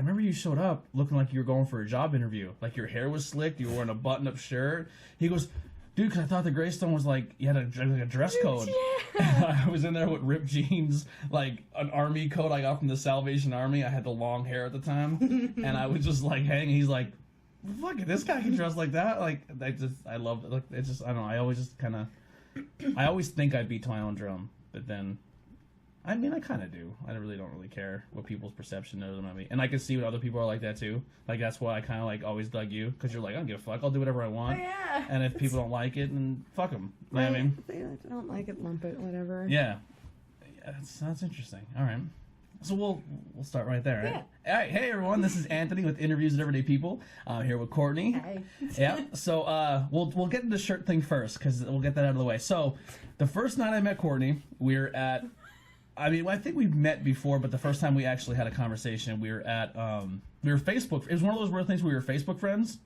remember you showed up looking like you were going for a job interview. Like your hair was slicked, you were wearing a button-up shirt. He goes, dude, because I thought the Greystone was like, you had a dress code. Yeah. I was in there with ripped jeans, like an army coat I got from the Salvation Army. I had the long hair at the time. And I was just like hanging. He's like, fuck it, this guy can dress like that. Like, I love it. Like, it's just, I don't know. I always just kind of, I always think I beat to my own drum. But then, I mean, I kind of do. I really don't really care what people's perception is about me. And I can see what other people are like that too. Like, that's why I kind of like always dug you. Because you're like, I don't give a fuck. I'll do whatever I want. Oh, yeah. And if people don't like it, then fuck them. You know what I mean? If they don't like it, lump it, whatever. Yeah. That's interesting. All right. So we'll start right there. Right? Yeah. All right. Hey, everyone. This is Anthony with Interviews with Everyday People. I'm here with Courtney. Hi. Yeah. So we'll get into the shirt thing first because we'll get that out of the way. So the first night I met Courtney, we were at... I mean, I think we've met before, but the first time we actually had a conversation, we were at, we were Facebook. It was one of those weird things where we were Facebook friends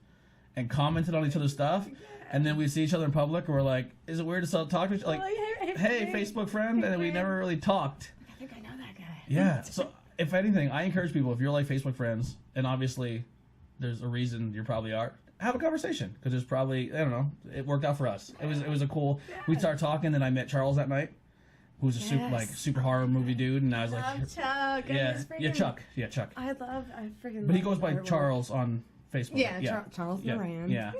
and commented on each other's stuff, and then we'd see each other in public, and we're like, is it weird to talk to each other? Like, hey, Facebook friend, and we never really talked. I think I know that guy. Yeah, so if anything, I encourage people, if you're like Facebook friends, and obviously there's a reason you probably are, have a conversation, because there's probably, I don't know, it worked out for us. It was a cool, we started talking, and I met Charles that night. Who's a super horror movie dude, and I was like, Chuck. Chuck. I freaking. But he goes by Charles on Facebook. Yeah, Charles Moran. Yeah,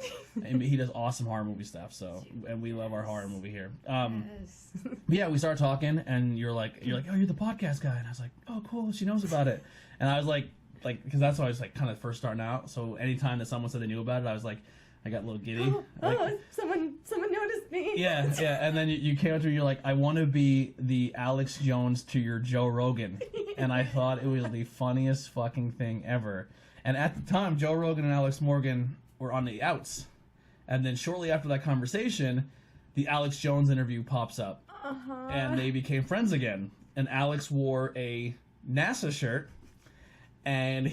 and he does awesome horror movie stuff. So, and we love our horror movie here. Yes. Yeah, we started talking, and you're like, oh, you're the podcast guy, and I was like, oh, cool, she knows about it, and I was like, because that's why I was like kind of first starting out. So anytime that someone said they knew about it, I was like. I got a little giddy. Someone noticed me. Yeah, and then you came up to me, you're like, I want to be the Alex Jones to your Joe Rogan. And I thought it was the funniest fucking thing ever. And at the time, Joe Rogan and Alex Morgan were on the outs. And then shortly after that conversation, the Alex Jones interview pops up. And they became friends again. And Alex wore a NASA shirt, and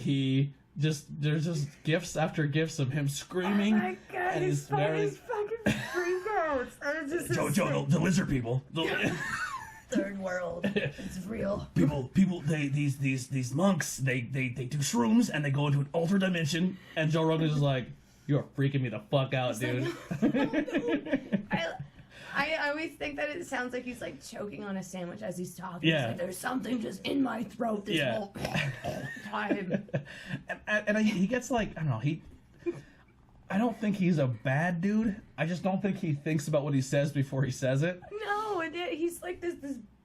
there's just gifts after gifts of him screaming. Oh my God, and he's fucking freakouts. Joe, the lizard people. Third world. It's real. People, these monks, they do shrooms and they go into an altered dimension. And Joe Rogan is like, you're freaking me the fuck out, dude. I always think that it sounds like he's like choking on a sandwich as he's talking. Yeah. He's like, there's something just in my throat this whole time. And he gets like, I don't know, I don't think he's a bad dude. I just don't think he thinks about what he says before he says it. No, he's like this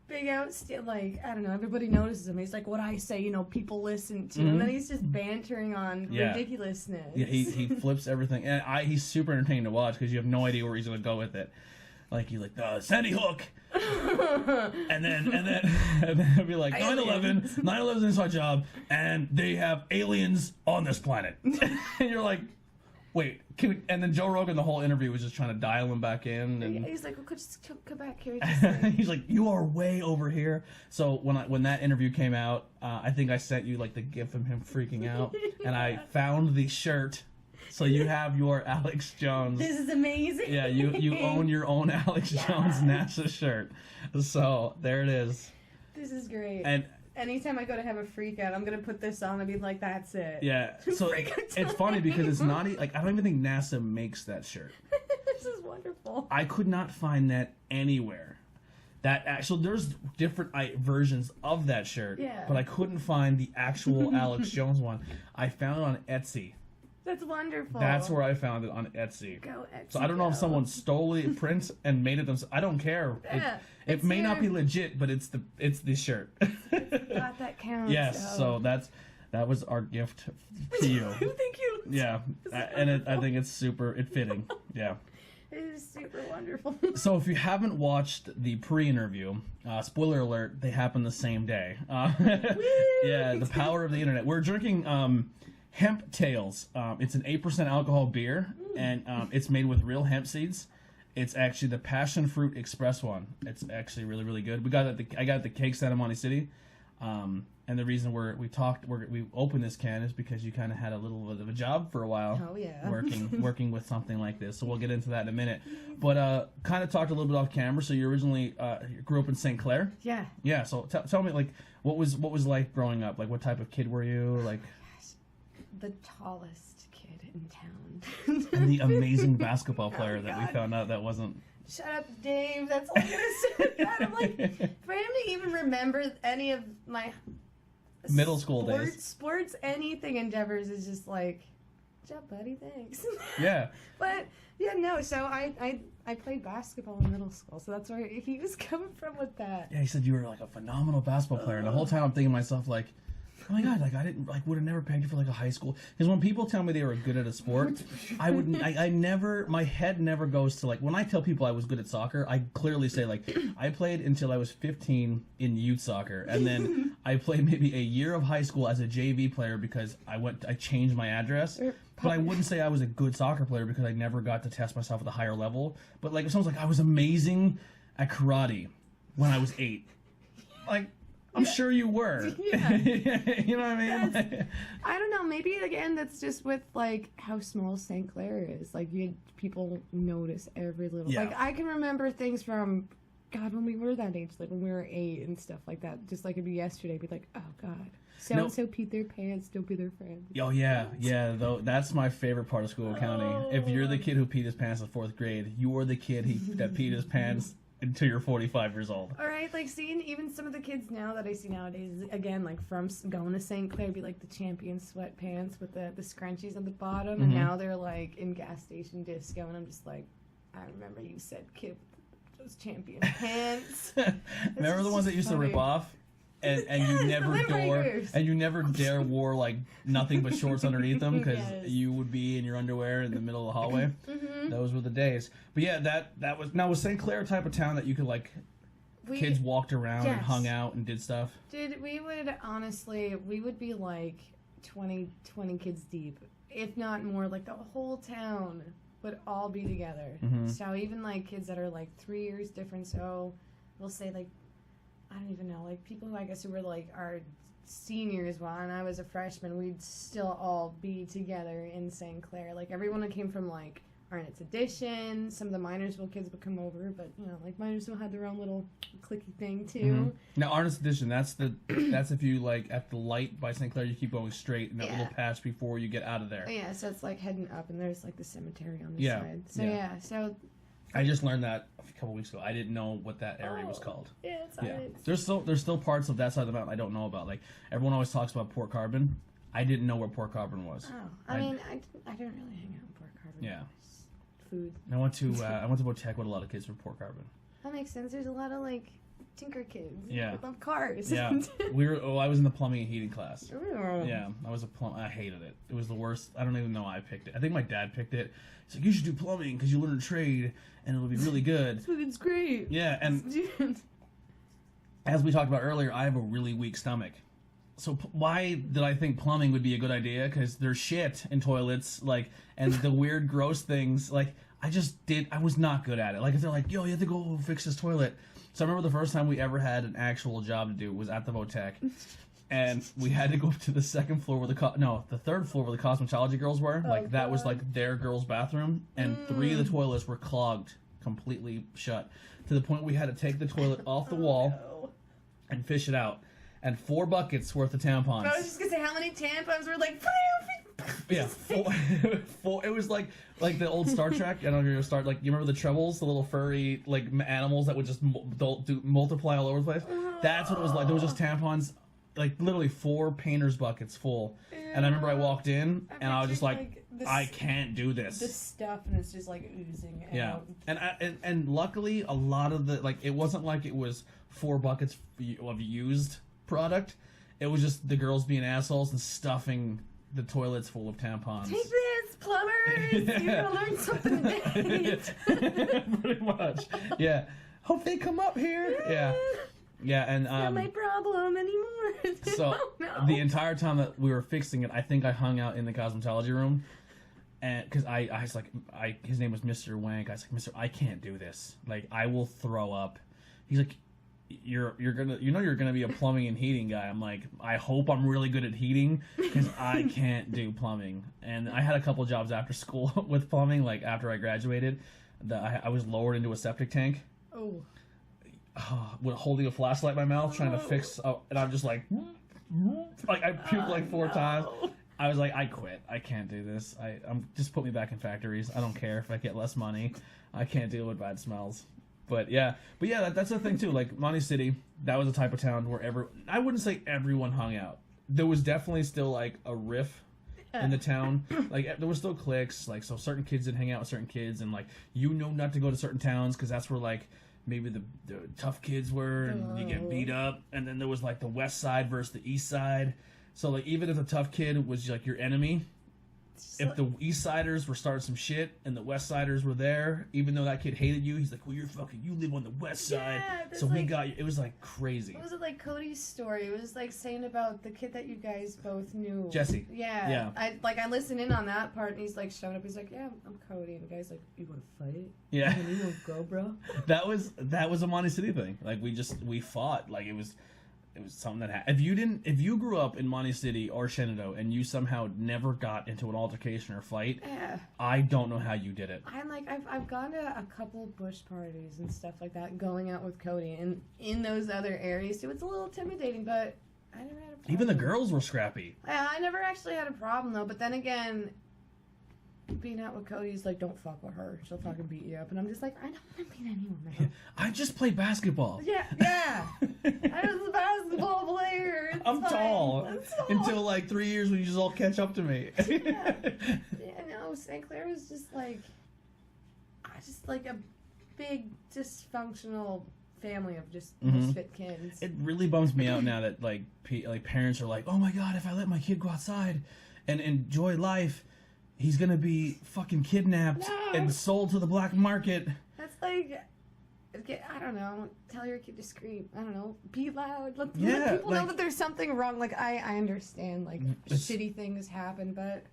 big out, like, I don't know, everybody notices him. He's like, what I say, people listen to. And then he's just bantering on ridiculousness. Yeah, he flips everything. And he's super entertaining to watch because you have no idea where he's going to go with it. Like, he's like, Sandy Hook. and then he'll be like, 9/11. 9/11 is an inside job, and they have aliens on this planet. And you're like, wait, and then Joe Rogan, the whole interview was just trying to dial him back in. And he's like, well, just come back here. He's like, you are way over here. So when that interview came out, I think I sent you like the gif of him freaking out, and I found the shirt. So you have your Alex Jones. This is amazing. Yeah, you own your own Alex Jones NASA shirt. So there it is. This is great. And anytime I go to have a freak out, I'm gonna put this on and be like, "That's it." Yeah. So it's funny because it's not like I don't even think NASA makes that shirt. This is wonderful. I could not find that anywhere. So there's different versions of that shirt, but I couldn't find the actual Alex Jones one. I found it on Etsy. That's wonderful. That's where I found it on Etsy. Go Etsy. So I don't know if someone stole the print and made it themselves. I don't care. Yeah, it may not be legit, but it's the shirt. God, that counts. Yes. So that was our gift to you. Thank you. Yeah, and I think it's super fitting. Yeah. It is super wonderful. So if you haven't watched the pre-interview, spoiler alert, they happen the same day. Yeah, the power of the internet. We're drinking Hemp Tales. It's an 8% alcohol beer, and it's made with real hemp seeds. It's actually the Passion Fruit Express one. It's actually really, really good. I got the Cake Santa Monica City. And the reason we opened this can is because you kind of had a little bit of a job for a while. Oh yeah. working with something like this. So we'll get into that in a minute. But kind of talked a little bit off camera. So you originally grew up in St. Clair. Yeah. Yeah. So tell me, like, what was life growing up? Like, what type of kid were you? Like. the tallest kid in town. And the amazing basketball player that God. we found out that wasn't. Shut up, Dave. That's all I'm gonna say. God, I'm like, for him to even remember any of my Middle school days. Sports, anything endeavors is just like, good job, buddy. Thanks. Yeah. But yeah, no. So I played basketball in middle school, so that's where he was coming from with that. Yeah, he said you were like a phenomenal basketball player, and the whole time I'm thinking to myself like, oh my god, like I didn't like would have never pegged you for like a high school. Because when people tell me they were good at a sport, I never, my head never goes to like when I tell people I was good at soccer, I clearly say like I played until I was 15 in youth soccer, and then I played maybe a year of high school as a JV player because I changed my address. But I wouldn't say I was a good soccer player because I never got to test myself at a higher level. But like if someone's like I was amazing at karate when I was 8, like. I'm sure you were. Yeah. You know what I mean? I don't know. Maybe again, that's just with like how small St. Clair is. Like people notice every little. Yeah. Like I can remember things from, God, when we were that age, like when we were 8 and stuff like that. Just like it'd be yesterday. Be like, oh God, so and so peed their pants. Don't be their friend. Oh yeah. Though that's my favorite part of school accounting. If you're the kid who peed his pants in 4th grade, you are the kid that peed his pants until you're 45 years old. All right, like seeing even some of the kids now that I see nowadays, again, like from going to St. Clair, be like the champion sweatpants with the scrunchies on the bottom, and now they're like in gas station disco, and I'm just like, I remember you said kid with those champion pants. Remember the ones that used to rip off? And you never dare wore like nothing but shorts underneath them because you would be in your underwear in the middle of the hallway. Those were the days. But yeah, that was St. Clair type of town that you could like kids walked around and hung out and did stuff. Dude, we would be like 20 kids deep, if not more. Like the whole town would all be together. So even like kids that are like 3 years different. So we'll say like, I don't even know, like people who I guess who were like our seniors while and I was a freshman, we'd still all be together in St. Clair. Like everyone that came from like Arnott's Edition, some of the Minersville kids would come over, but you know, like Minersville had their own little clicky thing too. Now Arnott's Edition, that's if you like at the light by St. Clair, you keep going straight in that little patch before you get out of there. Yeah, so it's like heading up and there's like the cemetery on the side. So so I just learned that a couple weeks ago. I didn't know what that area was called. Yeah, it's alright. There's still parts of that side of the mountain I don't know about. Like everyone always talks about Port Carbon. I didn't know where Port Carbon was. Oh, I mean, I didn't really hang out in Port Carbon. Yeah. Food. I went to Botech with a lot of kids from Port Carbon. That makes sense. There's a lot of like tinker kids. Yeah. That love cars. Yeah. I was in the plumbing and heating class. Yeah. I hated it. It was the worst. I don't even know why I picked it. I think my dad picked it. He's like, you should do plumbing because you learn a trade and it'll be really good. It's great. Yeah, and as we talked about earlier, I have a really weak stomach. So why did I think plumbing would be a good idea? Because there's shit in toilets, like, and the weird, gross things. Like, I was not good at it. Like, if they're like, yo, you have to go fix this toilet. So I remember the first time we ever had an actual job to do was at the Votech. And we had to go up to the second floor where the third floor where the cosmetology girls were. Like, that was like their girls' bathroom. And 3 of the toilets were clogged, completely shut. To the point we had to take the toilet off the wall and fish it out. And 4 buckets worth of tampons. I was just gonna say, how many tampons were like? Yeah, 4. It was like the old Star Trek. I don't know if you like. You remember the Trebles, the little furry like animals that would just multiply all over the place. That's what it was like. There was just tampons, like literally 4 painters buckets full. And I remember I walked in and I was just like I can't do this. The stuff and it's just like oozing out. Yeah, and luckily a lot of the it wasn't like it was 4 buckets of used product. It was just the girls being assholes and stuffing the toilets full of tampons. Take this, plumbers! You're gonna learn something today. Pretty much. Yeah. Hope they come up here. Yeah. Yeah, and it's not my problem anymore. So the entire time that we were fixing it, I think I hung out in the cosmetology room, and because I was like, his name was Mr. Wank. I was like, Mr. I can't do this. Like, I will throw up. He's like, you're gonna be a plumbing and heating guy. I'm like, I hope I'm really good at heating because I can't do plumbing. And I had a couple jobs after school with plumbing. Like after I graduated, I was lowered into a septic tank. With holding a flashlight in my mouth, trying to fix, and I'm just like I puked like 4 times. I was like, I quit. I can't do this. I'm just put me back in factories. I don't care if I get less money. I can't deal with bad smells. But yeah, that's the thing too. Like Monty City, that was a type of town where I wouldn't say everyone hung out. There was definitely still like a riff in the town. Like there were still cliques. Like so, certain kids didn't hang out with certain kids, and like not to go to certain towns because that's where like maybe the tough kids were, and you get beat up. And then there was like the west side versus the east side. So like even if the tough kid was like your enemy, if the East Siders were starting some shit and the West Siders were there, even though that kid hated you, he's like, well, you live on the West Side, so we got you. It was like crazy. What was it like Cody's story? It was like saying about the kid that you guys both knew. Jesse. Yeah. I listened in on that part, and he's like showing up. He's like, yeah, I'm Cody, and the guy's like, you want to fight? Yeah. And you want to go, bro? That was a Monty City thing. Like we fought. Like it was something that happened. If you grew up in Monty City or Shenandoah and you somehow never got into an altercation or fight, I don't know how you did it. I'm like, I've gone to a couple bush parties and stuff like that, going out with Cody, and in those other areas too, it's a little intimidating, but I never had a problem. Even the girls were scrappy. I never actually had a problem though, but then again, being out with Cody's like, don't fuck with her. She'll fucking beat you up. And I'm just like, I don't want to beat anyone, man. I just play basketball. Yeah. I was a basketball player. I'm tall. Until like 3 years when you just all catch up to me. Yeah, no, St. Clair was just like a big dysfunctional family of just misfit kids. It really bums me out now that like parents are like, oh my god, if I let my kid go outside and enjoy life, he's gonna be fucking kidnapped and sold to the black market. That's like, I don't know. Tell your kid to scream. I don't know. Be loud. Let people know that there's something wrong. Like I understand like shitty things happen, but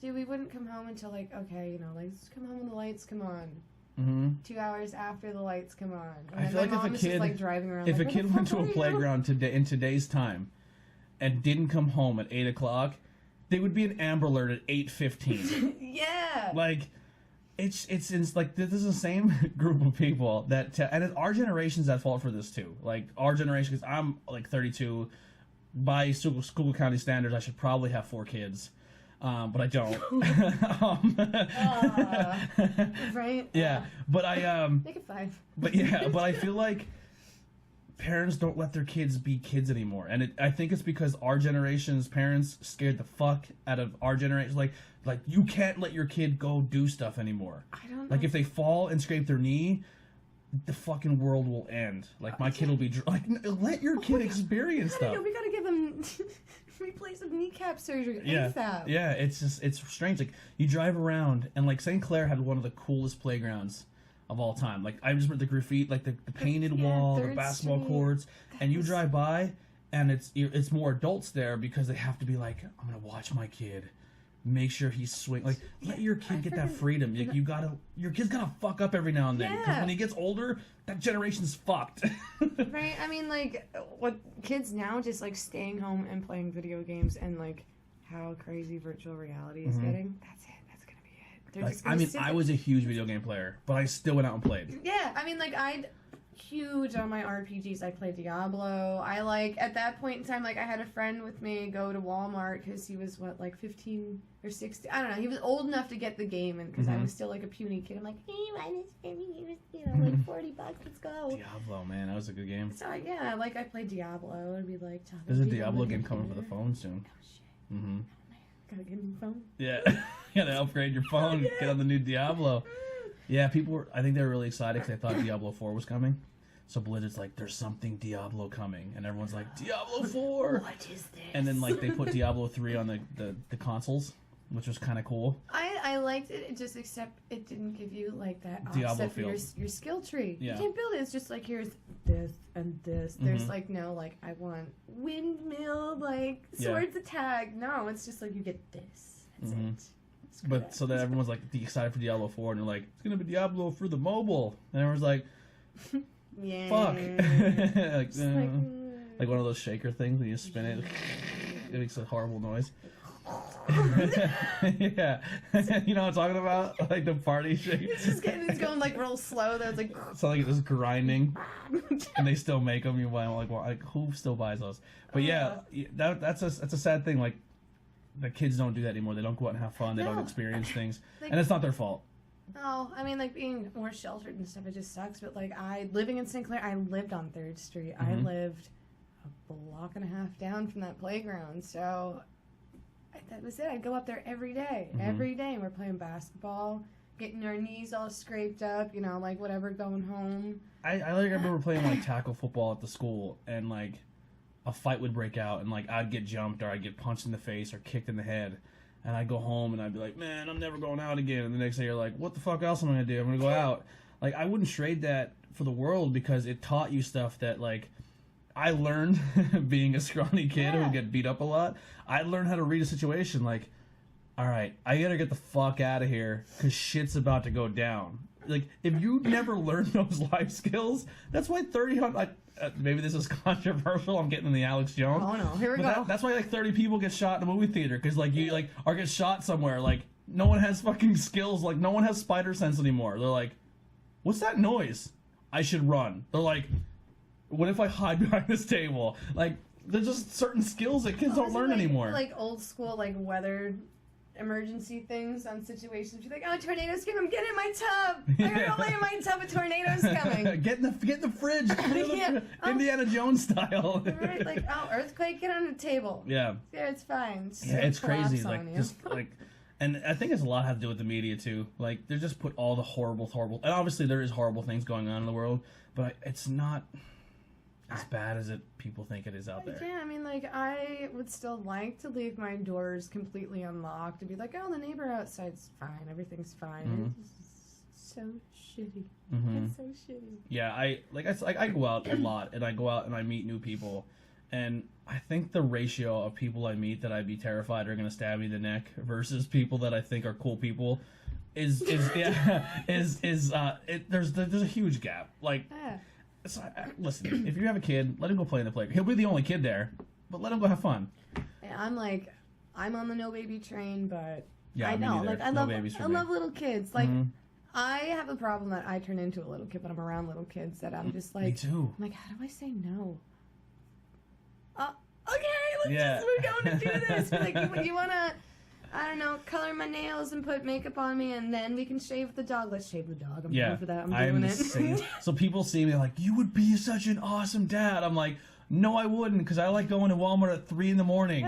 dude, we wouldn't come home until like let's come home when the lights come on. 2 hours after the lights come on. And I feel like if a kid went to a playground in today's time and didn't come home at 8 o'clock. They would be an Amber Alert at 8:15. Yeah. Like, it's like this is the same group of people that and our generation's at fault for this too. Like our generation, because I'm like 32, by Schuylkill County standards, I should probably have 4 kids, but I don't. Right. Yeah, but make it 5. But I feel like parents don't let their kids be kids anymore, and I think it's because our generation's parents scared the fuck out of our generation. Like you can't let your kid go do stuff anymore. I don't know. Like if they fall and scrape their knee, the fucking world will end. Like my kid will be like, let your kid experience stuff. We gotta give them replace some kneecap surgery. ASAP. Yeah, it's strange. Like you drive around, and like St. Clair had one of the coolest playgrounds of all time. Like I just remember the graffiti, like the painted wall, the basketball courts, and you drive by, and it's more adults there because they have to be like, I'm gonna watch my kid, make sure he's swing. Like let your kid get that freedom. Your kid's gonna fuck up every now and then because when he gets older, that generation's fucked. Right? I mean, like what kids now just like staying home and playing video games and like how crazy virtual reality is getting. That's it. I was a huge video game player, but I still went out and played. Yeah, I mean, like, huge on my RPGs. I played Diablo. At that point in time, like, I had a friend with me go to Walmart because he was, 15 or 16? I don't know. He was old enough to get the game, and because I was still, like, a puny kid. I'm like, hey, buy this for me. Like, $40, let's go. Diablo, man. That was a good game. So, yeah, I played Diablo, and be like... There's a Diablo game coming for the phone soon. Oh, shit. Gotta get a new phone. Yeah. You gotta upgrade your phone. Get on the new Diablo. Yeah, I think they were really excited because they thought Diablo 4 was coming. So Blizzard's like, there's something Diablo coming. And everyone's like, Diablo 4! What is this? And then, they put Diablo 3 on the consoles, which was kind of cool. I liked it, except it didn't give you, that Diablo offset for your skill tree. Yeah. You can't build it. It's just here's this and this. There's, no, I want windmill, swords attack. No, it's just, you get this. That's it. But so then everyone's excited for Diablo 4, and they're like, it's gonna be Diablo for the mobile, and everyone's like, yeah, fuck, like one of those shaker things when you spin it, it makes a horrible noise. Yeah, you know what I'm talking about, like the party shaker. It's going real slow. That's it's like it's just grinding, and they still make them. You buy them, who still buys those? But yeah, that's a sad thing. the kids don't do that anymore. They don't go out and have fun. They don't No. experience things, Like, and it's not their fault. No, I mean, like, being more sheltered and stuff, it just sucks. But, like, living in St. Clair, I lived on 3rd Street. I lived a block and a half down from that playground. So, that was it. I'd go up there every day. Every day. And we're playing basketball, getting our knees all scraped up, you know, like, whatever, going home. I remember playing, like, tackle football at the school, and, like, a fight would break out, and, like, I'd get jumped, or I'd get punched in the face, or kicked in the head. And I'd go home and I'd be like, man, I'm never going out again. And the next day you're like, what the fuck else am I going to do? I'm going to go out. Like, I wouldn't trade that for the world because it taught you stuff that, like, I learned being a scrawny kid who would get beat up a lot. I learned how to read a situation like, all right, I got to get the fuck out of here because shit's about to go down. Like, if you never learned those life skills, that's why maybe this is controversial. I'm getting in the Alex Jones. Oh no, here we go. That's why like 30 people get shot in a movie theater because like you like or get shot somewhere. Like no one has fucking skills. Like no one has spider sense anymore. They're like, what's that noise? I should run. They're like, what if I hide behind this table? Like there's just certain skills that kids don't learn anymore. Like old school like weather emergency things on situations. You're like, oh, tornadoes coming! Get in my tub! I gotta go lay in my tub. A tornado's coming! Get in the fridge! Indiana Jones style. Right, like, oh, earthquake! Get on the table. Yeah. Yeah, it's fine. Yeah, it's crazy. Like just like, and I think it's a lot has to do with the media too. Like they just put all the horrible, and obviously there is horrible things going on in the world, but it's not as bad as people think it is out there. Yeah, I mean, like, I would still like to leave my doors completely unlocked and be like, oh, the neighbor outside's fine, everything's fine. It's so shitty. It's so shitty. Yeah, I go out a lot, and I go out and I meet new people, and I think the ratio of people I meet that I'd be terrified are going to stab me in the neck versus people that I think are cool people there's a huge gap. Like. Yeah. So, listen, if you have a kid, let him go play in the playground. He'll be the only kid there, but let him go have fun. I'm on the no baby train, but yeah, I know, like, I love little kids. Like, I have a problem that I turn into a little kid when I'm around little kids. That I'm just like, me too. I'm like, how do I say no? Okay, we're going to do this. Like, you wanna, I don't know, color my nails and put makeup on me, and then we can shave the dog. Let's shave the dog. I'm doing for that. I'm doing it. So people see me like, you would be such an awesome dad. I'm like, no, I wouldn't, because I like going to Walmart at 3 a.m. Like,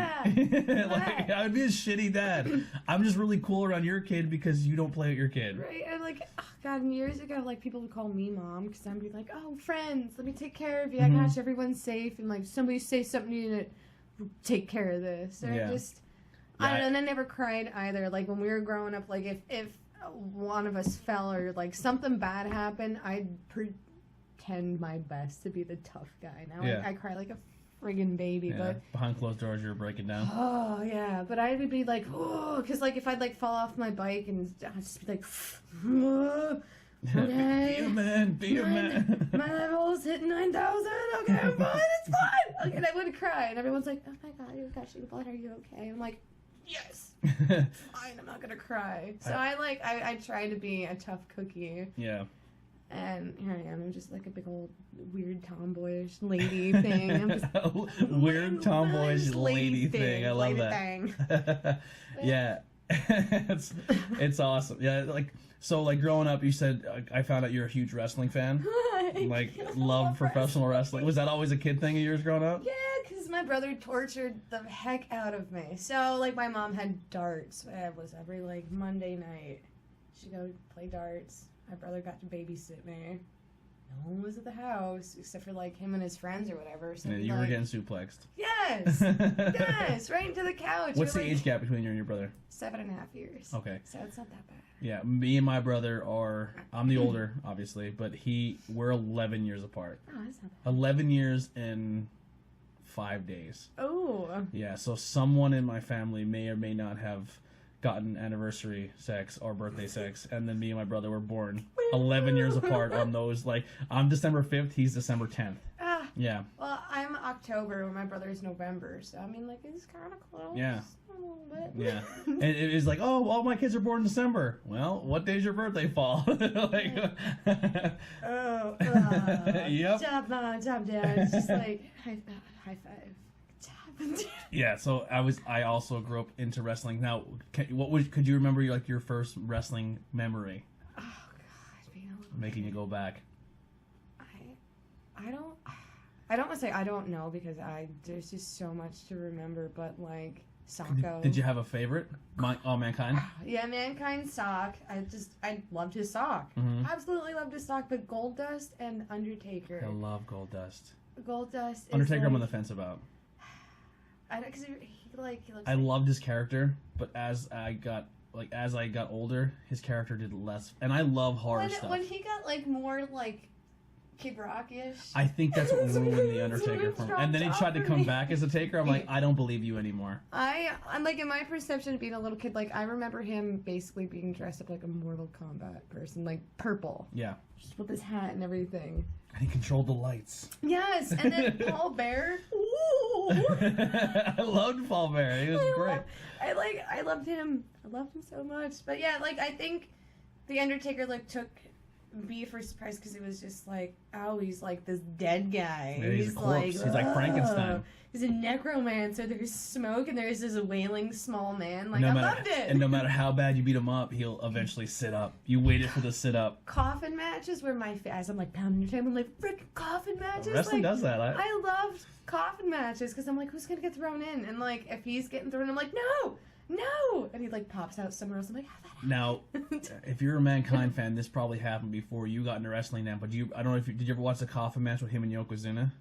I would be a shitty dad. I'm just really cool around your kid because you don't play with your kid. Right? And like, oh God, and years ago, like, people would call me mom because I'd be like, oh, friends, let me take care of you. I got you. Everyone's safe. And like, somebody say something to you to take care of this. Or I don't know, and I never cried either. Like, when we were growing up, like, if one of us fell or, like, something bad happened, I'd pretend my best to be the tough guy. Now I cry like a friggin' baby, but... Behind closed doors, you're breaking down. Oh, yeah, but I would be like, oh, because, like, if I'd, like, fall off my bike and I'd just be like, oh, okay. Be a man. My level's hitting 9,000. Okay, I'm fine, it's fine. Okay, and I would cry, and everyone's like, oh, my God, you got your blood, are you okay? I'm like... Yes. Fine, I'm not gonna cry. So I try to be a tough cookie. Yeah. And here I am. I'm just like a big old weird tomboyish lady thing. I'm just weird tomboyish lady thing. I love that. Yeah. it's awesome. Yeah, like growing up, you said I found out you're a huge wrestling fan. Like love professional wrestling. Was that always a kid thing of yours growing up? Yeah, because my brother tortured the heck out of me. So like my mom had darts. It was every like Monday night. She'd go play darts. My brother got to babysit me. No one was at the house except for like him and his friends or whatever. So you were getting suplexed. Yes, yes, right into the couch. What's the age gap between you and your brother? 7.5 years. Okay. So it's not that bad. Yeah, me and my brother I'm the older, obviously, but we're 11 years apart. Oh, that's not bad. 11 years and 5 days. Oh. Yeah, so someone in my family may or may not have gotten anniversary sex or birthday sex, and then me and my brother were born 11 years apart on those. Like, I'm December 5th, he's December 10th. Ah. Yeah. Well, I'm October when my brother's November, so I mean, like, it's kind of close. Yeah. A little bit. Yeah. And it's like, oh, all my kids are born in December. Well, what day's your birthday fall? Like, yep. Job, Mom, job, Dad. It's just like, high five. Job. Yeah, so I also grew up into wrestling. Now, could you remember your first wrestling memory? Oh God, being a little Making kid. you go back. I don't want to say I don't know because there's just so much to remember, but like Socko. Did you have a favorite? Mankind? Yeah, Mankind sock. I loved his sock. Mm-hmm. Absolutely loved his sock. But Goldust and Undertaker. I love Goldust. Goldust. Undertaker, I'm on like, the fence about. Because he looks. I loved his character, but as I got older, his character did less. And I love horror stuff. When he got like more like Kid Rock-ish. I think that's what ruined the Undertaker for me. And then he tried to come back as a Taker. I'm like, I don't believe you anymore. I'm like, in my perception of being a little kid, like I remember him basically being dressed up like a Mortal Kombat person, like purple. Yeah. Just with his hat and everything. And he controlled the lights. Yes, and then Paul Bear. Ooh. I loved Paul Bear. He was great. I loved him. I loved him so much. But yeah, like I think the Undertaker like took me for surprise because it was just like, oh, he's like this dead guy. Yeah, he's a corpse. He's like Frankenstein. He's a necromancer. There's smoke and there's this wailing small man. Like, I loved it. And no matter how bad you beat him up, he'll eventually sit up. You waited for the sit up. Coffin matches were my as I'm like pounding your table. I'm like, frick, coffin matches. Wrestling like, does that. I loved coffin matches because I'm like, who's gonna get thrown in? And like, if he's getting thrown, I'm like, no, and he like pops out somewhere else. I'm like, how that happened? Now, if you're a Mankind fan, this probably happened before you got into wrestling now. But I don't know if did you ever watch the coffin match with him and Yokozuna,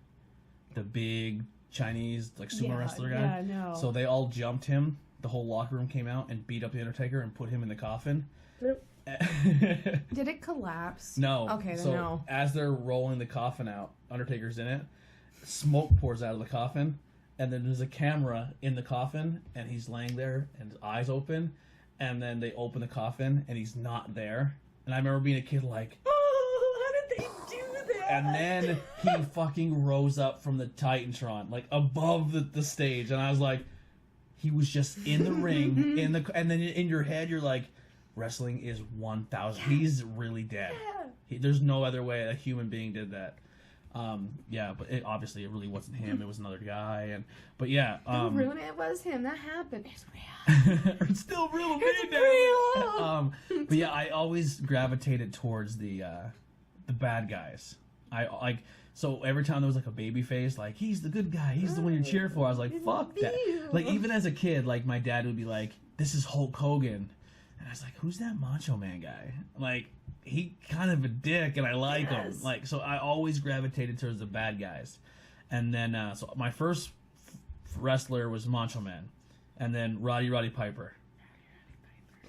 the big Chinese like sumo wrestler guy? Yeah, no. So they all jumped him. The whole locker room came out and beat up the Undertaker and put him in the coffin. Did it collapse? No. Okay, then so no. As they're rolling the coffin out, Undertaker's in it. Smoke pours out of the coffin, and then there's a camera in the coffin, and he's laying there, and his eyes open, and then they open the coffin, and he's not there. And I remember being a kid like, oh, how did they do that? and then he fucking rose up from the Titantron, like above the stage, and I was like, he was just in the ring, and then in your head you're like, wrestling is 1,000. He's really dead. Yeah. There's no other way a human being did that. But obviously it really wasn't him. It was another guy. But yeah. Don't ruin it. It was him. That happened. It's real. It's still real. It's real. But yeah, I always gravitated towards the bad guys. So every time there was like a baby face, like he's the good guy, he's the one you cheer for. I was like, fuck that. Like even as a kid, like my dad would be like, this is Hulk Hogan. And I was like, who's that Macho Man guy? Like, he kind of a dick, and I like him. Like, so I always gravitated towards the bad guys. And then, so my first wrestler was Macho Man, and then Roddy Piper.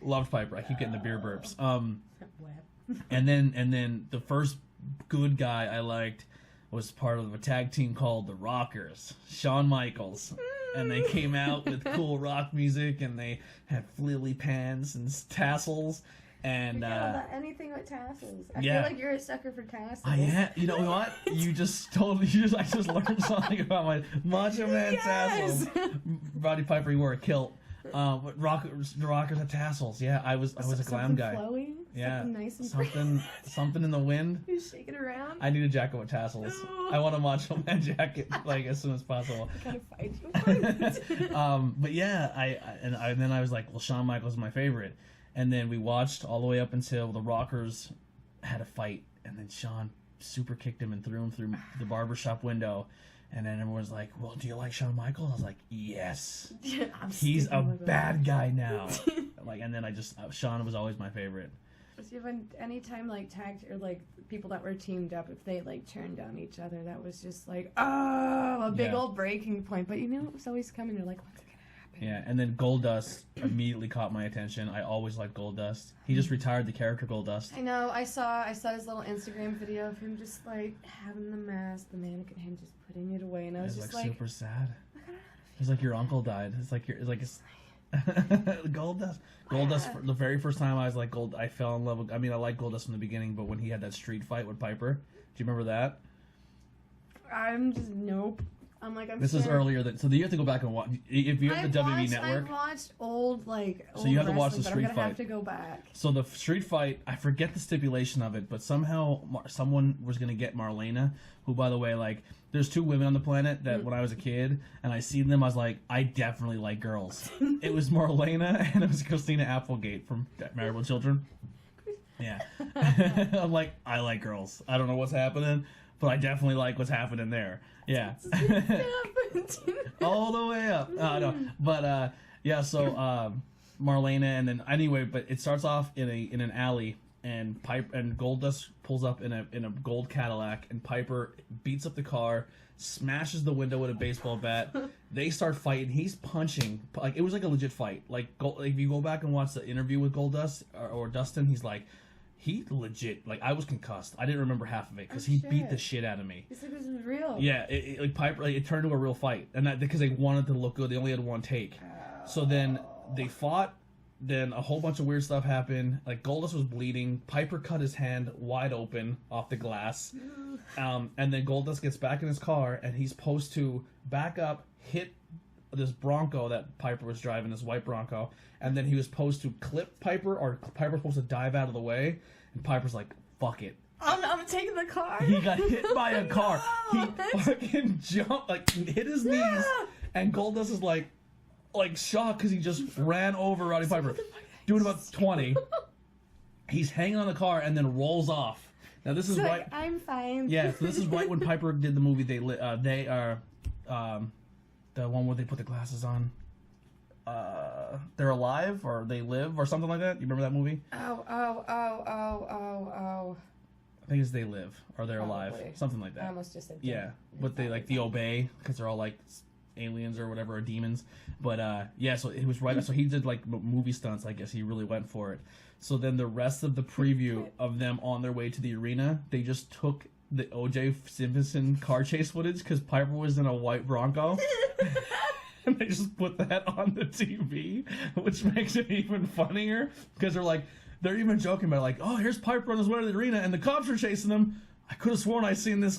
Loved Piper. I keep getting the beer burps. And then the first good guy I liked was part of a tag team called the Rockers, Shawn Michaels. And they came out with cool rock music, and they had frilly pants and tassels, and about anything with tassels. I yeah. feel like you're a sucker for tassels. I am. You know what? I just learned something about my Macho Man tassels. Roddy Piper, he wore a kilt. But the Rockers had tassels. Yeah, I was a glam guy. Flowing? Yeah, something nice and something in the wind. You shake it around. I need a jacket with tassels. I want a Macho Man jacket like as soon as possible. I kind of fight you. But yeah, then I was like, well, Shawn Michaels is my favorite, and then we watched all the way up until the Rockers had a fight, and then Shawn super kicked him and threw him through the barbershop window. And then everyone's like, well, do you like Shawn Michaels? I was like, yes. He's a bad guy now. And then Shawn was always my favorite. Anytime like tagged or like people that were teamed up, if they like turned down each other, that was just like, a big old breaking point. But you knew it was always coming. You're like, what's gonna happen? Yeah, and then Goldust immediately caught my attention. I always liked Goldust. He just retired the character Goldust. I know. I saw his little Instagram video of him just like having the mask, the mannequin, him just putting it away, and I was just like super sad. It's like your uncle died. Goldust. Goldust. The very first time I was like I fell in love with. I mean, I liked Goldust from the beginning, but when he had that street fight with Piper, do you remember that? I'm just nope. I'm like, This is earlier than, so you have to go back and watch. If you have the WWE Network. I've watched old so you have to watch the Street Fight. I'm gonna have to go back. So the Street Fight, I forget the stipulation of it, but somehow someone was gonna get Marlena, who, by the way, like, there's 2 women on the planet that when I was a kid and I seen them, I was like, I definitely like girls. It was Marlena and it was Christina Applegate from Married with Children. Yeah. I'm like, I like girls. I don't know what's happening, but I definitely like what's happening there. Yeah. All the way up. No. But yeah, so Marlena, and then anyway, but it starts off in an alley, and Goldust pulls up in a gold Cadillac, and Piper beats up the car, smashes the window with a baseball bat. They start fighting. He's punching, like, it was like a legit fight. Like, if you go back and watch the interview with Goldust or Dustin, he's like, he legit, like, I was concussed. I didn't remember half of it because he beat the shit out of me. He's like, this is real. Yeah, like Piper, like, it turned to a real fight, and that because they wanted to look good. They only had 1 take. So then they fought. Then a whole bunch of weird stuff happened. Like, Goldust was bleeding. Piper cut his hand wide open off the glass. And then Goldust gets back in his car, and he's supposed to back up, hit this Bronco that Piper was driving, this white Bronco, and then he was supposed to clip Piper, or Piper was supposed to dive out of the way, and Piper's like, fuck it. I'm taking the car. He got hit by a car. He fucking jumped, like, hit his knees, and Goldust is like shocked because he just ran over Roddy Piper, doing about 20. He's hanging on the car and then rolls off. Now this is right. I'm fine. Yeah, so this is right when Piper did the movie. They are the one where they put the glasses on. They're alive, or they live, or something like that. You remember that movie? Oh. I think it's They Live, or They're Alive, something like that. I almost just said. Yeah, but they like the obey because they're all like aliens or whatever, or demons. But yeah, so it was right. So he did like movie stunts. I guess he really went for it. So then the rest of the preview of them on their way to the arena, they just took the O.J. Simpson car chase footage because Piper was in a white Bronco. And they just put that on the TV, which makes it even funnier because they're even joking about, like, oh, here's Piper on his way to the arena and the cops are chasing him. I could have sworn I seen this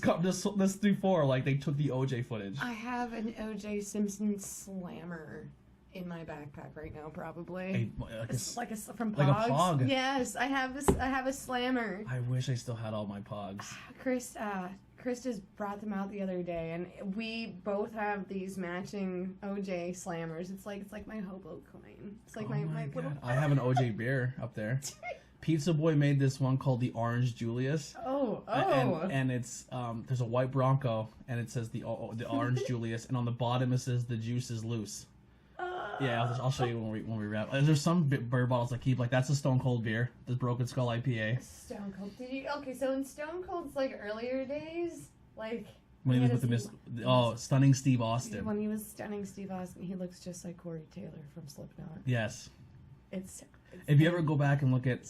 before. Like, they took the OJ footage. I have an O.J. Simpson slammer in my backpack right now, probably. From Pogs. Like a Pog. Yes, I have a slammer. I wish I still had all my Pogs. Chris just brought them out the other day, and we both have these matching OJ slammers. It's like my hobo coin. It's like my little. I have an OJ beer up there. Pizza Boy made this one called the Orange Julius. Oh. And it's there's a white Bronco, and it says the Orange Julius, and on the bottom it says the juice is loose. Yeah, I'll show you when we wrap. There's some beer bottles I keep, like, that's a Stone Cold beer, the Broken Skull IPA. Stone Cold. Okay, so in Stone Cold's like earlier days, like when he was with Stunning Steve Austin. When he was Stunning Steve Austin, he looks just like Corey Taylor from Slipknot. Yes. It's if you ever go back and look at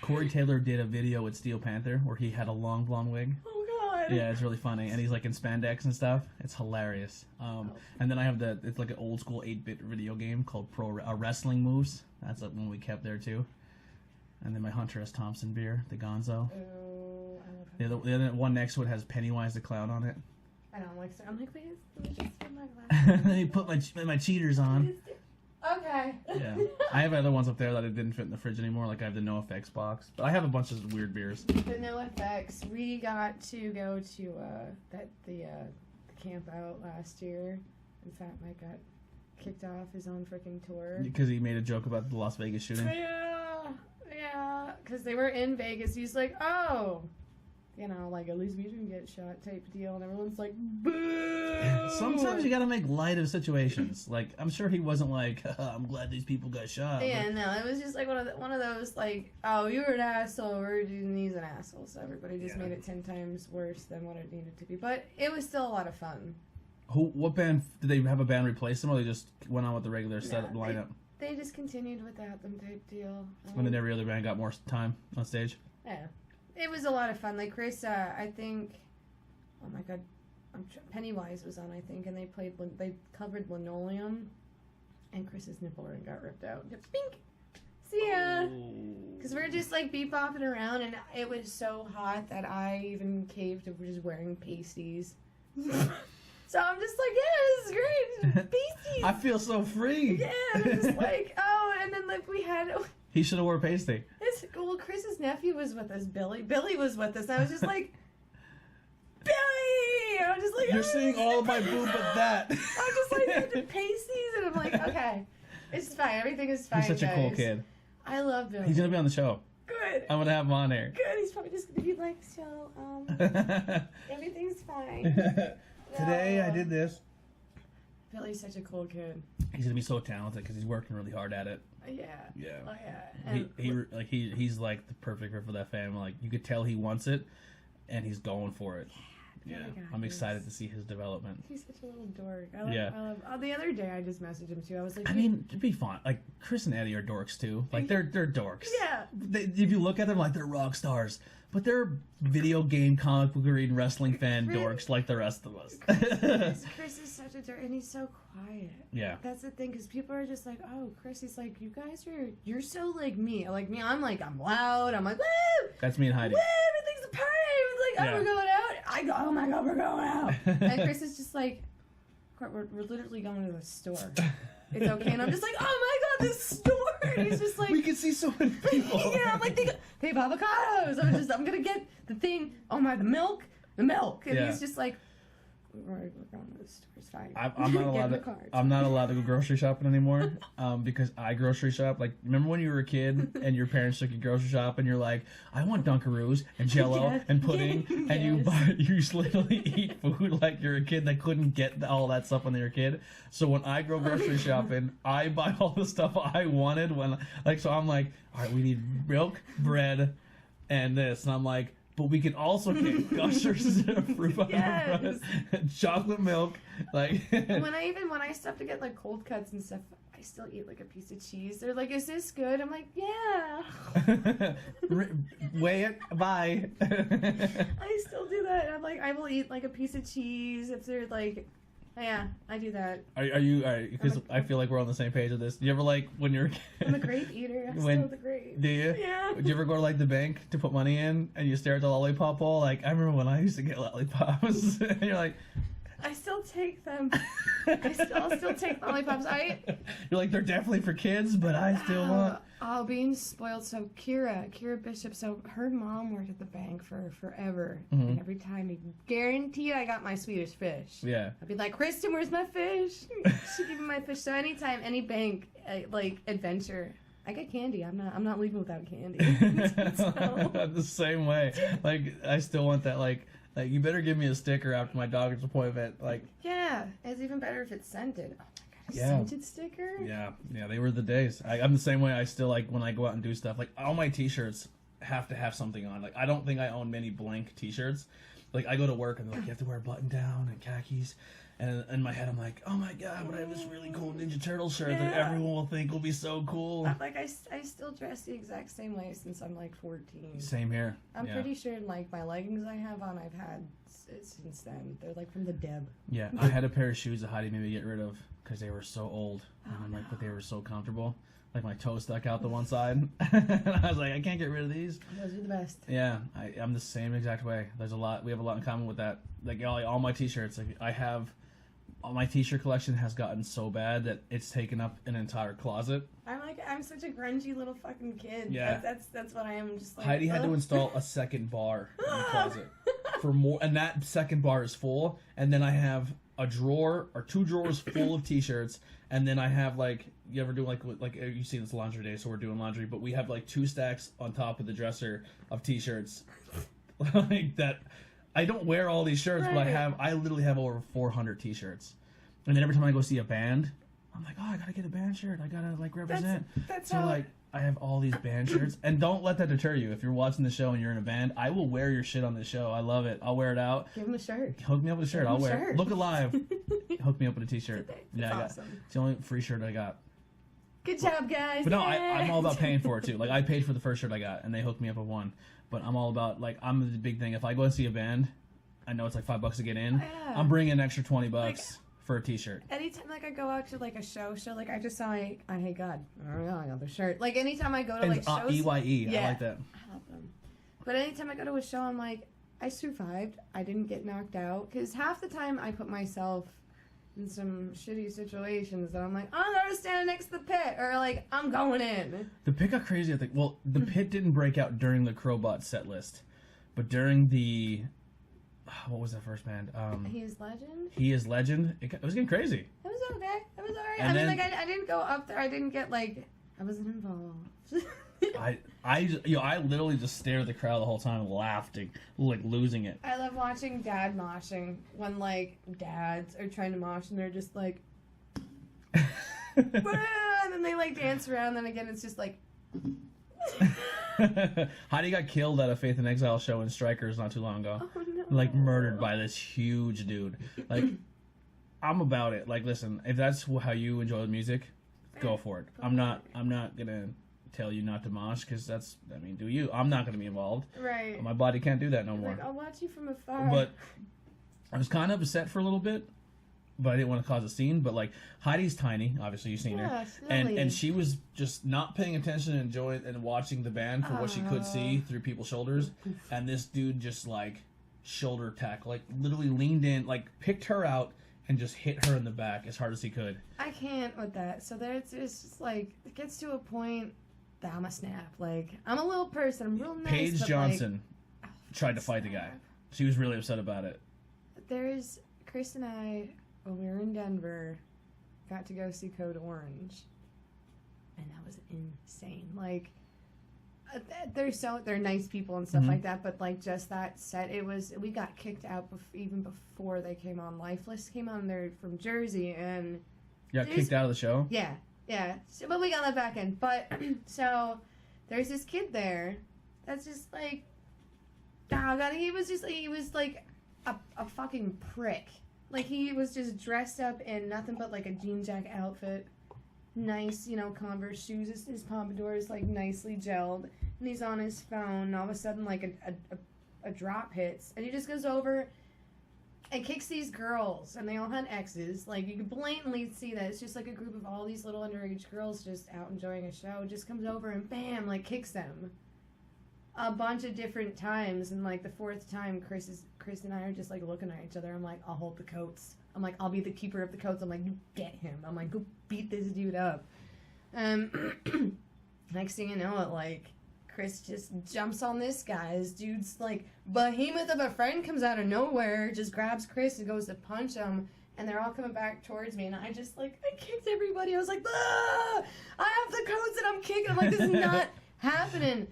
Corey Taylor did a video with Steel Panther where he had a long blonde wig. Oh God. Yeah, it's really funny, and he's like in spandex and stuff. It's hilarious. And then I have it's like an old school 8-bit video game called Pro Wrestling Moves. That's like one we kept there too. And then my Hunter S. Thompson beer, the Gonzo. Oh, the other one next to it has Pennywise the Clown on it. I don't like. I'm like, please, let me just put my glasses. Then you put my cheaters on. Okay. Yeah, I have other ones up there that it didn't fit in the fridge anymore. Like I have the No Effects box, but I have a bunch of weird beers. The No Effects. We got to go to the camp out last year, and Fat Mike got kicked off his own freaking tour because he made a joke about the Las Vegas shooting. Yeah, because they were in Vegas. He's like, oh, like, at least we didn't get shot type deal, and everyone's like, boo. Sometimes you gotta make light of situations. Like, I'm sure he wasn't like, I'm glad these people got shot. Yeah, no, it was just like one of those, like, oh, you were an asshole, or he's an asshole, so everybody just made it 10 times worse than what it needed to be. But it was still a lot of fun. What band, did they have a band replace them, or they just went on with the regular set lineup? They just continued with the Anthem type deal. And then every other band got more time on stage? Yeah. It was a lot of fun. Like, Chris, I think, oh my God, Pennywise was on, I think, and they covered Linoleum, and Chris's nipple ring got ripped out. Just bink! See ya! Because we were just, like, beep-bopping around, and it was so hot that I even caved to just wearing pasties. So I'm just like, yeah, this is great. Pasties. I feel so free. Yeah, and I'm just like, oh, and then like we had. He should have wore pasty. Well, Chris's nephew was with us. Billy was with us. And I was just like, Billy. I was just like, you're seeing all of my boob, but that. I'm just like the pasties, and I'm like, okay, it's fine. Everything is fine. He's such a cool kid. I love Billy. He's gonna be on the show. Good. I'm gonna have him on there. Good. He's probably just gonna be like, so, everything's fine. Today I did this. Billy's such a cool kid. He's gonna be so talented because he's working really hard at it. Yeah. Yeah. Oh yeah. He's like the perfect fit for that family. Like you could tell he wants it, and he's going for it. Yeah. I'm excited to see his development. He's such a little dork. I love, the other day I just messaged him too. I was like, I mean, to be fun. Like Chris and Eddie are dorks too. Like they're dorks. Yeah. If you look at them, like they're rock stars. But they're video game, comic book reading, wrestling fan dorks like the rest of us. Chris is such a dork, and he's so quiet. Yeah. That's the thing, because people are just like, oh, Chris, he's like, you guys you're so like me. Like me, I'm loud. I'm like, woo! That's me and Heidi. Woo! Everything's a party. It's like, oh, we're going out. I go, oh my God, we're going out. And Chris is just like, we're literally going to the store. It's okay. And I'm just like, oh my God, this store. And he's just like, we can see so many people. Yeah, I'm like, they have avocados. I'm going to get the thing. Oh my, the milk. And he's just like, we're going to the store. It's fine. I'm not allowed to go grocery shopping anymore because I grocery shop. Like, remember when you were a kid and your parents took you grocery shop and you're like, I want Dunkaroos and Jell-O and pudding, and you literally eat food like you're a kid that couldn't get all that stuff when they were a kid. So when I go grocery shopping, I buy all the stuff I wanted so I'm like, all right, we need milk, bread, and this, and I'm like, but we can also get Gushers, fruit bread, chocolate milk. Like when I stop to get like cold cuts and stuff, I still eat like a piece of cheese. They're like, "Is this good?" I'm like, "Yeah." Weigh it. Bye. I still do that. I'm like, I will eat like a piece of cheese if they're like. Yeah, I do that. Are you? Because I feel like we're on the same page with this. Do you ever like when you're? I'm a grape eater. I'm still the grape. Do you? Yeah. Do you ever go to like the bank to put money in and you stare at the lollipop bowl? Like I remember when I used to get lollipops, and you're like. I still take them. I'll still take lollipops. You're like, they're definitely for kids, but I still want. Oh, being spoiled. So Kira Bishop. So her mom worked at the bank for forever, and every time, guaranteed, I got my Swedish fish. Yeah. I'd be like, Kristen, where's my fish? She'd give me my fish. So anytime, any bank like adventure. I get candy. I'm not leaving without candy. The same way. Like I still want that. Like you better give me a sticker after my doctor's appointment. Like yeah, it's even better if it's scented. Oh my God, scented sticker. Yeah, they were the days. I'm the same way. I still like when I go out and do stuff. Like all my T-shirts have to have something on. Like I don't think I own many blank T-shirts. Like I go to work and they're like, you have to wear a button down and khakis. And in my head, I'm like, oh my God, but I have this really cool Ninja Turtle shirt that everyone will think will be so cool. Like, I still dress the exact same way since I'm like 14. Same here. I'm pretty sure, like, my leggings I have on, I've had since then. They're like from the Deb. Yeah, I had a pair of shoes that Heidi made me get rid of because they were so old. And I'm like, but they were so comfortable. Like, my toe stuck out the one side. And I was like, I can't get rid of these. Those are the best. Yeah, I'm the same exact way. We have a lot in common with that. Like, all my T-shirts, like, my T-shirt collection has gotten so bad that it's taken up an entire closet. I'm such a grungy little fucking kid. Yeah, that's what I am. Just like Heidi had to install a second bar in the closet for more, and that second bar is full. And then I have a drawer or two drawers full of T-shirts, and then I have like you ever do like you see this laundry day, so we're doing laundry, but we have like 2 stacks on top of the dresser of T-shirts, like that. I don't wear all these shirts, but I literally have over 400 T-shirts. And then every time I go see a band, I'm like, oh, I gotta get a band shirt. I gotta like represent. That's so like I have all these band shirts, and don't let that deter you. If you're watching the show and you're in a band, I will wear your shit on the show. I love it. I'll wear it out. Give him a shirt. Hook me up with a shirt. I'll wear it. Look alive. Hook me up with a T-shirt. Yeah, awesome. It's the only free shirt I got. Good job, guys. But no, I'm all about paying for it too. Like I paid for the first shirt I got, and they hooked me up with one. But I'm all about like I'm the big thing. If I go and see a band, I know it's like $5 to get in. Yeah. I'm bringing an extra $20 for a T-shirt. Anytime like I go out to like a show, like I just saw I hate God. Oh my God, another shirt. Like anytime I go to like shows, IwEP. I like that. I love them. But anytime I go to a show, I'm like, I survived. I didn't get knocked out. Because half the time I put myself in some shitty situations that I'm like, I'm gonna stand next to the pit, or like, I'm going in. The pit got crazy, I think. Well, the pit didn't break out during the Crowbot set list, but during the, what was that first band? He Is Legend? He Is Legend. It was getting crazy. It was okay. It was alright. And I mean, like, I didn't go up there. I didn't get, like, I wasn't involved. I literally just stared at the crowd the whole time, laughing, like losing it. I love watching dad moshing when, like, dads are trying to mosh and they're just like, and then they, like, dance around. Then again, it's just like. Heidi got killed at a Faith in Exile show in Strikers not too long ago. Oh, no. Like, murdered by this huge dude. Like, I'm about it. Like, listen, if that's how you enjoy the music, go for it. I'm not gonna tell you not to mosh, because that's, I mean, do you? I'm not gonna be involved. Right. My body can't do that no more. Like, I'll watch you from afar. But I was kind of upset for a little bit, but I didn't want to cause a scene. But like, Heidi's tiny, obviously you've seen her, and she was just not paying attention and enjoying and watching the band for what she could see through people's shoulders. And this dude just like shoulder attack, like literally leaned in, like picked her out and just hit her in the back as hard as he could. I can't with that. So it's just like, it gets to a point that I'm a snap. Like, I'm a little person. I'm real nice. Paige but Johnson like, tried to fight the guy. She was really upset about it. There's Chris and I, when we were in Denver, got to go see Code Orange, and that was insane. Like, they're nice people and stuff like that, but like just that set, we got kicked out even before they came on. Lifeless came on. They're from Jersey, and you got kicked out of the show. Yeah. So, but we got let back in. But so there's this kid there that's just like, oh god, he was like a fucking prick. Like, he was just dressed up in nothing but like a jean jacket outfit. Nice, Converse shoes. His pompadour is like nicely gelled, and he's on his phone. And all of a sudden, like a drop hits, and he just goes over and kicks these girls, and they all had exes. Like, you could blatantly see that it's just like a group of all these little underage girls just out enjoying a show. Just comes over and bam, like kicks them a bunch of different times, and like the fourth time, Chris and I are just like looking at each other. I'm like, I'll hold the coats. I'm like, I'll be the keeper of the coats. I'm like, you get him. I'm like, go beat this dude up. Next thing you know, it like, Chris just jumps on this guy. This dude's like, behemoth of a friend comes out of nowhere, just grabs Chris and goes to punch him, and they're all coming back towards me, and I just like, I kicked everybody. I was like, ah! I have the coats and I'm kicking. I'm like, this is not happening.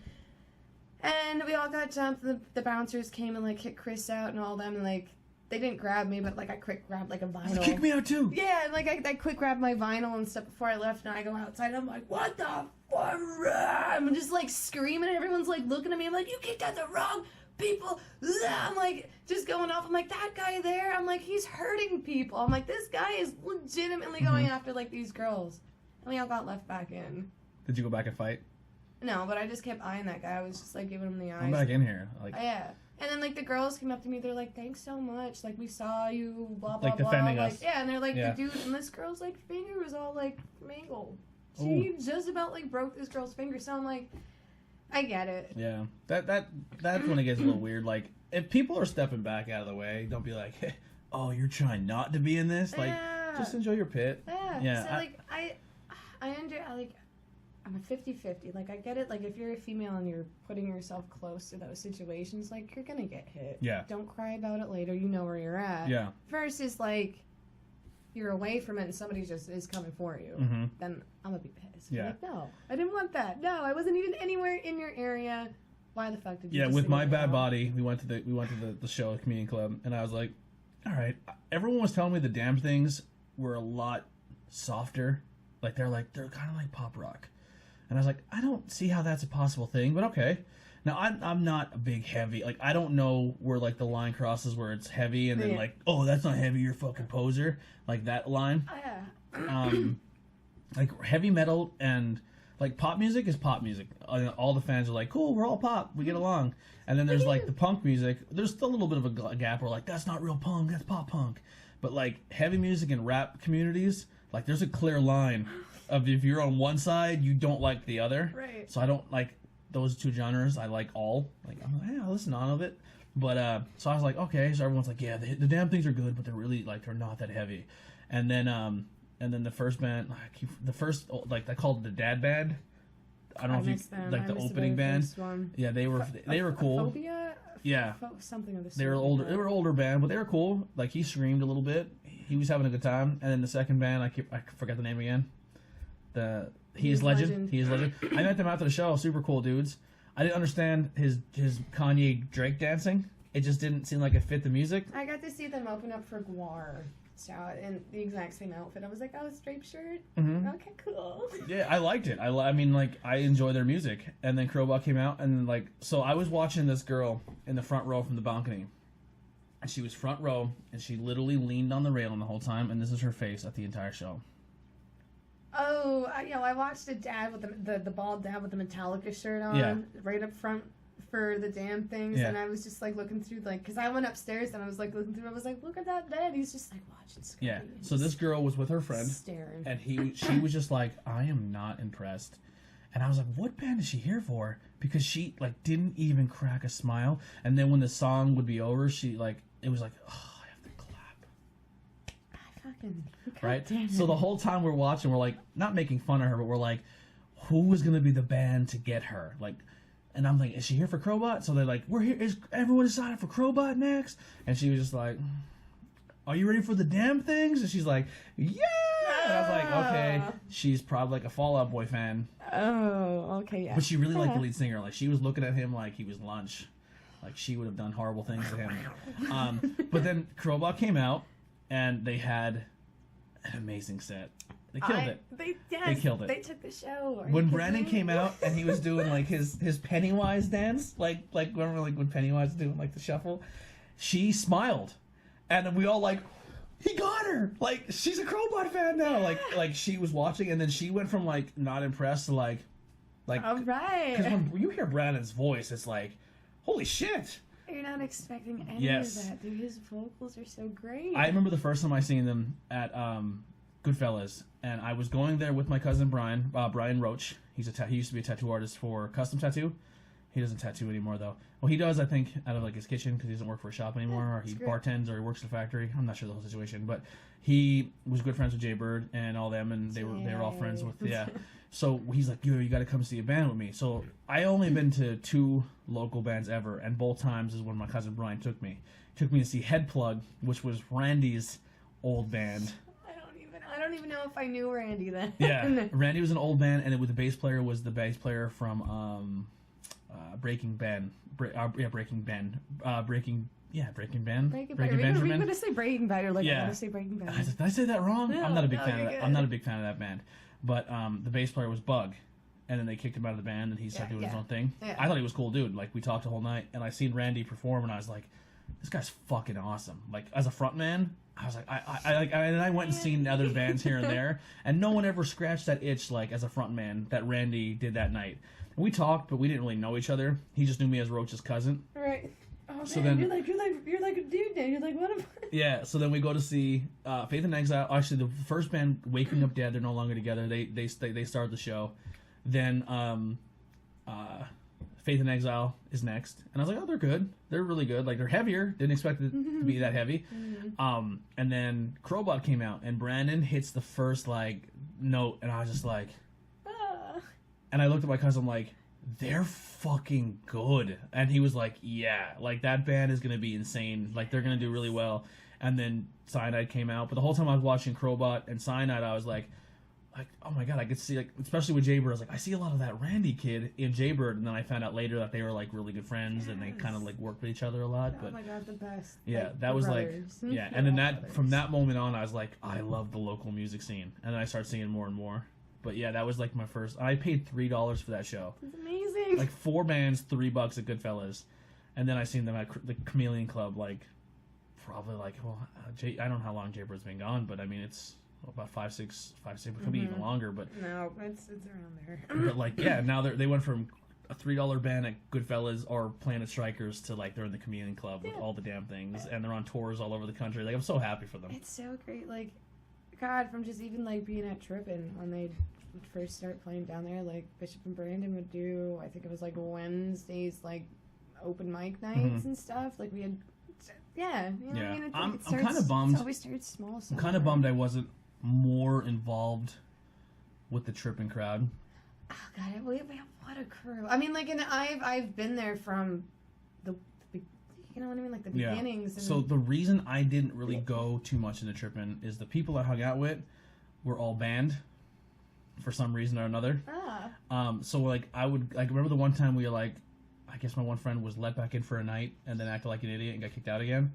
And we all got jumped, and the bouncers came and like kicked Chris out and all them, and like, they didn't grab me, but like I quick grabbed like a vinyl. Kick me out too. Yeah, and like I quick grabbed my vinyl and stuff before I left, and I go outside. And I'm like, what the fuck? I'm just like screaming, and everyone's like looking at me. I'm like, you kicked out the wrong people. I'm like just going off. I'm like, that guy there. I'm like, he's hurting people. I'm like, this guy is legitimately going after like these girls. And we all got left back in. Did you go back and fight? No, but I just kept eyeing that guy. I was just like giving him the eyes. I'm back in here. Like, yeah. And then, like, the girls came up to me, they're like, thanks so much, like, we saw you, blah, blah, like blah. defending like, us. yeah, and they're like, the dude, and this girl's, like, finger was all, like, mangled. She just about, like, broke this girl's finger, so I'm like, I get it. Yeah. That's when it gets a little weird. Like, if people are stepping back out of the way, don't be like, hey, oh, you're trying not to be in this? Like, just enjoy your pit. Yeah. So, like, I'm a 50-50. Like, I get it. Like, if you're a female and you're putting yourself close to those situations, like, you're gonna get hit. Yeah. Don't cry about it later. You know where you're at. Yeah. Versus, like, you're away from it and somebody just is coming for you. Then I'm gonna be pissed. Yeah. Like, no, I didn't want that. No, I wasn't even anywhere in your area. Why the fuck did you? Yeah, just with single My me Bad out? Body, we went to the show at Comedian Club, and I was like, all right. Everyone was telling me the Damned things were a lot softer. Like, they're kind of like pop rock. And I was like, I don't see how that's a possible thing, but okay. Now, I'm not a big heavy, like, I don't know where, like, the line crosses where it's heavy and then, like, oh, that's not heavy, you're a fucking poser. Like, that line. Like, heavy metal and, like, pop music is pop music. All the fans are like, cool, we're all pop, we get along. And then there's, like, the punk music. There's still a little bit of a gap where, like, that's not real punk, that's pop punk. But, like, heavy music and rap communities, like, there's a clear line of if you're on one side, you don't like the other. Right. So I don't like those two genres. I like all. Like, I'm like, hey, I'll listen to all of it. But so I was like, okay. So everyone's like, yeah, the damn things are good, but they're really like they're not that heavy. And then the first band, like they called it the dad band. I don't know if you like the opening band. Yeah, they were cool. Phobia? Yeah, something of the sort. they were older. They were older band, but they were cool. Like he screamed a little bit. He was having a good time. And then the second band, I forgot the name again. He is Legend. He is Legend. I met them after the show. Super cool dudes. I didn't understand his Kanye Drake dancing. It just didn't seem like it fit the music. I got to see them open up for Guar. So in the exact same outfit. I was like, oh, striped shirt? Mm-hmm. Okay, cool. Yeah, I liked it. I mean, like, I enjoy their music. And then Crowbot came out, and, like, so I was watching this girl in the front row from the balcony. And she was front row, and she literally leaned on the railing the whole time, and this is her face at the entire show. Oh, I watched a dad with the bald dad with the Metallica shirt on, right up front for the damn things, and I was just like looking through, like, because I went upstairs and I was like looking through. I was like, look at that dad. He's just like watching. Scary. Yeah. So this girl was with her friend, staring, and she was just like, I am not impressed. And I was like, what band is she here for? Because she like didn't even crack a smile. And then when the song would be over, she like it was like, oh, I have to clap. Right? So the whole time we're watching, we're like not making fun of her, but we're like, who is gonna be the band to get her? Like, and I'm like, is she here for Crowbot? So they're like, we're here. Is everyone decided for Crowbot next? And she was just like, are you ready for the damn things? And she's like, yeah. And I was like, okay, she's probably like a Fall Out Boy fan. Oh, okay, yeah. But she really liked the lead singer. Like she was looking at him like he was lunch. Like she would have done horrible things to him. But then Crowbot came out, and they had an amazing set. They killed it. They killed it. They took the show. When Brandon came out and he was doing like his Pennywise dance, like remember like when Pennywise was doing like the shuffle, she smiled, and we all like, he got her. Like she's a Crowbot fan now. Like she was watching, and then she went from like not impressed to like all right. Because when you hear Brandon's voice, it's like, holy shit. You're not expecting any of that, dude. His vocals are so great. I remember the first time I seen them at Goodfellas, and I was going there with my cousin Brian Roach. He used to be a tattoo artist for Custom Tattoo. He doesn't tattoo anymore though. Well, he does, I think, out of like his kitchen because he doesn't work for a shop anymore, or he bartends, or he works at a factory. I'm not sure the whole situation, but he was good friends with Jay Bird and all them, and they were all friends with So he's like, yo, you got to come see a band with me. So I only been to 2 local bands ever, and both times is when my cousin Brian took me. He took me to see Headplug, which was Randy's old band. I don't even know if I knew Randy then. Yeah, Randy was an old band, and the bass player was the bass player from Breaking Ben. Breaking Ben. Breaking Benjamin. We're going to say Breaking Bad. You're like, I'm going to say Breaking Bad. Did I say that wrong? No, I'm not a big fan of that. I'm not a big fan of that band. But the bass player was Bug, and then they kicked him out of the band, and he started doing his own thing. Yeah. I thought he was a cool dude. Like we talked the whole night, and I seen Randy perform, and I was like, this guy's fucking awesome. Like as a frontman, I was like, I went and seen other bands here and there, and no one ever scratched that itch like as a frontman that Randy did that night. And we talked, but we didn't really know each other. He just knew me as Roach's cousin. Right. Oh so man, then, you're like a dude now. You're like one of them. Yeah. So then we go to see Faith in Exile. Actually, the first band, Waking Up Dead, they're no longer together. They started the show. Then Faith in Exile is next, and I was like, oh, they're good. They're really good. Like they're heavier. Didn't expect it to be that heavy. And then Crowbot came out, and Brandon hits the first like note, and I was just like, and I looked at my cousin like, they're fucking good. And he was like, yeah, like that band is gonna be insane. Like they're gonna do really well. And then Cyanide came out, but the whole time I was watching Crowbot and Cyanide, I was like, oh my god, I could see, like, especially with Jaybird, I was like, I see a lot of that Randy kid in Jaybird, and then I found out later that they were like really good friends, and they kind of like worked with each other a lot. But oh my god, the best. Yeah, like, that was brothers. Like, yeah, and then from that moment on, I was like, I love the local music scene, and then I started seeing more and more. But yeah, that was like my first. I paid $3 for that show. It's amazing. Like 4 bands, $3 at Goodfellas, and then I seen them at the Chameleon Club. Like probably like I don't know how long Jaybird's been gone, but I mean it's about 5, 6, it could be even longer. But no, it's around there. But like yeah, now they went from a $3 band at Goodfellas or Planet Strikers to like they're in the Chameleon Club with all the damn things, and they're on tours all over the country. Like I'm so happy for them. It's so great. Like God, from just even like being at Trippin when they would first start playing down there, like Bishop and Brandon would do, I think it was like Wednesdays, like open mic nights and stuff. Like we had, yeah. You know what I mean? I'm kind of bummed. It's always started small. I'm kind of bummed I wasn't more involved with the Trippin crowd. Oh God, what a crew! I mean, like, and I've been there from the you know what I mean, like the beginnings. And so the reason I didn't really go too much into Trippin is the people I hung out with were all banned for some reason or another. So like I remember the one time we were like, I guess my one friend was let back in for a night and then acted like an idiot and got kicked out again.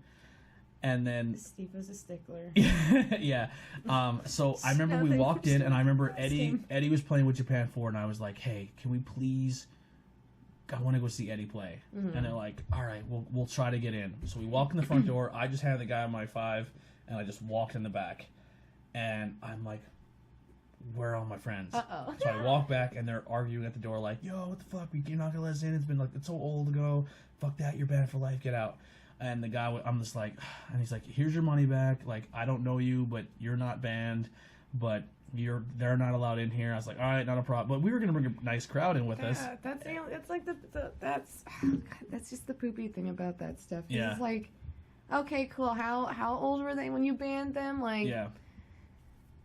And then Steve was a stickler. Yeah. So I remember we walked in and I remember Eddie was playing with Japan 4 and I was like, hey, can we please, I want to go see Eddie play. And they're like, all right, we'll try to get in. So we walk in the front door. I just handed the guy my 5 and I just walked in the back. And I'm like, where are all my friends? Uh-oh. So I walk back and they're arguing at the door like, yo, what the fuck? You're not gonna let us in. It's been like, it's so old ago. Fuck that. You're banned for life. Get out. And the guy, I'm just like, and he's like, here's your money back. Like, I don't know you, but you're not banned. But they're not allowed in here. I was like, all right, not a problem. But we were gonna bring a nice crowd in with us. It's like that's just the poopy thing about that stuff. Yeah. It's like, okay, cool. How old were they when you banned them? Like, yeah.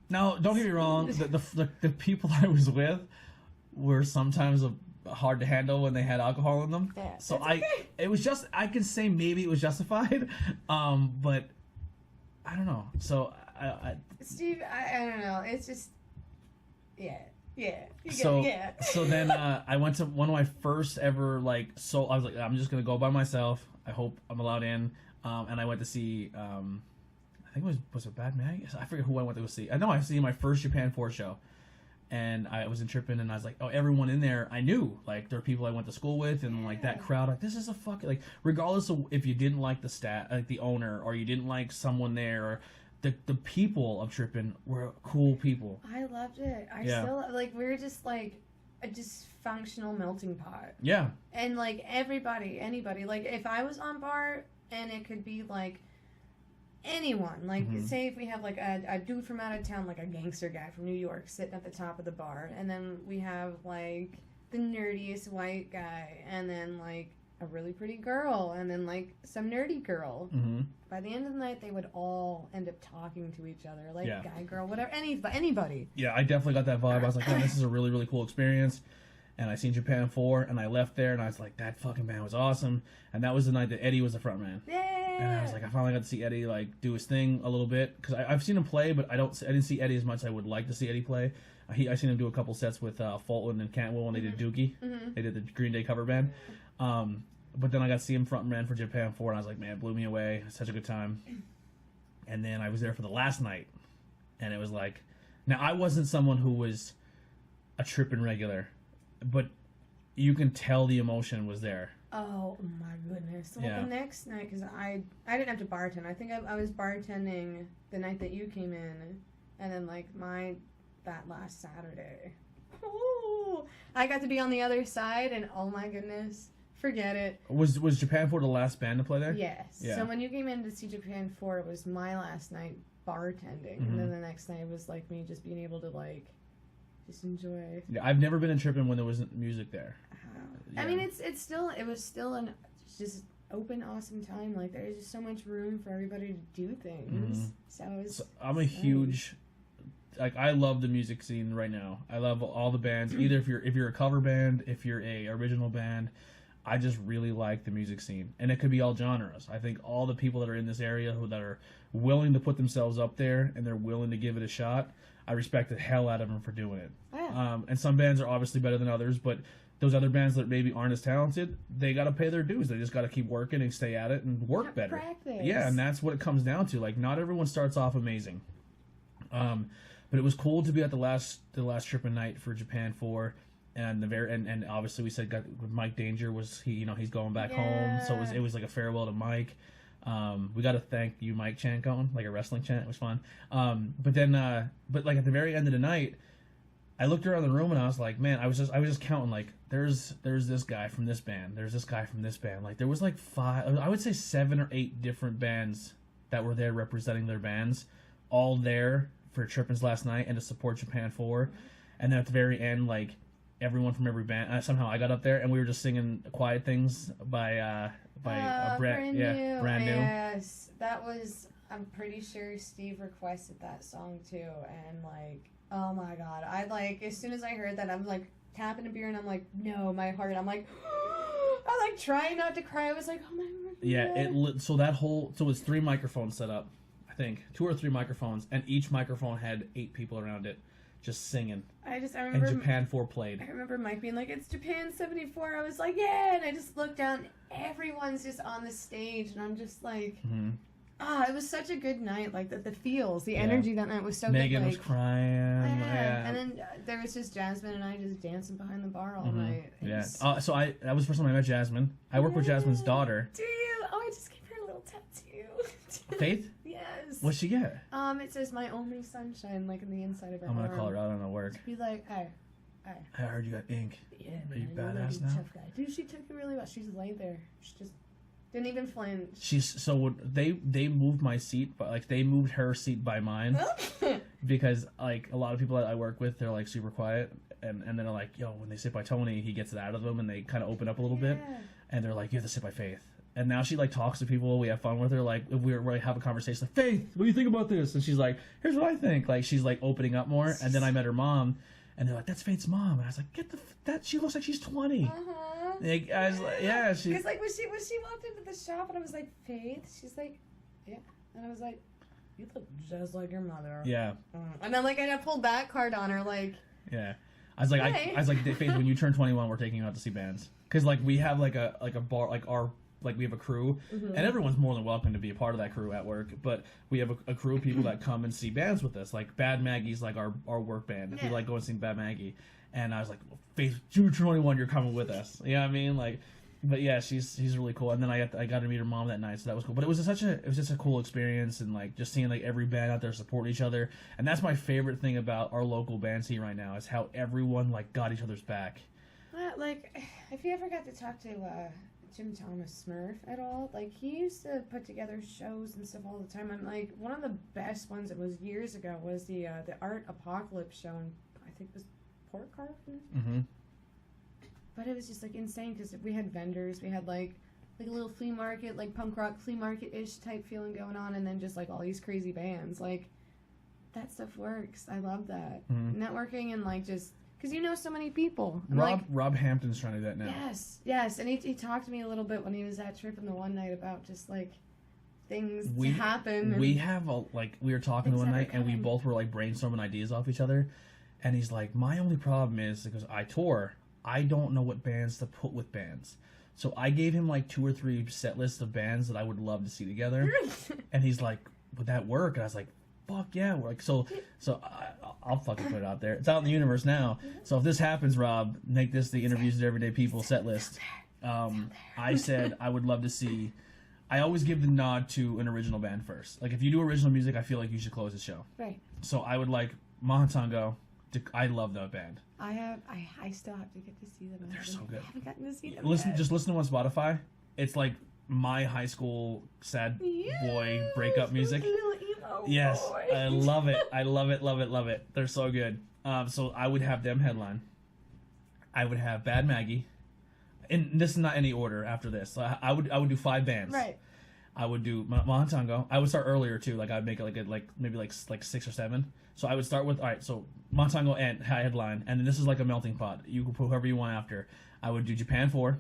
Now, don't get me wrong. The people I was with were sometimes hard to handle when they had alcohol in them. Yeah, so okay. It was just, I can say maybe it was justified, but I don't know. So Steve, I don't know. It's just, yeah. So then I went to one of my first ever I was like, I'm just gonna go by myself. I hope I'm allowed in. And I went to see. I think it was it Bad Mag? I forget who I went to go see. I know I seen my first Japan 4 show, and I was in Trippin, and I was like, oh, everyone in there I knew. Like, there are people I went to school with, and like that crowd. Like, this is a fucking, like, regardless of if you didn't like the owner, or you didn't like someone there, or the people of Trippin were cool people. I loved it. I still like, we were just like a dysfunctional melting pot. Yeah. And like anybody, like if I was on bar and it could be like anyone, like say if we have like a dude from out of town, like a gangster guy from New York sitting at the top of the bar, and then we have like the nerdiest white guy, and then like a really pretty girl, and then like some nerdy girl. By the end of the night they would all end up talking to each other, like guy, girl, whatever, anybody. Yeah, I definitely got that vibe. I was like, man, this is a really, really cool experience. And I seen Japan 4, and I left there, and I was like, that fucking band was awesome. And that was the night that Eddie was the front man. Yeah. And I was like, I finally got to see Eddie like do his thing a little bit, because I've seen him play, but I didn't see Eddie as much as I would like to see Eddie play. I seen him do a couple sets with Fulton and Cantwell when they did Dookie. They did the Green Day cover band. But then I got to see him front man for Japan 4, and I was like, man, it blew me away. Such a good time. And then I was there for the last night, and it was like, now I wasn't someone who was a Trippin' regular, but you can tell the emotion was there. Oh my goodness! Well, the next night, because I didn't have to bartend. I think I was bartending the night that you came in, and then like that last Saturday. Ooh, I got to be on the other side, and oh my goodness, forget it. Was Japan 4 the last band to play there? Yes. Yeah. So when you came in to see Japan 4, it was my last night bartending, and then the next night was like me just being able to like just enjoy. Yeah, I've never been in Trippin when there wasn't music there. I mean, it was still an just open, awesome time. Like, there's just so much room for everybody to do things. So I'm a huge, like, I love the music scene right now. I love all the bands. Either if you're a cover band, if you're a original band, I just really like the music scene, and it could be all genres. I think all the people that are in this area that are willing to put themselves up there and they're willing to give it a shot, I respect the hell out of them for doing it. Yeah. And some bands are obviously better than others, but those other bands that maybe aren't as talented, they got to pay their dues. They just got to keep working and stay at it and work better. Practice. Yeah, and that's what it comes down to. Like, not everyone starts off amazing. But it was cool to be at the last Trippin' night for Japan 4, and and obviously we said Mike Danger was he's going back home, so it was like a farewell to Mike. We got to thank you, Mike chant going, like a wrestling chant. It was fun. But like at the very end of the night, I looked around the room and I was like, man, I was just counting, like, there's this guy from this band, there's this guy from this band. Like, there was like 7 or 8 different bands that were there representing their bands, all there for Trippin's last night and to support Japan 4. And then at the very end, like, everyone from every band. Somehow I got up there and we were just singing "Quiet Things" by Brand New. Yes, that was. I'm pretty sure Steve requested that song too, and like, oh my god, I like as soon as I heard that, I'm like tapping a beer and I'm like, no, my heart. I'm like, I like trying not to cry. I was like, oh my god. Yeah, so it's 3 microphones set up. I think 2 or 3 microphones, and each microphone had 8 people around it, just singing. I remember. And Japan 4 played. I remember Mike being like, "It's Japan '74." I was like, "Yeah!" And I just looked down. Everyone's just on the stage, and I'm just like, it was such a good night. Like the feels, the energy that night was so Megan good. was crying. Yeah. And then there was just Jasmine and I just dancing behind the bar all night. That was the first time I met Jasmine. I work with Jasmine's daughter. Do you? Oh, I just gave her a little tattoo. Faith? Yes. What'd she get? It says "My Only Sunshine" like in the inside of her I'm arm. gonna call her out on her work. Be like, hey. I heard you got ink. Yeah, Are you man, badass you're a now? tough guy. Dude, she took it really well. She just laid there. She just didn't even flinch. They moved my seat, but like they moved her seat by mine because like a lot of people that I work with, they're like super quiet, and then they're like, yo, when they sit by Tony, he gets it out of them, and they kind of open up a little bit, and they're like, you have to sit by Faith. And now she like talks to people. We have fun with her. Like if we have a conversation, like, Faith, what do you think about this? And she's like, here's what I think. Like she's like opening up more. And then I met her mom, and they're like, that's Faith's mom. And I was like, that she looks like she's 20. Like, I was like, yeah, she. Because like when she walked into the shop, and I was like, Faith. She's like, yeah. And I was like, you look just like your mother. Yeah. And then like I pulled that card on her, like. Yeah. I was like, hey. I was like, Faith, when you turn 21, we're taking you out to see bands. Because like we have like a bar, like our. Like we have a crew, and everyone's more than welcome to be a part of that crew at work. But we have a crew of people that come and see bands with us. Like Bad Maggie's like our work band. If we like go and see Bad Maggie, and I was like, Faith, June 21, you're coming with us. You know what I mean? Like, but yeah, she's really cool. And then I got to meet her mom that night, so that was cool. But it was just a cool experience, and like just seeing like every band out there support each other. And that's my favorite thing about our local band scene right now is how everyone like got each other's back. Like, if you ever got to talk to Jim Thomas Smurf at all, like he used to put together shows and stuff all the time, and like one of the best ones, it was years ago, was the Art Apocalypse show in, I think it was Port Carson. But it was just like insane because we had vendors, we had like a little flea market, like punk rock flea market-ish type feeling going on, and then just like all these crazy bands. Like that stuff works. I love that networking and like just. Because you know so many people. Rob Hampton's trying to do that now. Yes. And he talked to me a little bit when he was at Trippin the one night about just, like, things to happen. We were talking the one night, and we both were, like, brainstorming ideas off each other. And he's like, my only problem is, because I tour, I don't know what bands to put with bands. So I gave him, like, 2 or 3 set lists of bands that I would love to see together. And he's like, would that work? And I was like, fuck yeah. We're like, so I'll fucking put it out there. It's out in the universe now. So if this happens, Rob, make this the Interviews with Everyday People set list. I said I would love to see. I always give the nod to an original band first. Like if you do original music, I feel like you should close the show. Right. So I would like Mahatango. I love that band. I still have to get to see them. They're so good. I haven't gotten to see them. Just listen to them on Spotify. It's like my high school sad boy breakup music. Yes, boy. I love it. I love it. They're so good. So I would have them headline. I would have Bad Maggie, and this is not any order after this. So I would do 5 bands. Right. I would do Mahatango. I would start earlier too. Like I'd make it maybe 6 or 7. So I would start with So Mahatango and headline, and then this is like a melting pot. You can put whoever you want after. I would do Japan 4.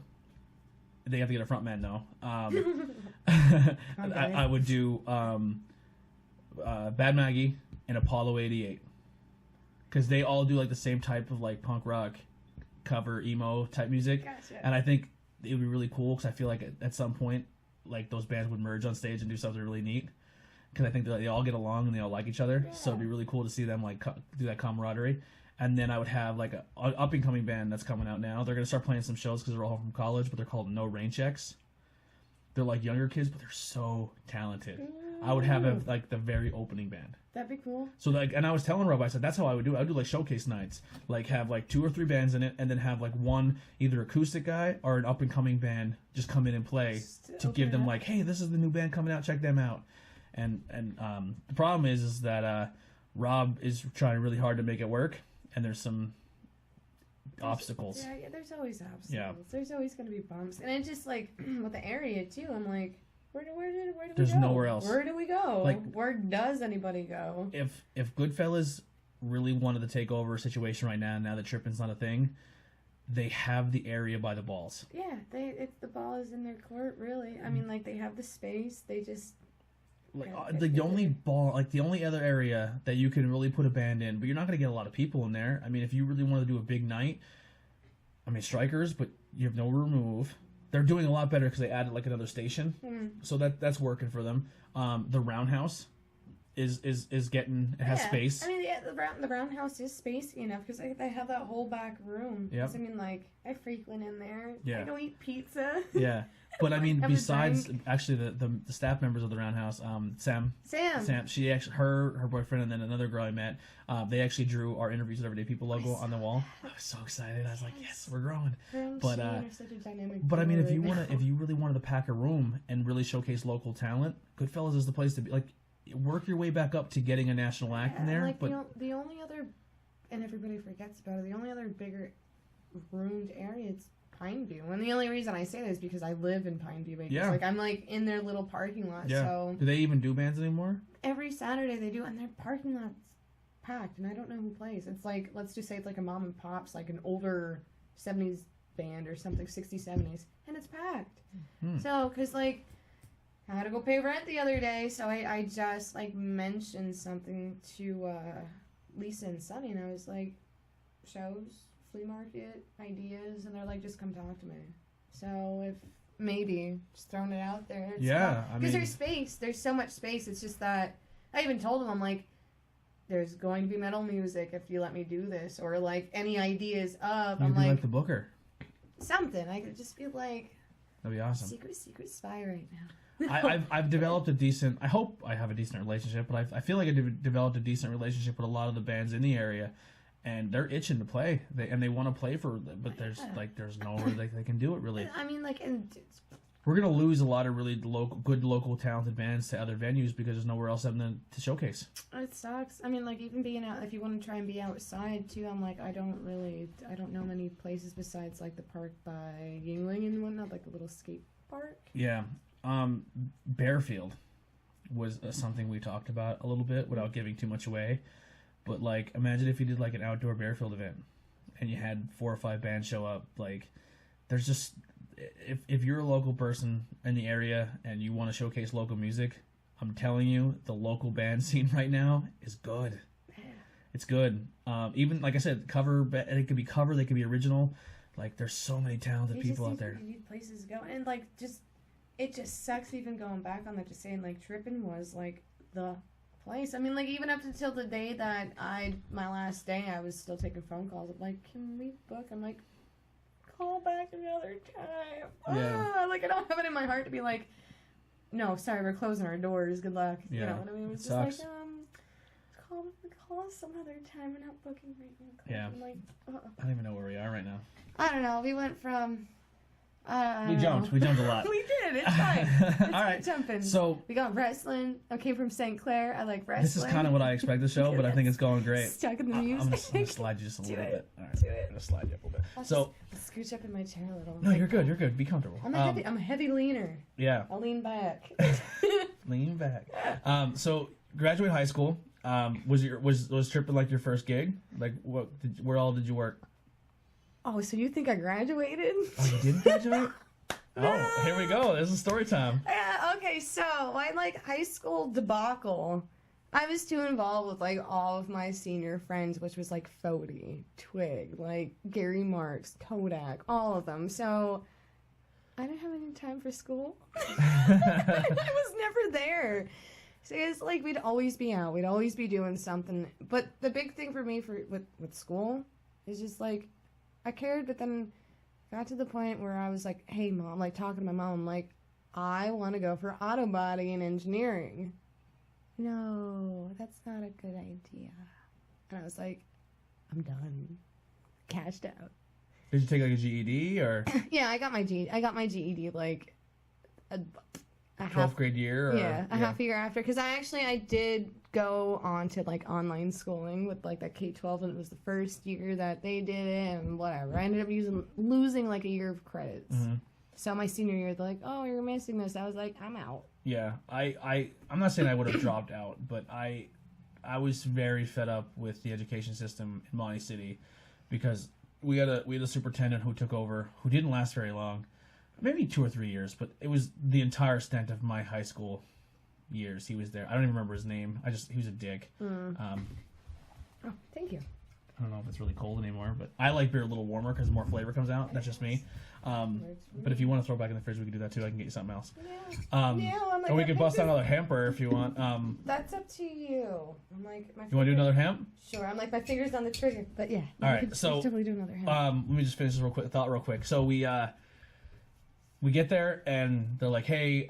They have to get a front man though. I would do Bad Maggie and Apollo 88 because they all do like the same type of like punk rock cover emo type music. Gotcha. And I think it would be really cool because I feel like at some point like those bands would merge on stage and do something really neat because I think they all get along and they all like each other. So it'd be really cool to see them like do that camaraderie. And then I would have like an up-and-coming band that's coming out now. They're going to start playing some shows because they're all from college, but they're called No Rain Checks. They're like younger kids, but they're so talented. I would have like the very opening band. That'd be cool. So like, and I was telling Rob, I said that's how I would do it. I would do like showcase nights, like have like 2 or 3 bands in it, and then have like one either acoustic guy or an up-and-coming band just come in and play to give them like, hey, this is the new band coming out, check them out. And the problem is that Rob is trying really hard to make it work. And there's some obstacles. Yeah, there's always obstacles. Yeah. There's always going to be bumps. And it's just like, with the area, too, I'm like, where do we There's go? nowhere else. Where do we go? Like, where does anybody go? If Goodfellas really wanted to take over a situation right now that Trippin's not a thing, they have the area by the balls. Yeah, the ball is in their court, really. I mean, like, they have the space. They just... Like the only other area that you can really put a band in, but you're not going to get a lot of people in there. I mean, if you really want to do a big night, I mean, Strikers, but you have no room to move. They're doing a lot better because they added like another station, so that's working for them. The Roundhouse is getting, it has space. I mean, the Roundhouse is spacey enough because they have that whole back room. Yeah. I mean, like, I frequent in there. Yeah. I go eat pizza. Yeah. But I mean, Have a besides drink. actually the staff members of the Roundhouse, Sam, she actually her boyfriend and then another girl I met, they actually drew our Interviews with Everyday People logo on the wall. I was so excited. I was like, yes, we're growing. But I mean, if you really wanted to pack a room and really showcase local talent, Goodfellas is the place to be. Like, work your way back up to getting a national act in there. Like, but the only other, and everybody forgets about it, the only other bigger roomed area is Pineview. And the only reason I say that is because I live in Pineview. Yeah. Like, I'm like in their little parking lot. yeah. So Do they even do bands anymore? every Saturday they do, and their parking lot's packed, and I don't know who plays. It's like, let's just say it's like a mom and pop's, like an older 70s band or something, 60s, 70s, and it's packed. So, because, like, I had to go pay rent the other day, so I just, like, mentioned something to Lisa and Sunny, and I was like, shows, flea market, ideas, and they're like, just come talk to me. So, if maybe, just throwing it out there. Yeah, I because mean, there's space, there's so much space, it's just that, I even told them, I'm like, there's going to be metal music if you let me do this, or, like, any ideas of, you'd I'm be like like, the booker. something, I could just be like, That'd be awesome. secret spy right now. I've developed a decent. I hope I have a decent relationship, but I feel like I developed a decent relationship with a lot of the bands in the area, and they're itching to play. They want to play but there's nowhere they can do it really. I mean, like, and We're gonna lose a lot of really good local talented bands to other venues because there's nowhere else to showcase. it sucks. I mean, like, even being out, if you want to try and be outside too, I'm like, I don't know many places besides like the park by Yingling and whatnot, like a little skate park. Yeah. Bearfield was something we talked about a little bit without giving too much away. But, like, imagine if you did, like, an outdoor Bearfield event and you had 4 or 5 bands show up. Like, there's just... If you're a local person in the area and you want to showcase local music, I'm telling you, the local band scene right now is good. It's good. Even, like I said, it could be cover, they could be original. Like, there's so many talented people out there. You need places to go. And, like, it just sucks even going back on that, just saying, like, Trippin was, like, the place. I mean, like, even up until the day that my last day, I was still taking phone calls. I'm like, can we book? I'm like, call back another time. Yeah. Like, I don't have it in my heart to be like, no, sorry, we're closing our doors. Good luck. Yeah. You know what I mean? It's just sucks. like, call us some other time. We're not booking right now. Yeah. I'm like, I don't even know where we are right now. I don't know. We went from... We jumped a lot. We did. It's fine. It's All right. Jumping. So we got wrestling. I came from St. Clair. I like wrestling. this is kind of what I expect the show, but I think it's going great. Stuck in the I'm music. gonna slide you just a little bit. All right. Do it. I'm gonna slide you up a little bit. I'll So just scooch up in my chair a little. no, you're good. You're good. Be comfortable. I'm a heavy leaner. Yeah. I'll lean back. Lean back. So graduate high school. Was Trippin like your first gig? Like where all did you work? Oh, so you think I graduated? Oh, you didn't graduate? Oh, here we go. This is story time. Yeah, okay, so my, like, high school debacle, I was too involved with, like, all of my senior friends, which was, like, Fody, Twig, like, Gary Marks, Kodak, all of them. So I didn't have any time for school. I was never there. So it's like we'd always be out. We'd always be doing something. But the big thing for me with school is just, like, I cared, but then... got to the point where I was like, hey, Mom, like, talking to my mom, I'm like, I want to go for auto body and engineering. No, that's not a good idea. And I was like, I'm done. Cashed out. Did you take, like, a GED, or? Yeah, I got my GED, like, 12th grade year? Or, a half a year after. Because I did go on to, like, online schooling with, like, that K-12, and it was the first year that they did it, and whatever. I ended up losing, like, a year of credits. Mm-hmm. So my senior year, they're like, oh, you're missing this. I was like, I'm out. Yeah. I'm not saying I would have dropped out, but I was very fed up with the education system in Monty City because we had a superintendent who took over who didn't last very long. Maybe 2 or 3 years, but it was the entire extent of my high school years. He was there. I don't even remember his name. He was a dick. Oh, thank you. I don't know if it's really cold anymore, but I like beer a little warmer because more flavor comes out. That's just me. But if you want to throw it back in the fridge, we can do that too. I can get you something else. Or we could bust out another hemper if you want. That's up to you. I'm like, you want to do another hemp? Sure. I'm like, my finger's on the trigger, but yeah. All right. So definitely do another hemp. Let me just finish this real quick. So we get there and they're like, hey,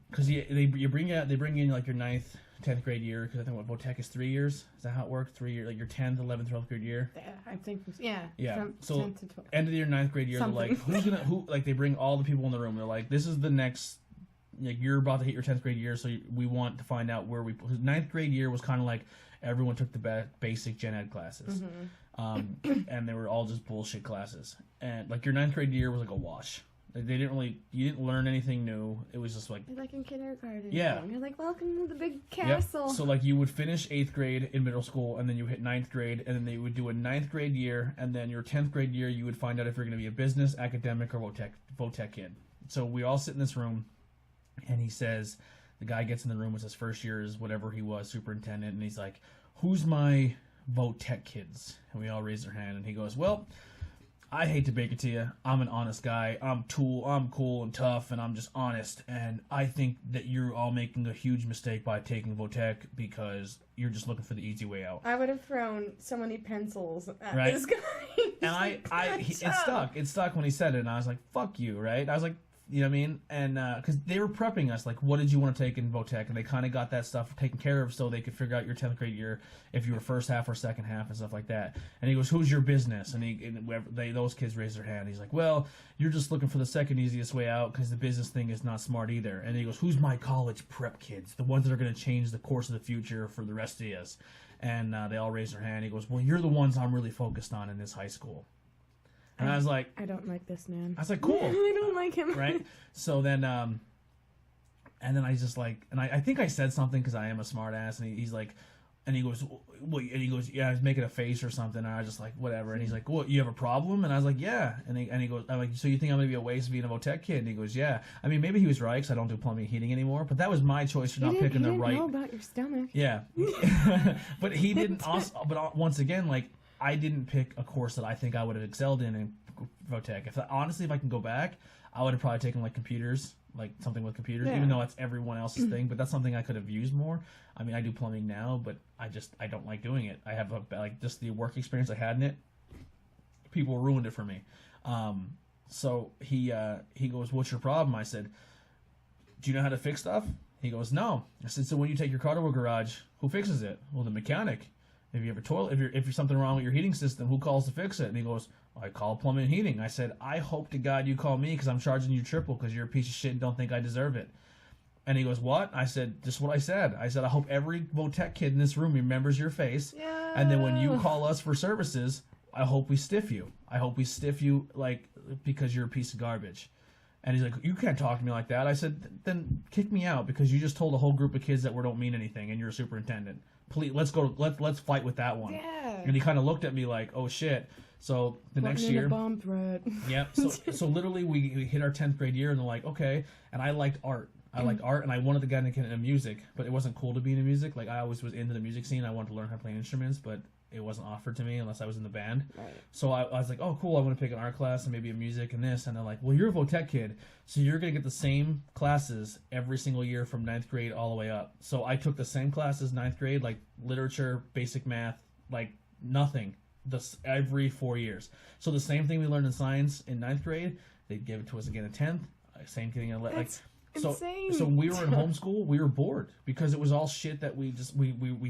because they bring in like your 9th, 10th grade year, because I think what Votech is 3 years. Is that how it works? 3 years, like your 10th, 11th, 12th grade year. Yeah, I think. Yeah. From so 10th to 12th. End of your 9th grade year, something. They're like, who? Like they bring all the people in the room. They're like, this is the next. Like you're about to hit your 10th grade year, so we want to find out where we. 9th grade year was kind of like everyone took the basic gen ed classes, and they were all just bullshit classes. And like your 9th grade year was like a wash. Like you didn't learn anything new. It was just like in kindergarten. Yeah. You're like, welcome to the big castle. Yep. So like you would finish 8th grade in middle school, and then you hit 9th grade, and then they would do a 9th grade year, and then your 10th grade year you would find out if you're going to be a business, academic, or Votech kid. So we all sit in this room, and he says, the guy gets in the room, it's his first year as whatever he was, superintendent, and he's like, who's my Votech kids? And we all raise our hand, and he goes, well, I hate to break it to you. I'm an honest guy. I'm cool and tough, and I'm just honest. And I think that you're all making a huge mistake by taking Votech because you're just looking for the easy way out. I would have thrown so many pencils at this guy. And it stuck when he said it, and I was like, fuck you, right? I was like, you know what I mean? And because they were prepping us, like, what did you want to take in Votech? And they kind of got that stuff taken care of so they could figure out your 10th grade year if you were first half or second half and stuff like that. And he goes, who's your business? And those kids raised their hand. He's like, well, you're just looking for the second easiest way out because the business thing is not smart either. And he goes, who's my college prep kids? The ones that are going to change the course of the future for the rest of us. And they all raised their hand. He goes, well, you're the ones I'm really focused on in this high school. And I was like, I don't like this man. I was like, cool. I don't like him. Right? So then, and then I just like, and I think I said something because I am a smart ass, and he's like, and he goes, yeah, I was making a face or something, and I was just like, whatever. And he's like, what, you have a problem? And I was like, yeah. And he goes, I'm like, so you think I'm going to be a waste of being a Votech kid? And he goes, yeah. I mean, maybe he was right because I don't do plumbing and heating anymore, but that was my choice for not picking the right. He didn't know about your stomach. Yeah. But he didn't also, but once again, like, I didn't pick a course that I think I would have excelled in Votech. Honestly, if I can go back, I would have probably taken like computers, like something with computers, even though that's everyone else's thing. But that's something I could have used more. I mean, I do plumbing now, but I don't like doing it. I have just the work experience I had in it. People ruined it for me. So he goes, "What's your problem?" I said, "Do you know how to fix stuff?" He goes, "No." I said, "So when you take your car to a garage, who fixes it?" "Well, the mechanic." "If you have a toilet, if you're something wrong with your heating system, who calls to fix it?" And he goes, "I call plumbing and heating." I said, "I hope to God you call me because I'm charging you triple because you're a piece of shit and don't think I deserve it." And he goes, "What?" I said, "Just what I said." I said, "I hope every Votech kid in this room remembers your face. Yeah. And then when you call us for services, I hope we stiff you. I hope we stiff you like because you're a piece of garbage." And he's like, "You can't talk to me like that." I said, "Then kick me out because you just told a whole group of kids that we don't mean anything and you're a superintendent. Please, let's fight with that one." Yeah. And he kind of looked at me like, "Oh shit." So the next year, a bomb threat. Yeah. So literally we hit our 10th grade year and they're like, okay. And I liked art. And I wanted to get into music, but it wasn't cool to be into music. Like I always was into the music scene. I wanted to learn how to play instruments, but it wasn't offered to me unless I was in the band. Right. So I was like, oh, cool. I want to pick an art class and maybe a music and this. And they're like, well, you're a Votech kid, so you're going to get the same classes every single year from 9th grade all the way up. So I took the same classes 9th grade, like literature, basic math, like nothing, every 4 years. So the same thing we learned in science in 9th grade, they gave it to us again in 10th. Same thing. Insane. So when we were in homeschool, we were bored because it was all shit that we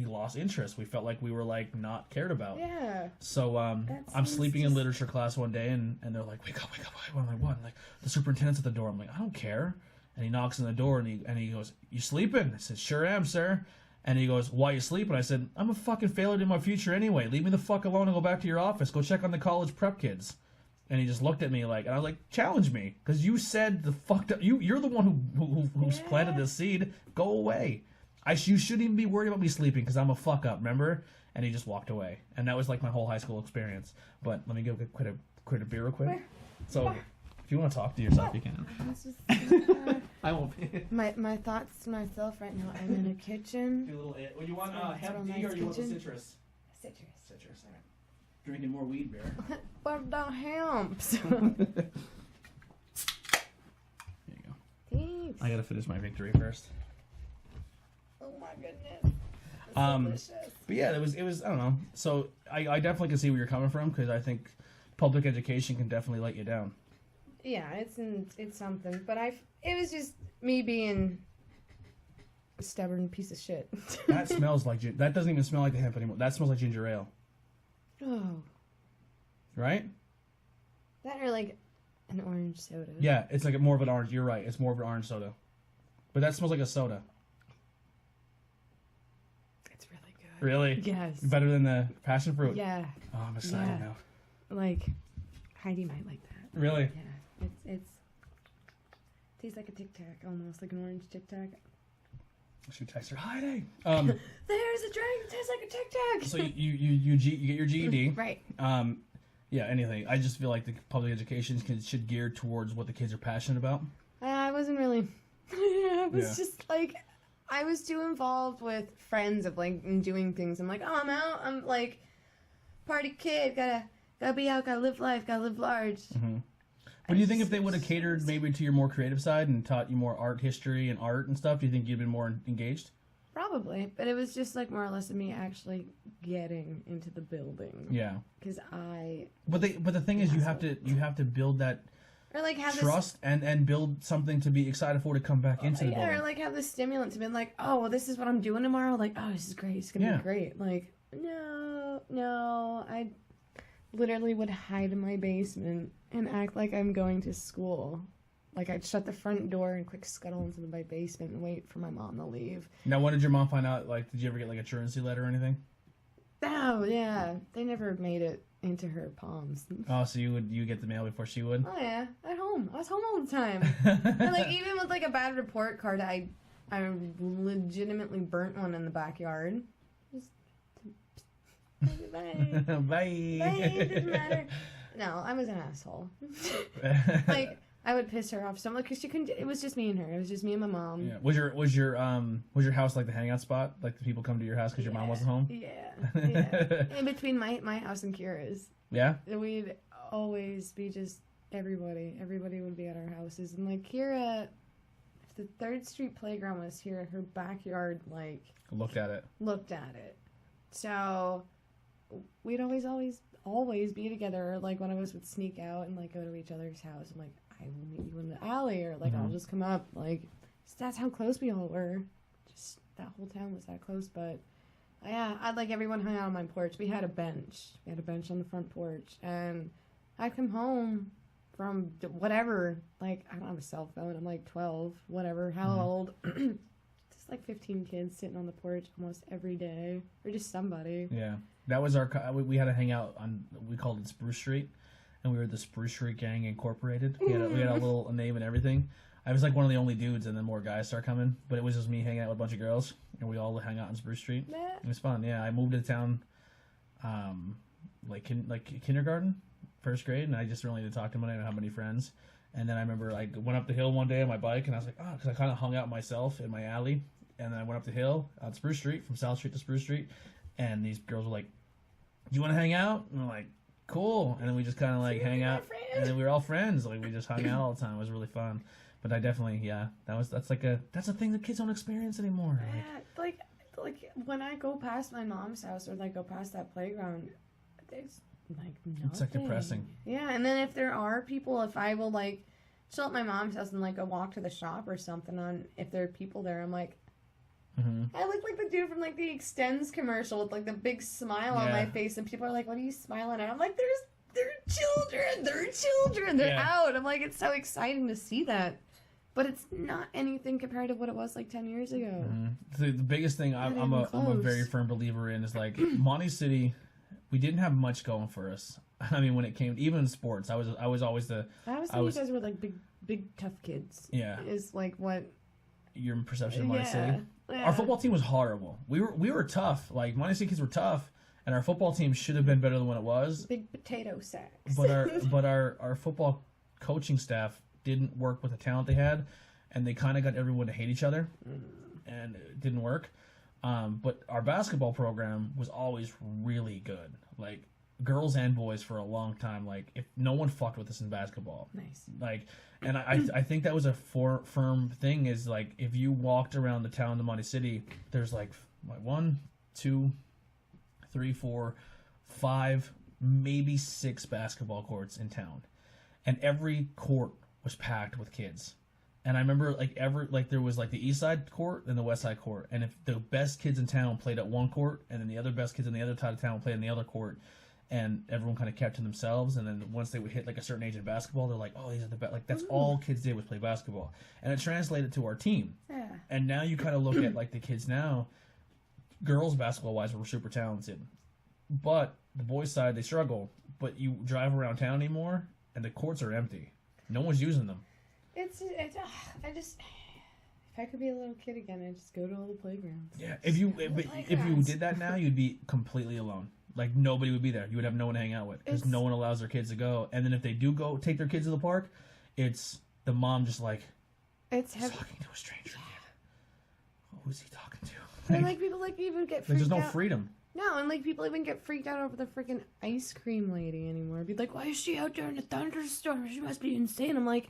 lost interest. We felt like we were like not cared about. Yeah. So I'm sleeping in literature class one day and they're like, wake up. I'm like, what? I'm like, the superintendent's at the door. I'm like, I don't care. And he knocks on the door, and he goes, "You sleeping?" I said, "Sure am, sir." And he goes, "Why you sleeping?" I said, "I'm a fucking failure in my future anyway. Leave me the fuck alone and go back to your office. Go check on the college prep kids." And he just looked at me like, and I was like, "Challenge me, because you said the fucked up. You're the one who's planted this seed. Go away. You shouldn't even be worried about me sleeping because I'm a fuck up. Remember?" And he just walked away. And that was like my whole high school experience. But let me go quit a beer real quick. So if you want to talk to yourself, you can. I won't be. My thoughts to myself right now. I'm in a kitchen. Do a little. Well, you want hemp tea or you want the citrus? Citrus. Citrus. All right. Drinking more weed beer. What about hemp? There you go. Thanks. I gotta finish my victory first. Oh my goodness. Delicious. But yeah, it was. I don't know. So I definitely can see where you're coming from because I think public education can definitely let you down. Yeah, it's something, but it was just me being a stubborn piece of shit. That smells like that doesn't even smell like the hemp anymore. That smells like ginger ale. Oh. Right? That or like an orange soda. Yeah, it's like more of an orange. You're right. It's more of an orange soda. But that smells like a soda. It's really good. Really? Yes. Better than the passion fruit? Yeah. Oh, I'm excited now. Like, Heidi might like that. Really? Yeah. It's tastes like a Tic Tac, almost like an orange Tic Tac. I should text her. Heidi. There's a drink that tastes like a Tic Tac. So you get your GED. Right. Yeah, anything. I just feel like the public education should gear towards what the kids are passionate about. I wasn't really. I was just like, I was too involved with friends of like doing things. I'm like, oh, I'm out. I'm like, party kid. Gotta be out. Gotta live life. Gotta live large. Mm-hmm. But do you think if they would have catered maybe to your more creative side and taught you more art history and art and stuff, do you think you'd been more engaged? Probably, but it was just like more or less of me actually getting into the building. Yeah. Because But the thing is, you have to build that or like have trust and build something to be excited for to come back into the building. Or like have the stimulant to be like, oh, well, this is what I'm doing tomorrow. Like, oh, this is great. It's gonna be great. Like, no, I literally would hide in my basement and act like I'm going to school. Like, I'd shut the front door and quick scuttle into my basement and wait for my mom to leave. Now, when did your mom find out? Like, did you ever get, like, a truancy letter or anything? Oh, yeah. They never made it into her palms. Oh, so you get the mail before she would? Oh, yeah. At home. I was home all the time. And, like, even with, like, a bad report card, I legitimately burnt one in the backyard. Just... Bye. Bye. Bye. It didn't matter. No, I was an asshole. Like, I would piss her off so much because she couldn't. It was just me and her. It was just me and my mom. Yeah. Was your house like the hangout spot? Like the people come to your house because your mom wasn't home? Yeah. In between my house and Kira's. Yeah. We'd always be just everybody. Everybody would be at our houses, and like Kira, if the 3rd Street playground was here, her backyard like looked at it. So we'd always be together. Like when I would sneak out and like go to each other's house. I'm like, I will meet you in the alley, or like I'll just come up. Like that's how close we all were. Just that whole town was that close. But yeah, I'd like everyone hung out on my porch. We had a bench. We had a bench on the front porch, and I'd come home from whatever. Like I don't have a cell phone. I'm like 12, whatever. How old? Just like 15 kids sitting on the porch almost every day, or just somebody. Yeah. That was we had to hang out on, we called it Spruce Street, and we were the Spruce Street Gang Incorporated. We had a little name and everything. I was like one of the only dudes, and then more guys start coming, but it was just me hanging out with a bunch of girls, and we all hung out on Spruce Street. It was fun. Yeah, I moved to town, like kindergarten, 1st grade, and I just really didn't talk to anyone. I didn't have many friends. And then I remember I went up the hill one day on my bike, and I was like, oh, because I kind of hung out myself in my alley, and then I went up the hill on Spruce Street, from South Street to Spruce Street, and these girls were like, do you want to hang out? And I'm like, cool. And then we just kind of like hang out, and then we were all friends. Like we just hung out all the time. It was really fun. But I definitely, that's a thing that kids don't experience anymore. Yeah, like when I go past my mom's house or like go past that playground, there's like nothing. It's like depressing. Yeah, and then if there are people, if I will like chill at my mom's house and like go walk to the shop or something, if there are people there, I'm like, I look like the dude from like the Extends commercial with like the big smile on my face, and people are like, what are you smiling at? I'm like, they're children, they're out. I'm like, it's so exciting to see that. but it's not anything compared to what it was like 10 years ago. The biggest thing I'm a very firm believer in is like Monty City. We didn't have much going for us. I mean, when it came even in sports, I was always the. I always think you guys were like big tough kids. Yeah, is like what your perception of Monty City. Yeah. Our football team was horrible. We were tough. Like Monty City kids were tough, and our football team should have been better than what it was. Big potato sacks. But our football coaching staff didn't work with the talent they had, and they kind of got everyone to hate each other, and it didn't work. But our basketball program was always really good. Like girls and boys for a long time. Like if no one fucked with us in basketball. Nice. Like, and I think that was a firm thing. Is like if you walked around the town of Monty City, there's like 1, 2, 3, 4, 5, maybe 6 basketball courts in town, and every court was packed with kids. And I remember there was like the east side court and the west side court, and if the best kids in town played at one court, and then the other best kids in the other side of town played in the other court, and everyone kind of kept to themselves. And then once they would hit like a certain age in basketball, they're like, oh, these are the best. Like that's all kids did was play basketball, and it translated to our team. Yeah. And now you kind of look at like the kids now, girls basketball wise were super talented, but the boys side they struggle. But you drive around town anymore, and the courts are empty. No one's using them. If I could be a little kid again, I'd just go to all the playgrounds. Yeah, if you did that now, you'd be completely alone. Like nobody would be there. You would have no one to hang out with because no one allows their kids to go. And then if they do go take their kids to the park, it's the mom just like talking to a stranger. Yeah. Who's he talking to? And like people like even get freaked there's no out. freedom. No, and like people even get freaked out over the freaking ice cream lady anymore. Be like, why is she out there in a thunderstorm? She must be insane. I'm like,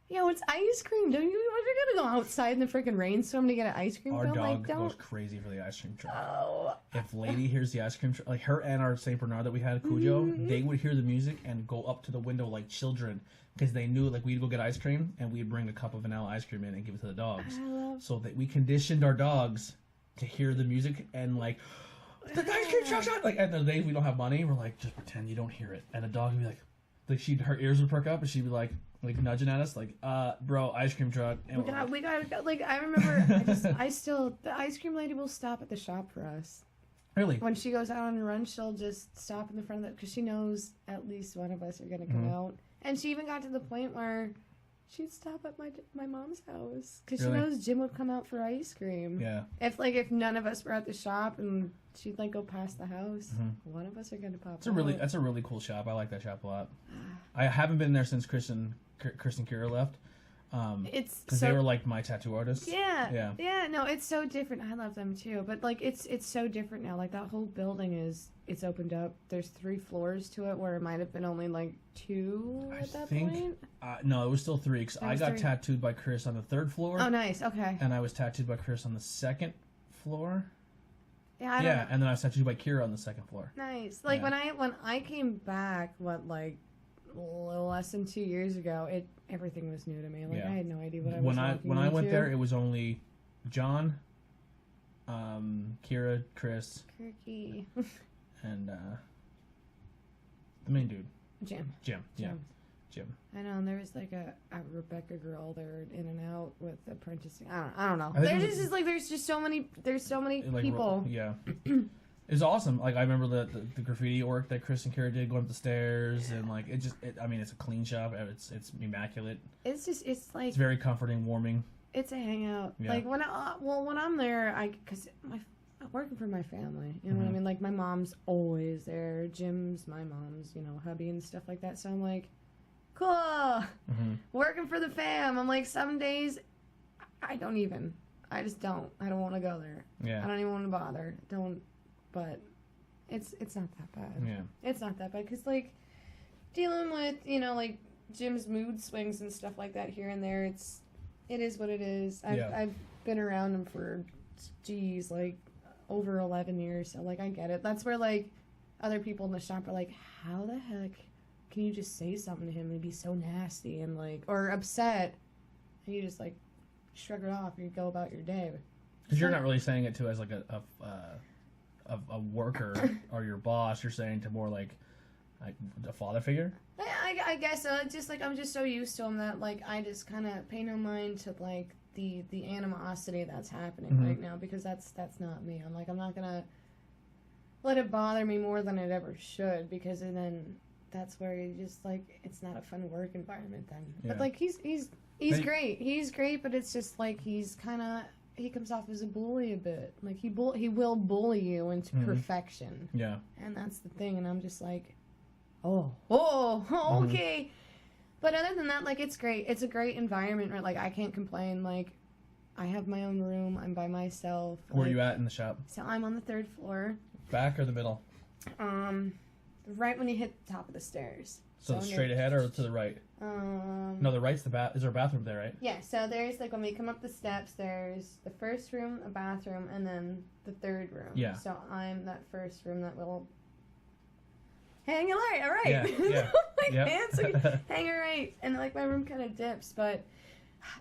yo, it's ice cream. Don't you? You're gonna go outside in the freaking rainstorm to get an ice cream? Our cone? dog like, goes crazy for the ice cream truck. Oh. If Lady hears the ice cream truck, like her and our Saint Bernard that we had, Cujo, they would hear the music and go up to the window like children because they knew like we'd go get ice cream and we'd bring a cup of vanilla ice cream in and give it to the dogs. So that we conditioned our dogs to hear the music and like. The ice cream truck's on! Like, and the days we don't have money, we're like, just pretend you don't hear it. And the dog would be like her ears would perk up, and she'd be like nudging at us, like, bro, ice cream truck. And we gotta go. Like, I remember, the ice cream lady will stop at the shop for us. Really? When she goes out on a run, she'll just stop in the front of it, because she knows at least one of us are gonna come out. And she even got to the point where she'd stop at my mom's house because she knows Jim would come out for ice cream. Yeah. If none of us were at the shop and she'd like go past the house, one of us are gonna pop. That's a really cool shop. I like that shop a lot. I haven't been there since Chris and Kira left. Because they were like my tattoo artists. Yeah. No, it's so different. I love them too, but like it's so different now. Like that whole building it's opened up. There's 3 floors to it, where it might have been only like 2 at that point. No, it was still 3. Cause I got tattooed by Chris on the 3rd floor. Oh, nice. Okay. And I was tattooed by Chris on the 2nd floor. Yeah. And then I was tattooed by Kira on the 2nd floor. Nice. Like when I came back, like a little less than 2 years ago, everything was new to me. Like I had no idea what I was when I went there, it was only John, Kira, Chris, Kirky, and the main dude, Jim. Jim. I know, and there was like a Rebecca girl there in and out with apprenticing. I don't know. There's just so many people. Yeah. It was awesome. Like I remember the graffiti work that Chris and Kara did going up the stairs, and like it's a clean shop. It's immaculate. It's very comforting, warming. It's a hangout. Yeah. Like when I'm there, because I'm working for my family. You know what I mean? Like my mom's always there. Jim's my mom's, hubby and stuff like that. So I'm like, cool, working for the fam. I'm like, some days I just don't want to go there. Yeah. I don't even want to bother. But it's not that bad. Yeah. It's not that bad because, like, dealing with, like, Jim's mood swings and stuff like that here and there, it is what it is. I've been around him for, like, over 11 years, so, like, I get it. That's where, like, other people in the shop are like, how the heck can you just say something to him and be so nasty and, like, or upset, and you just, like, shrug it off and you go about your day. Because you're not really saying it to as, like, a worker or your boss. You're saying to more like A father figure? I guess so. Just like I'm just so used to him that like I just kind of pay no mind to like the animosity that's happening right now, because that's not me. I'm like, I'm not gonna let it bother me more than it ever should, because then that's where you just like it's not a fun work environment then. Yeah. But like he's great. He's great, but it's just like he comes off as a bully a bit. Like he will bully you into perfection. Yeah. And that's the thing, and I'm just like, okay. But other than that, like, it's great. It's a great environment, right? Like, I can't complain. Like, I have my own room. I'm by myself. Where are you at in the shop? So I'm on the 3rd floor. Back or the middle? Right when you hit the top of the stairs. So straight ahead or to the right? No, the right's the bath. Is there a bathroom there, right? Yeah, so there's, like, when we come up the steps, there's the first room, a bathroom, and then the 3rd room. Yeah. So I'm that first room that will hang it right, all right. Yeah. Like, hands, hang it right. And, like, my room kind of dips, but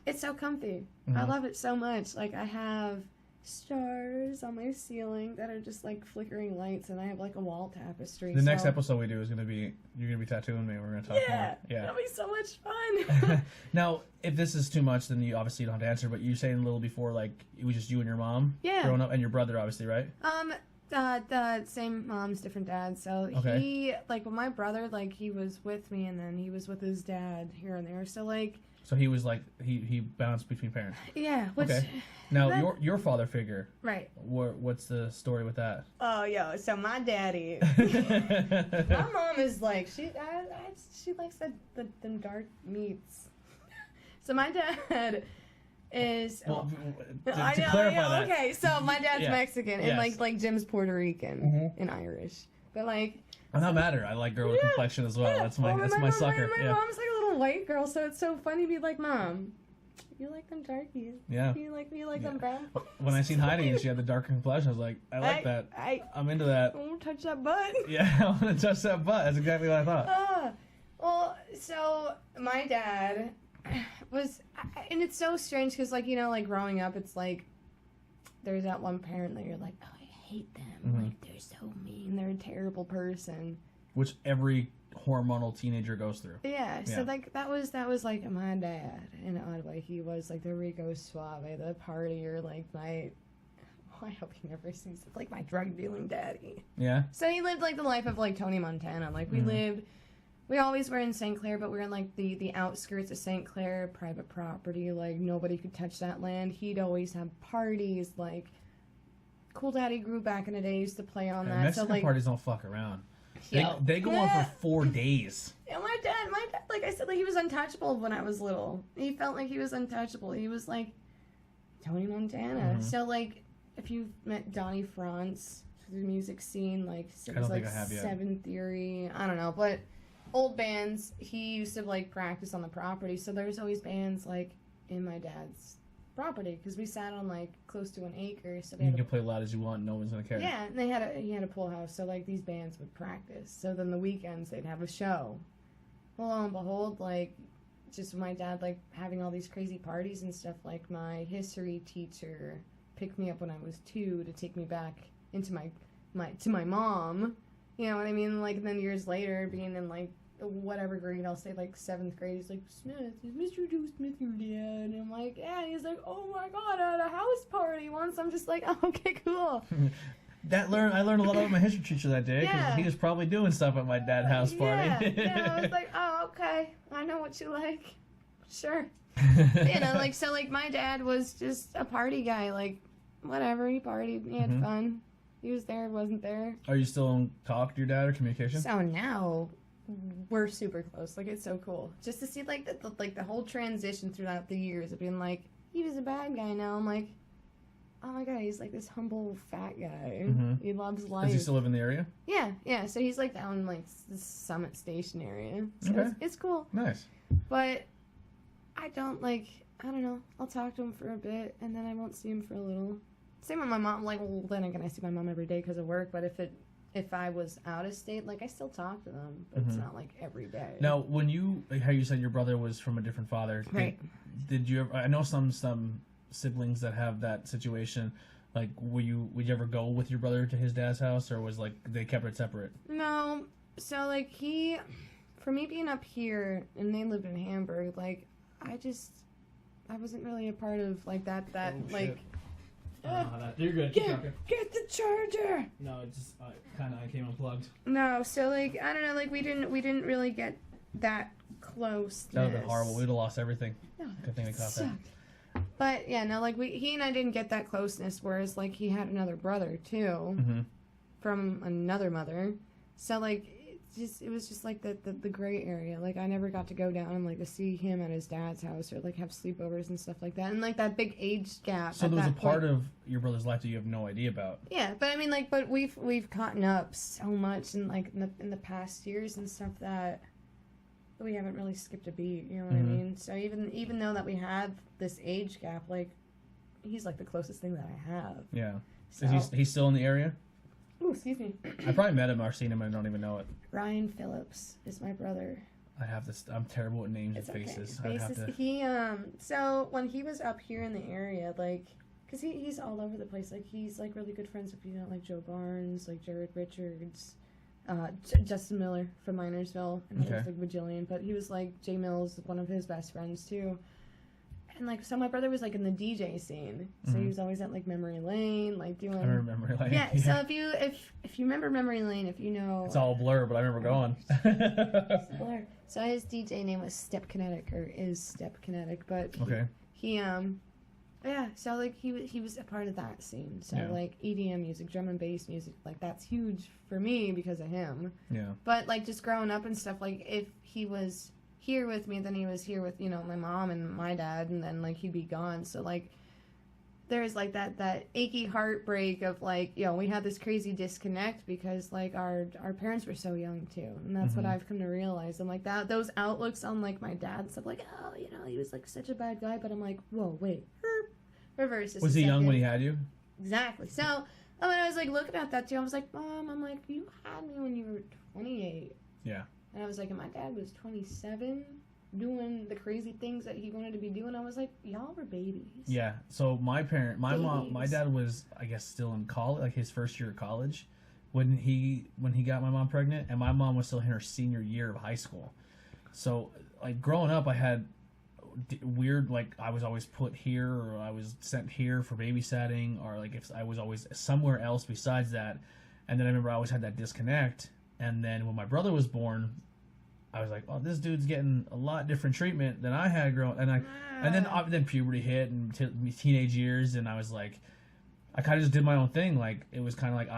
it's so comfy. I love it so much. Like, I have stars on my ceiling that are just, like, flickering lights, and I have, like, a wall tapestry. The next episode we do is going to be, you're going to be tattooing me. We're going to talk more. Yeah. That'll be so much fun. Now, if this is too much, then you obviously don't have to answer, but you were saying a little before, like, it was just you and your mom growing up, and your brother, obviously, right? The same moms, different dads. So he, like, with my brother, like, he was with me, and then he was with his dad here and there. So, like... So he was, like, he bounced between parents. Yeah. Which, okay. Now, your father figure. Right. What's the story with that? Oh, so my daddy... my mom is, like, she likes them dark meats. So my dad... is to clarify that. Okay, so my dad's Mexican and like Jim's Puerto Rican and Irish, but like I'm not matter. I like girl with complexion as well. That's my sucker. My mom's like a little white girl, so it's so funny to be like, Mom, you like them darkies? Yeah. You like them brown? When I seen Heidi and she had the darker complexion, I was like, I like that. I'm into that. I want to touch that butt. Yeah, I want to touch that butt. That's exactly what I thought. Well, so my dad was, and it's so strange because, like, you know, like growing up, it's like there's that one parent that you're like, oh, I hate them. Like, they're so mean. They're a terrible person. Which every hormonal teenager goes through. Yeah. So like that was like my dad in an odd way. He was like the Rico Suave, the partier, like my. I hope he never sees it. Like my drug dealing daddy. Yeah. So he lived like the life of like Tony Montana. Like we always were in St. Clair, but we were in like the outskirts of St. Clair, private property. Like nobody could touch that land. He'd always have parties. Like Cool Daddy grew back in the day. Used to play on that. Mexican so like parties don't fuck around. They go on for 4 days. Yeah, my dad, like I said, like he was untouchable when I was little. He felt like he was untouchable. He was like Tony Montana. So like if you've met Donnie France, the music scene, like it was like Seven Theory. I don't know, but old bands. He used to like practice on the property, so there's always bands like in my dad's property because we sat on like close to an acre. So you can play loud as you want. No one's gonna care. Yeah, and he had a pool house, so like these bands would practice. So then the weekends they'd have a show. Well, lo and behold, like just my dad like having all these crazy parties and stuff. Like my history teacher picked me up when I was 2 to take me back into my mom. You know what I mean? Like then years later, being in like whatever grade, I'll say like 7th grade, he's like, Smith, is Mr. Joe Smith your dad? And I'm like, yeah. And he's like, oh my god, I had a house party once. I'm just like, oh, okay, cool. I learned a lot about my history teacher that day because he was probably doing stuff at my dad's house party. Yeah, I was like, oh, okay, I know what you like. Sure. You know, like, so like my dad was just a party guy, like whatever, he partied, he had fun. He was there, wasn't there. Are you still in talk to your dad or communication? So now we're super close. Like it's so cool just to see like the whole transition throughout the years of being like he was a bad guy. Now I'm like, oh my god, he's like this humble fat guy. He loves life. Does he still live in the area? Yeah. So he's like down in like the Summit Station area. So it's cool. Nice. But I don't know. I'll talk to him for a bit and then I won't see him for a little. Same with my mom. Like, well, then again, I see my mom every day because of work. But if I was out of state, like I still talk to them, but it's not like every day. Now, when how you said your brother was from a different father, right? Did you ever? I know some siblings that have that situation. Like, would you ever go with your brother to his dad's house, or was like they kept it separate? No, So, like, for me being up here, and they lived in Hamburg, like, I wasn't really a part of, like, that, like... You're good. Get the charger! No, it just I came unplugged. No, so, like, I don't know, like, we didn't really get that close. That would have been horrible. We'd have lost everything. No, good thing we caught that. But, yeah, no, like, he and I didn't get that closeness, whereas, like, he had another brother, too, from another mother. So, like, it was just like the gray area. Like, I never got to go down and, like, to see him at his dad's house or, like, have sleepovers and stuff like that. And, like, that big age gap. So there was a part of your brother's life that you have no idea about. Yeah, but I mean, like, but we've gotten up so much in, like, in the past years and stuff that we haven't really skipped a beat. You know what I mean? So even though that we have this age gap, like, he's, like, the closest thing that I have. Yeah. So, Is he's still in the area? Ooh, excuse me. I probably met him or seen him and I don't even know it. Ryan Phillips is my brother. I have this. I'm terrible with names and faces. Okay. He so when he was up here in the area, like, cause he's all over the place. Like, he's like really good friends with like Joe Barnes, like Jared Richards, Justin Miller from Minersville, and he was like bajillion. But he was like Jay Mills, one of his best friends too. And, like, so my brother was, like, in the DJ scene. So he was always at, like, Memory Lane, like, doing... I remember Memory Lane. Yeah, so if you remember Memory Lane, if you know... It's all a blur, but I remember going. It's a blur. So his DJ name was Step Kinetic, or is Step Kinetic, but he yeah, so, like, he was a part of that scene. So, like, EDM music, drum and bass music, like, that's huge for me because of him. Yeah. But, like, just growing up and stuff, like, if he was... here with me, then he was here with, you know, my mom and my dad, and then, like, he'd be gone. So, like, there's, like, that achy heartbreak of, like, you know, we had this crazy disconnect because, like, our parents were so young, too. And that's what I've come to realize. And, like, those outlooks on, like, my dad stuff, like, oh, you know, he was, like, such a bad guy. But I'm like, whoa, wait. Reverse this. Was he young when he had you? Exactly. So, when I was, like, looking at that, too, I was like, Mom, I'm like, you had me when you were 28. Yeah. And I was like, and my dad was 27, doing the crazy things that he wanted to be doing. I was like, y'all were babies. Yeah. So my dad was, I guess, still in college, like his first year of college, when he got my mom pregnant, and my mom was still in her senior year of high school. So, like, growing up, I had weird, like, I was always put here, or I was sent here for babysitting, or, like, if I was always somewhere else besides that. And then I remember I always had that disconnect. And then when my brother was born, I was like, "Oh, this dude's getting a lot different treatment than I had growing." And then puberty hit and teenage years, and I was like, I kind of just did my own thing. Like, it was kind of like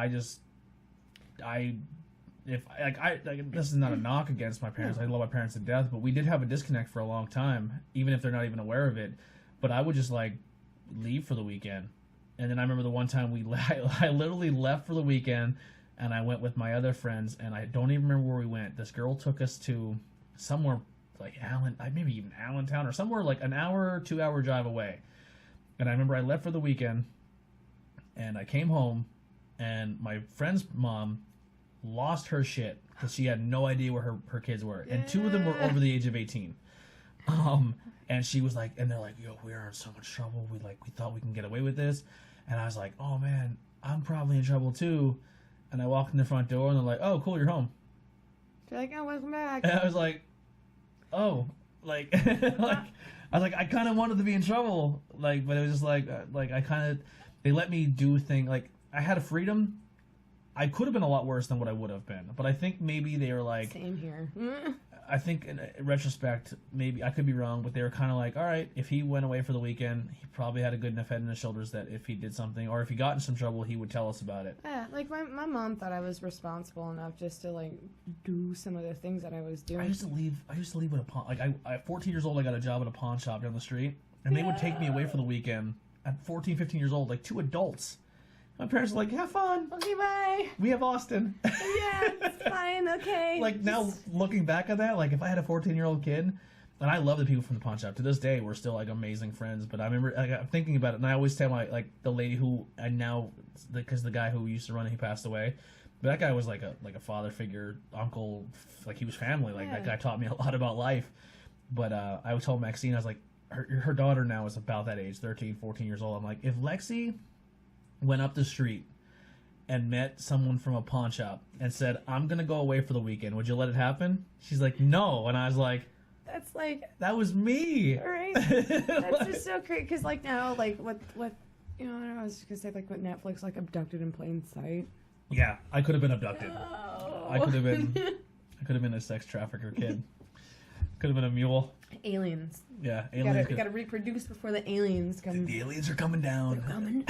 this is not a knock against my parents. I love my parents to death, but we did have a disconnect for a long time, even if they're not even aware of it. But I would just, like, leave for the weekend, and then I remember the one time I literally left for the weekend. And I went with my other friends, and I don't even remember where we went. This girl took us to somewhere like maybe even Allentown, or somewhere like an hour, 2-hour drive away. And I remember I left for the weekend, and I came home, and my friend's mom lost her shit because she had no idea where her kids were. And 2 of them were over the age of 18. And she was like, and they're like, yo, we are in so much trouble. We thought we can get away with this. And I was like, oh man, I'm probably in trouble too. And I walked in the front door, and they're like, "Oh, cool, you're home." They're like, "Oh, welcome back." And I was like, "Oh, like, I was like, I kind of wanted to be in trouble, like, but it was just like I kind of, they let me do things, like, I had a freedom. I could have been a lot worse than what I would have been, but I think maybe they were like, same here. I think in retrospect, maybe I could be wrong, but they were kind of like, all right, if he went away for the weekend, he probably had a good enough head in his shoulders that if he did something, or if he got in some trouble, he would tell us about it. Yeah, like my mom thought I was responsible enough just to, like, do some of the things that I was doing. I used to leave with a pawn. Like, at 14 years old, I got a job at a pawn shop down the street, and they would take me away for the weekend at 14, 15 years old, like 2 adults. My parents were like, have fun. Okay, bye. We have Austin. Yeah, it's fine, okay. Like, now, looking back at that, like, if I had a 14-year-old kid, and I love the people from the pawn shop. To this day, we're still, like, amazing friends. But I remember, like, I'm thinking about it, and I always tell my, like, the lady who, and now, because the guy who used to run it, he passed away. But that guy was, like a father figure, uncle, like, he was family. Like, that guy taught me a lot about life. But I told Maxine, I was like, her daughter now is about that age, 13, 14 years old. I'm like, if Lexi went up the street and met someone from a pawn shop and said, I'm going to go away for the weekend. Would you let it happen? She's like, no. And I was like, That's like, that was me. right? That's just so crazy. Because, like, now, like, what, you know, I was just going to say, like, what Netflix, like, abducted in plain sight. Yeah, I could have been abducted. Oh. I could have been a sex trafficker kid. Could have been a mule. Aliens. Yeah, You gotta reproduce before the aliens come. The aliens are coming down. They're coming.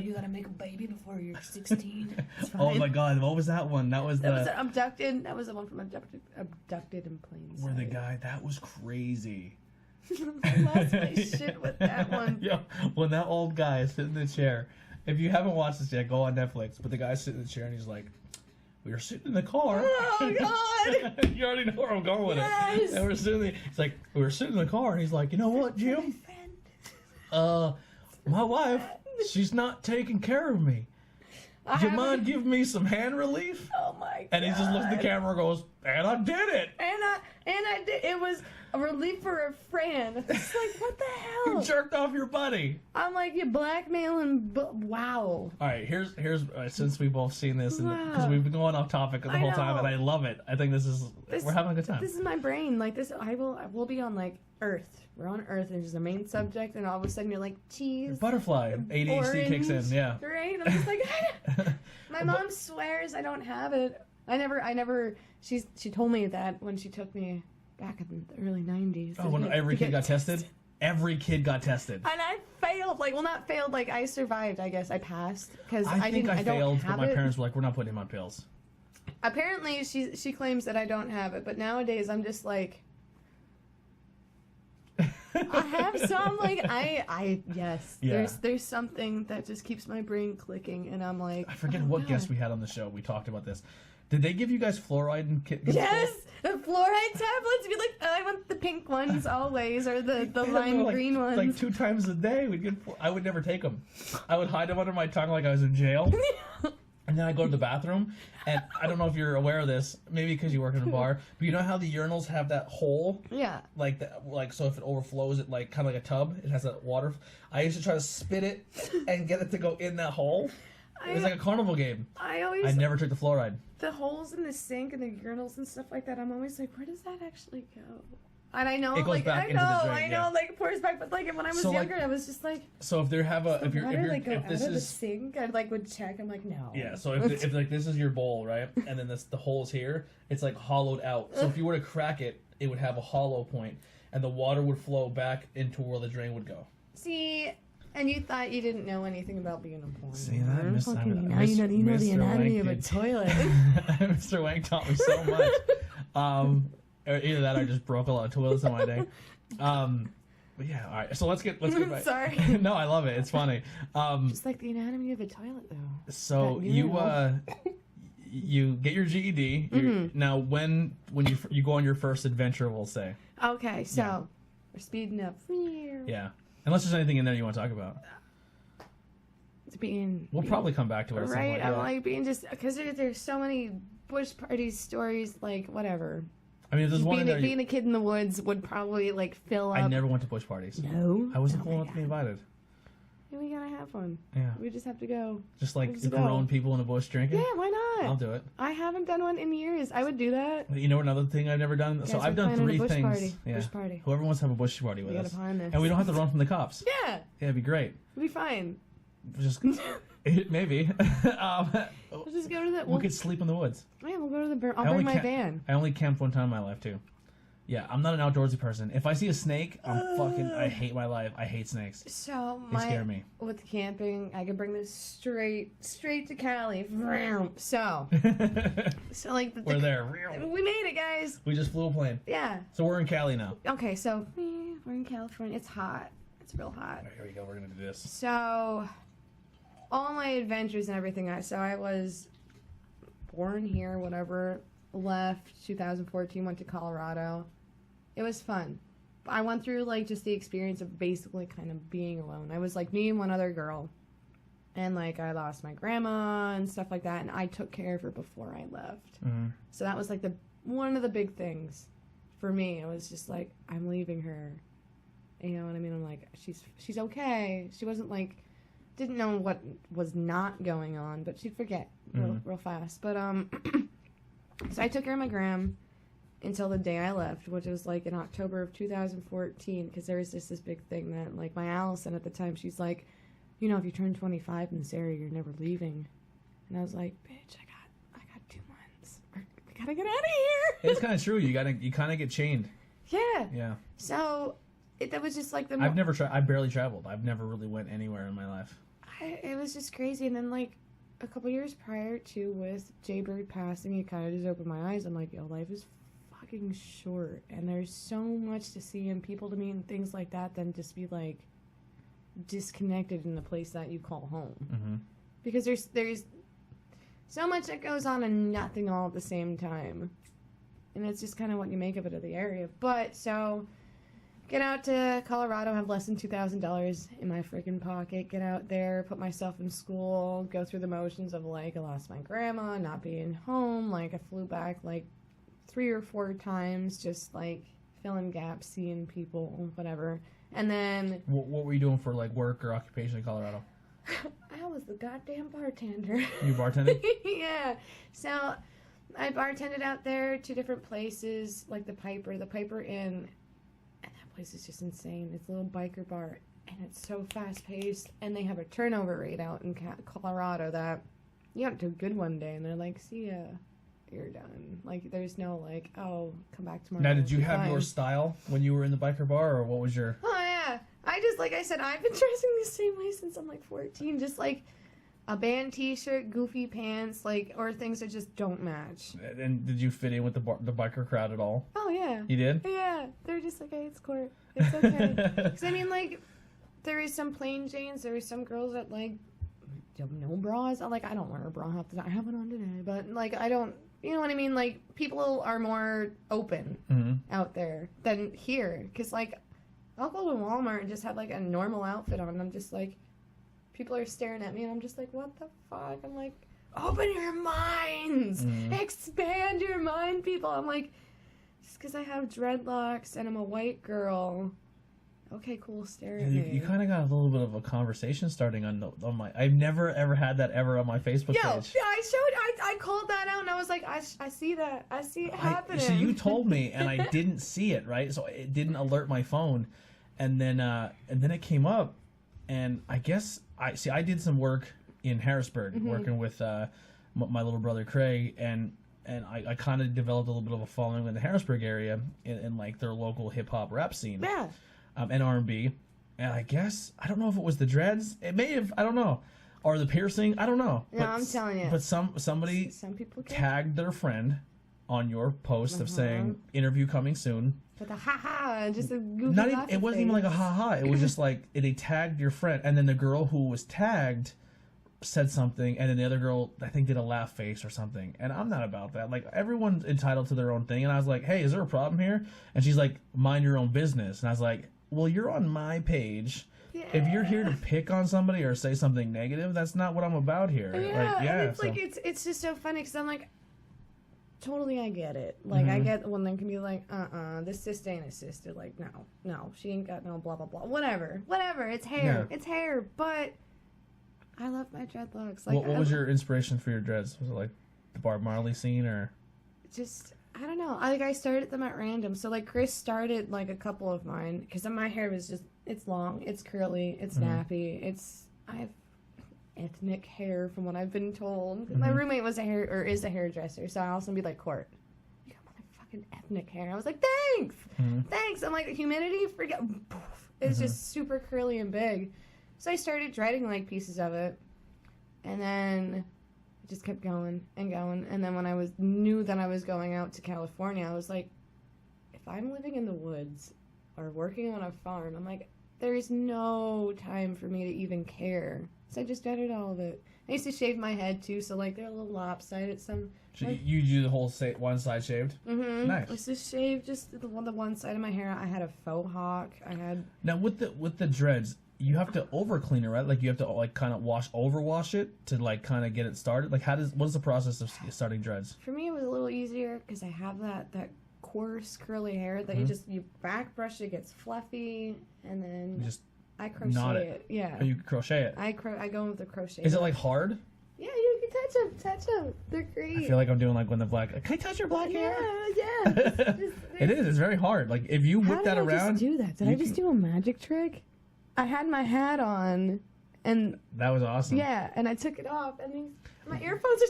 You gotta make a baby before you're 16. It's fine. Oh my god, what was that one? That was abducted. That was the one from abducted in plain sight. Where the guy, that was crazy. I lost my shit with that one. Yeah, when that old guy is sitting in the chair. If you haven't watched this yet, go on Netflix. But the guy's sitting in the chair and he's like, we were sitting in the car. Oh god! You already know where I'm going with Yes. it. And he's like, we were sitting in the car and he's like, you know what, Jim? My wife, she's not taking care of me. Do you mind giving me some hand relief? Oh my god! And he just looks at the camera and goes, and I did it. And I did. It was a relief for a friend. It's like, what the hell? You jerked off your buddy. I'm like, you blackmailing. Wow. All right, here's since we've both seen this, because Wow. we've been going off topic the whole time, and I love it. I think we're having a good time. This is my brain. Like this, I will be on like Earth. We're on Earth, and it's the main subject, and all of a sudden you're like, cheese. Butterfly. ADHD kicks in. Yeah. Right. I'm just like, my mom swears I don't have it. I never. She told me that when she took me back in the early 90s. Oh, when every kid got tested? Every kid got tested. And I failed. Like, well, not failed. Like, I survived, I guess. I passed. Because I think I failed, but my it. parents were like, we're not putting him on pills. Apparently, she claims that I don't have it. But nowadays, I'm just like, I have some. Like, yes. Yeah. There's something that just keeps my brain clicking. And I'm like, I forget what guest we had on the show. We talked about this. Did they give you guys fluoride and Yes, the fluoride tablets. Be like, I want the pink ones always, or the lime green ones. Like 2 times a day, I would never take them. I would hide them under my tongue like I was in jail. And then I go to the bathroom, and I don't know if you're aware of this, maybe because you work in a bar, but you know how the urinals have that hole? Yeah. Like so if it overflows, it like kind of like a tub. It has that water. I used to try to spit it and get it to go in that hole. It was like a carnival game. I never took the fluoride. The holes in the sink and the urinals and stuff like that, I'm always like, where does that actually go? And I know, it goes back into the drain, like it pours back, but like when I was younger, I was just like, so if there have a if this is the sink, I like would check. I'm like, no. Yeah, so if like this is your bowl, right, and then the hole's here, it's like hollowed out. So if you were to crack it, it would have a hollow point, and the water would flow back into where the drain would go. See. And you thought you didn't know anything about being a porn. See that? Now you know the anatomy of a toilet. Mr. Wank taught me so much. Either that or I just broke a lot of toilets in my day. But yeah, all right. So let's get back. Sorry. No, I love it. It's funny. Just like the anatomy of a toilet, though. So you get your GED. Mm-hmm. Now, when you go on your first adventure, we'll say. Okay, so we're speeding up. Yeah. Unless there's anything in there you want to talk about. We'll probably come back to it. Right? I'm like being just because there's so many bush party stories, like whatever. I mean, if there's one in there. Being a kid in the woods would probably like fill up. I never went to bush parties. No, I wasn't cool enough to be invited. Yeah, we gotta have one. Yeah, we just have to go. Just like grown people in a bush drinking. Yeah, why not? I'll do it. I haven't done one in years. I would do that. You know another thing I've never done? So I've done 3 things. Party. Yeah. Bush party. Whoever wants to have a bush party with us. And we don't have to run from the cops. Yeah. Yeah, it'd be great. It'd be fine. Just maybe. We'll just go to the. We could sleep in the woods. Yeah, we'll go to the. I'll bring my van. I only camped 1 time in my life too. Yeah, I'm not an outdoorsy person. If I see a snake, I hate my life. I hate snakes. So they scare me. With camping, I could bring this straight to Cali. So like we're there. We made it, guys. We just flew a plane. Yeah. So we're in Cali now. Okay, so we're in California. It's hot. It's real hot. Right, here we go. We're gonna do this. So all my adventures and everything. I was born here, whatever. Left 2014, went to Colorado. It was fun. I went through like just the experience of basically kind of being alone. I was like me and one other girl, and like I lost my grandma and stuff like that, and I took care of her before I left. Mm-hmm. So that was like one of the big things for me. It was just like, I'm leaving her. You know what I mean? I'm like, she's okay. She wasn't like didn't know what was not going on, but she'd forget real fast. But so I took her mammogram until the day I left, which was like in October of 2014, because there was just this big thing that, like, my Allison at the time, she's like, you know, if you turn 25 in this area, you're never leaving. And I was like, bitch, I got 2 months. I gotta get out of here. It's kind of true. You kind of get chained. Yeah. Yeah. So that was just like I barely traveled. I've never really went anywhere in my life. It was just crazy. And then, like, a couple years prior to, with Jaybird passing, it kind of just opened my eyes. I'm like, yo, life is fucking short, and there's so much to see and people to meet and things like that than just be like disconnected in the place that you call home. Because there's so much that goes on and nothing all at the same time, and it's just kind of what you make of it, of the area. But so get out to Colorado, have less than $2,000 in my freaking pocket, get out there, put myself in school, go through the motions of, like, I lost my grandma, not being home, like, I flew back like 3 or 4 times, just like filling gaps, seeing people, whatever. And then what were you doing for, like, work or occupation in Colorado? I was the goddamn bartender. You bartended? Yeah. So I bartended out there, 2 different places, like the Piper Inn, and that place is just insane. It's a little biker bar, and it's so fast paced, and they have a turnover rate out in Colorado that you have to do good one day, and they're like, see ya. You're done. Like, there's no, like, oh, come back tomorrow. Now, did you have your style when you were in the biker bar, or what was your... Oh, yeah. I just, like I said, I've been dressing the same way since I'm, like, 14. Just, like, a band t-shirt, goofy pants, like, or things that just don't match. And did you fit in with the biker crowd at all? Oh, yeah. You did? Yeah. They're just like, hey, it's Court. It's okay. Because, I mean, like, there is some plain Janes. There is some girls that, like, have no bras. I don't wear a bra half the time. I have one on today. But, like, I don't... You know what I mean? Like, people are more open out there than here. Because, like, I'll go to Walmart and just have, like, a normal outfit on. And I'm just like, people are staring at me. And I'm just like, what the fuck? I'm like, open your minds. Expand your mind, people. I'm like, just because I have dreadlocks and I'm a white girl. Okay, cool, stare at me. You kind of got a little bit of a conversation starting on my... I've never, ever had that ever on my Facebook page. Yeah, I called that out, and I was like, I see that. I see it happening. So you told me, and I didn't see it, right? So it didn't alert my phone. And then it came up, and I guess... I did some work in Harrisburg, working with my little brother Craig, and I kind of developed a little bit of a following in the Harrisburg area, in like, their local hip-hop rap scene. Yeah. And R&B, and I guess, I don't know if it was the dreads, it may have, I don't know, or the piercing, I don't know. No, I'm telling you. But somebody people tagged their friend on your post of saying, interview coming soon. With a ha-ha, just a goofy It wasn't even like a ha-ha, it was just like, they tagged your friend, and then the girl who was tagged said something, and then the other girl, I think, did a laugh face or something, and I'm not about that. Like, everyone's entitled to their own thing, and I was like, hey, is there a problem here? And she's like, mind your own business, and I was like, well, you're on my page. Yeah. If you're here to pick on somebody or say something negative, that's not what I'm about here. Yeah, it's just so funny because I'm like, totally, I get it. Like, I get when they can be like, this sister ain't a sister. Like, no, she ain't got no blah blah blah. Whatever, it's hair, it's hair. But I love my dreadlocks. Like, what was your inspiration for your dreads? Was it like the Bob Marley scene, or just? I don't know. I started them at random. So, like, Chris started, like, a couple of mine. Because my hair was just, it's long, it's curly, it's nappy. I have ethnic hair from what I've been told. My roommate is a hairdresser. So I also be like, Court, you got motherfucking ethnic hair. I was like, thanks. Thanks. I'm like, humidity, forget. Poof. It's just super curly and big. So I started dreading, like, pieces of it. And then... just kept going and going, and then when I knew that I was going out to California, I was like, if I'm living in the woods or working on a farm, I'm like, there is no time for me to even care. So I just dreaded all of it. I used to shave my head too, so like they're a little lopsided. You do the whole one side shaved? Nice. I used to shave just the one side of my hair. I had a faux hawk. Now with the dreads, you have to over clean it, right? Like, you have to, like, kind of overwash it to, like, kind of get it started. Like, what is the process of starting dreads? For me, it was a little easier because I have that coarse curly hair that you back brush, it gets fluffy, and then you just I crochet it. Yeah. Oh, you crochet it. I go in with the crochet. Is it like hard? Yeah, you can touch them. They're great. I feel like I'm doing like when the black. Can I touch your black hair? Yeah. It is. It's very hard. Like if you whip that around. How did I just do that? Did I just do a magic trick? I had my hat on, and that was awesome. Yeah, and I took it off, and my earphones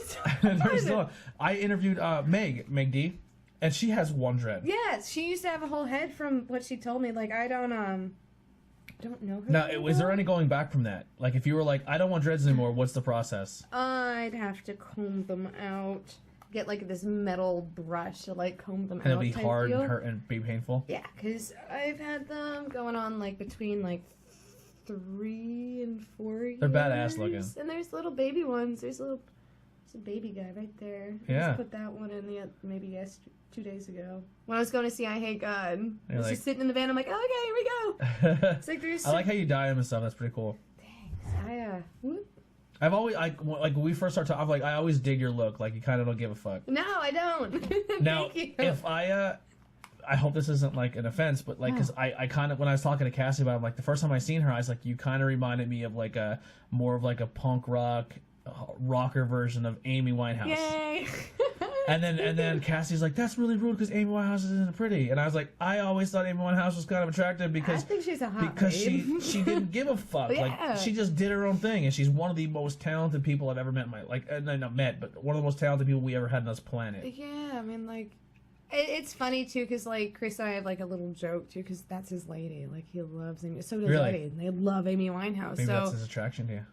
are still. I interviewed Meg D, and she has one dread. Yes, she used to have a whole head from what she told me. Like I don't know her. Now, is there any going back from that? Like, if you were like, I don't want dreads anymore, what's the process? I'd have to comb them out. Get like this metal brush to like comb them out. And it'll be hard and hurt and be painful? Yeah, because I've had them going on like between like 3 and 4 years. They're badass looking. And there's little baby ones. There's a baby guy right there. Yeah. I just put that one in maybe 2 days ago. When I was going to see I Hate God. I was just sitting in the van. I'm like, okay, here we go. It's like there's. I like how you dye them and stuff. That's pretty cool. Thanks. I've always like when we first started talking. I'm like, I always dig your look. Like you kind of don't give a fuck. No, I don't. Now, Thank you. if I hope this isn't like an offense, but like, cause I kind of when I was talking to Cassie about it, like the first time I seen her, I was like, you kind of reminded me of like a more of like a punk rocker version of Amy Winehouse. Yay. And then Cassie's like, that's really rude because Amy Winehouse isn't pretty. And I was like, I always thought Amy Winehouse was kind of attractive because I think she's a hot because babe. she didn't give a fuck. Yeah. Like she just did her own thing, and she's one of the most talented people I've ever met in my not met, but one of the most talented people we ever had on this planet. Yeah, I mean like. It's funny too, cause like Chris and I have like a little joke too, cause that's his lady. Like he loves Amy. So does Really? Eddie. And they love Amy Winehouse. Maybe so that's his attraction to you.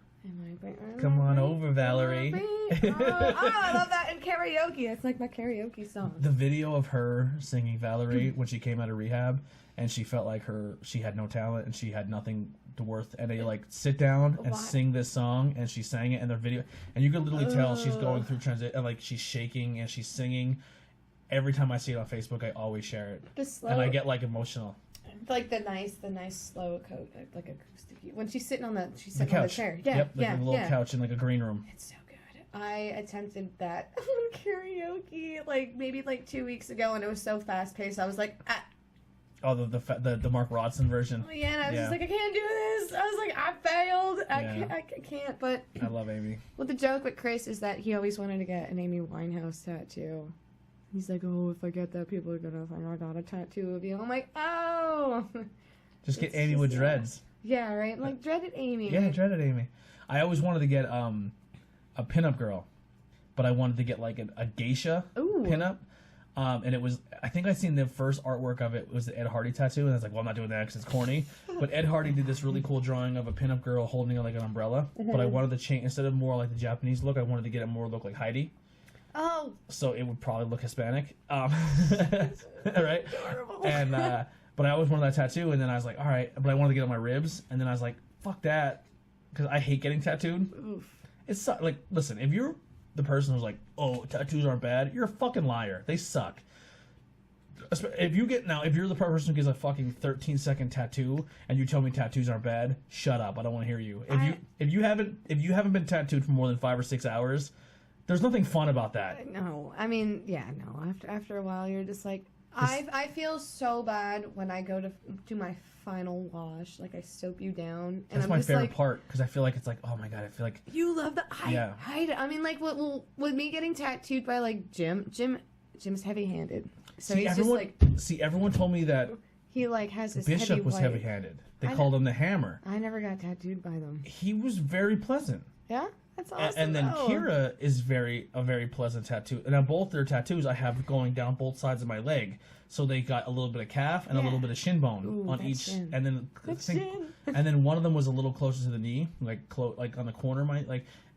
like, Come on over, Valerie. I love that in karaoke. That's like my karaoke song. The video of her singing Valerie when she came out of rehab, and she felt like she had no talent and she had nothing to worth, and they like sit down and sing this song, and she sang it in their video, and you could literally tell she's going through transit, and like she's shaking and she's singing. Every time I see it on Facebook, I always share it, and I get like emotional. Like the nice slow coat, like acoustic. When she's sitting on the chair. Yeah, yep, like a little couch in like a green room. It's so good. I attempted that on karaoke like maybe like 2 weeks ago, and it was so fast paced. I was like, Oh, the Mark Rodson version. Yeah, and I was just like, I can't do this. I was like, I failed. I can't. But I love Amy. Well, the joke with Chris is that he always wanted to get an Amy Winehouse tattoo. He's like, oh, if I get that, people are gonna think I got a tattoo of you. I'm like, oh. Just get Amy with dreads. Yeah, right. I'm like dreaded Amy. Yeah, dreaded Amy. I always wanted to get a pinup girl, but I wanted to get like a geisha pinup. And it was, I think I seen the first artwork of it was the Ed Hardy tattoo, and I was like, well, I'm not doing that because it's corny. But Ed Hardy did this really cool drawing of a pinup girl holding like an umbrella. But I wanted to change, instead of more like the Japanese look, I wanted to get it more look like Heidi. Oh. So it would probably look Hispanic. Right? And, but I always wanted that tattoo, and then I was like, all right, but I wanted to get it on my ribs, and then I was like, fuck that, because I hate getting tattooed. Oof. It's like, listen, if you're the person who's like, oh, tattoos aren't bad, you're a fucking liar. They suck. If you're the person who gets a fucking 13-second tattoo and you tell me tattoos aren't bad, shut up. I don't want to hear you. If you haven't been tattooed for more than 5 or 6 hours, there's nothing fun about that. No, I mean, yeah, no. After a while, you're just like, I feel so bad when I go to do my final wash. Like I soap you down, and that's my favorite part because I feel like it's like, oh my god, I feel like you love the I mean, like, with me getting tattooed by like Jim's heavy-handed. So he's everyone told me that he like has this Bishop was heavy-handed. They called him the Hammer. I never got tattooed by them. He was very pleasant. Yeah. That's awesome. And then Kira is a very pleasant tattoo. And on both their tattoos, I have going down both sides of my leg. So they got a little bit of calf and a little bit of shin bone on each. Shin. And then and then one of them was a little closer to the knee, like on the corner,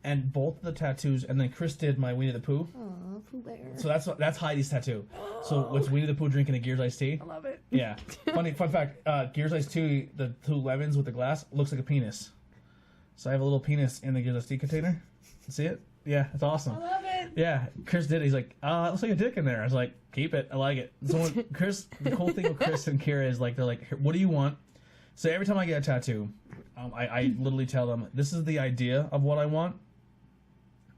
and both the tattoos. And then Chris did my Winnie the Pooh. Aw, Pooh Bear. So that's Heidi's tattoo. So it's Winnie the Pooh drinking a Gears iced tea. I love it. Yeah. Fun fact: Gears iced tea, the 2 lemons with the glass, looks like a penis. So I have a little penis in the Gears iced tea container. See it? Yeah, it's awesome. I love it. Yeah, Chris did. He's like, it looks like a dick in there. I was like, keep it. I like it. So the cool thing with Chris and Kira is like, they're like, what do you want? So every time I get a tattoo, I literally tell them, this is the idea of what I want.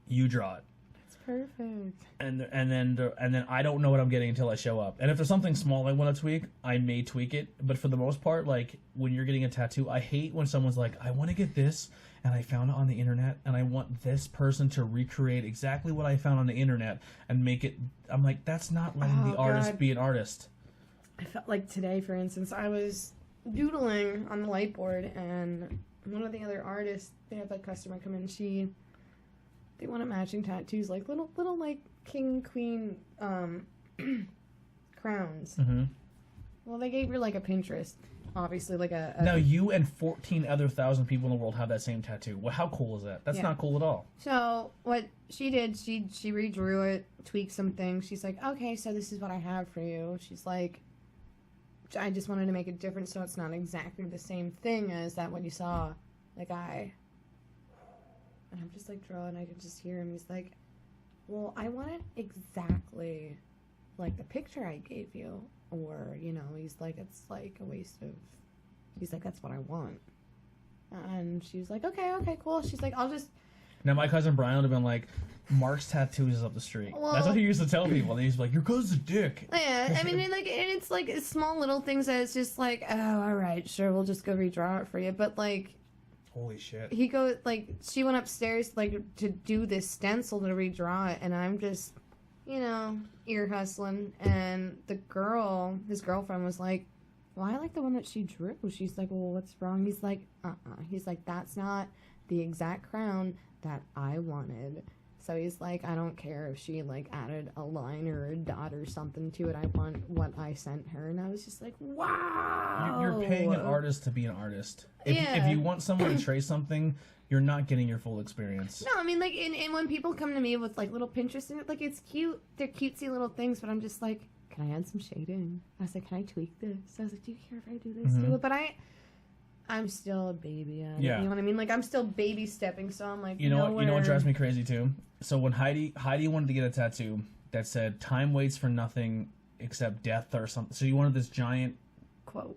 You draw it. That's perfect. And then I don't know what I'm getting until I show up. And if there's something small I want to tweak, I may tweak it. But for the most part, like when you're getting a tattoo, I hate when someone's like, I want to get this, and I found it on the internet, and I want this person to recreate exactly what I found on the internet and make it. I'm like, that's not letting the artist be an artist. I felt like today, for instance, I was doodling on the whiteboard, and one of the other artists, they had that customer come in, they wanted matching tattoos, like little like king, queen, crowns. Mm-hmm. Well, they gave her like a Pinterest, obviously, like a Now you and 14 other thousand people in the world have that same tattoo. Well, how cool is that? That's not cool at all. So what she did, she redrew it, tweaked some things. She's like, okay, so this is what I have for you. She's like, I just wanted to make it different so it's not exactly the same thing as that what you saw the guy. And I'm just like drawing, I can just hear him. He's like, well, I want it exactly like the picture I gave you. Or, you know, he's like, it's like a waste of, he's like, that's what I want. And she was like, okay, cool. She's like, I'll just. Now my cousin Brian would have been like, Mark's tattoos is up the street. Well, that's what he used to tell people. And he's like, your cousin's a dick. Yeah, I mean, and it's like small little things that it's just like, oh, all right, sure, we'll just go redraw it for you. But like, holy shit. He goes like, she went upstairs like to do this stencil to redraw it, and I'm just, you know, ear hustling. And his girlfriend was like, well, I like the one that she drew. She's like, well, what's wrong? He's like, He's like, that's not the exact crown that I wanted. So he's like, I don't care if she like added a line or a dot or something to it. I want what I sent her. And I was just like, wow. You're paying an artist to be an artist. If you want someone to trace something, you're not getting your full experience. No, I mean, like, and when people come to me with like little Pinterest and like, it's cute. They're cutesy little things, but I'm just like, can I add some shading? I was like, can I tweak this? I was like, do you care if I do this? Do it. But I'm still a baby at it. You know what I mean? Like, I'm still baby stepping, so I'm like, you know what drives me crazy too? So when Heidi wanted to get a tattoo that said, time waits for nothing except death or something. So you wanted this giant quote.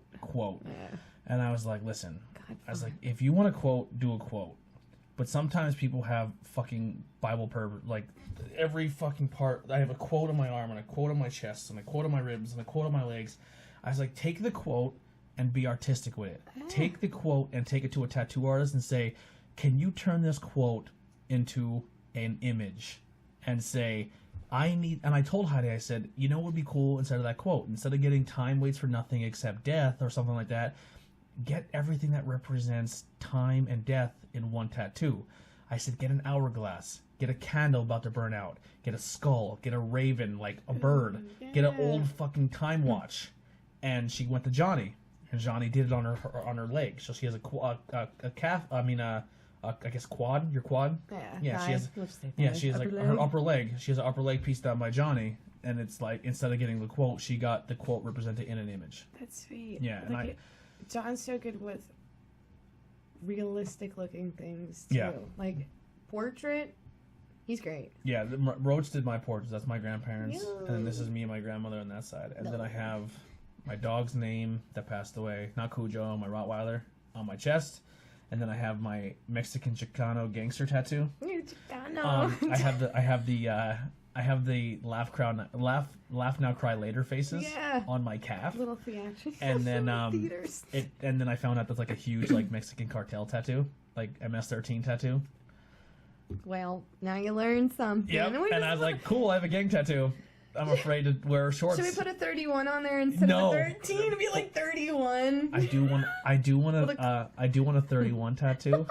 Yeah. And I was like, listen, I was like, if you want a quote, do a quote. But sometimes people have fucking Bible pervert, like every fucking part. I have a quote on my arm and a quote on my chest and a quote on my ribs and a quote on my legs. I was like, take the quote and be artistic with it. Take the quote and take it to a tattoo artist and say, can you turn this quote into an image? And say, and I told Heidi, I said, you know what would be cool instead of that quote? Instead of getting time waits for nothing except death or something like that, get everything that represents time and death in one tattoo. I said, get an hourglass, get a candle about to burn out, get a skull, get a raven, like a bird, get an old fucking time watch. And she went to Johnny. And Johnny did it on her leg. So she has a calf. I mean, I guess quad. Your quad. Yeah. She has. She has like her upper leg. She has an upper leg piece done by Johnny, and it's like instead of getting the quote, she got the quote represented in an image. That's sweet. Yeah, like John's so good with realistic looking things too. Yeah. Like portrait. He's great. Yeah, Roach did my portraits. That's my grandparents, and then this is me and my grandmother on that side, and then I have my dog's name that passed away, not Cujo, my Rottweiler, on my chest. And then I have my Mexican Chicano gangster tattoo. Chicano. I have the laugh now cry later faces on my calf. Little theatrics. And then and then I found out that's like a huge like Mexican cartel tattoo, like MS-13 tattoo. Well, now you learned something. Yep. And I was like, cool, I have a gang tattoo. I'm afraid to wear shorts. Should we put a 31 on there instead of a 13? It'd be like 31. I do want a 31 tattoo.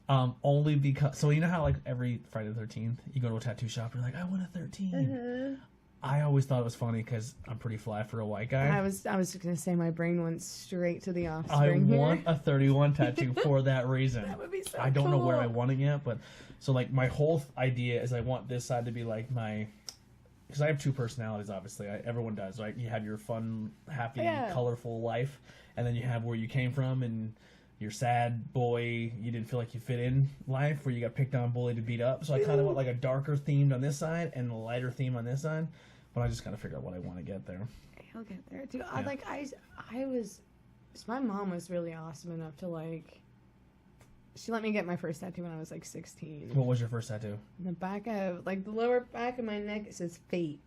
Only because, so you know how like every Friday the 13th you go to a tattoo shop and you're like, I want a 13. I always thought it was funny because I'm pretty fly for a white guy. I was just gonna say my brain went straight to the offspring. I want a 31 tattoo for that reason. That would be so I don't know where I want it yet, but so like my whole idea is I want this side to be like my. Because I have two personalities, obviously. Everyone does, right? You have your fun, happy, colorful life, and then you have where you came from and your sad boy, you didn't feel like you fit in life, where you got picked on, bullied, and beat up. So I kind of want like a darker themed on this side and a lighter theme on this side. But I just got to figure out what I want to get there. I'll get there, too. Yeah. My mom was really awesome enough to like she let me get my first tattoo when I was like 16. What was your first tattoo? On the back of, like, the lower back of my neck, it says fate.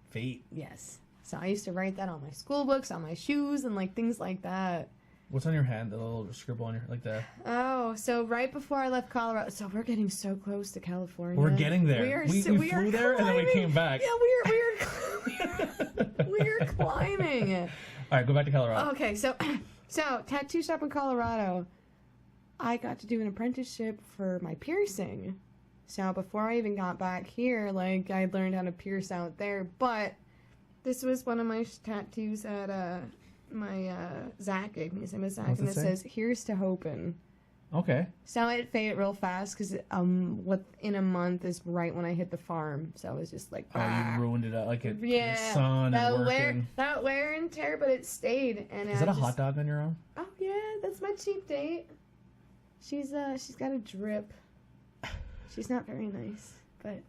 Fate? Yes. So I used to write that on my school books, on my shoes, and, like, things like that. What's on your hand? The little scribble on your, like that? Oh, so right before I left Colorado, so we're getting so close to California. We're getting there. We flew there and then we came back. Yeah, we're climbing. All right, go back to Colorado. Okay, so tattoo shop in Colorado. I got to do an apprenticeship for my piercing. So before I even got back here, like, I learned how to pierce out there. But this was one of my tattoos at my Zach gave me. His name is Zach, and it says, "Here's to hoping." Okay. So it faded real fast because within a month is right when I hit the farm. So I was just like, oh, you ruined it, like it. Yeah, sun and working. That wear and tear, but it stayed. And is that a hot dog on your arm? Oh yeah, that's my cheap date. She's got a drip. She's not very nice, but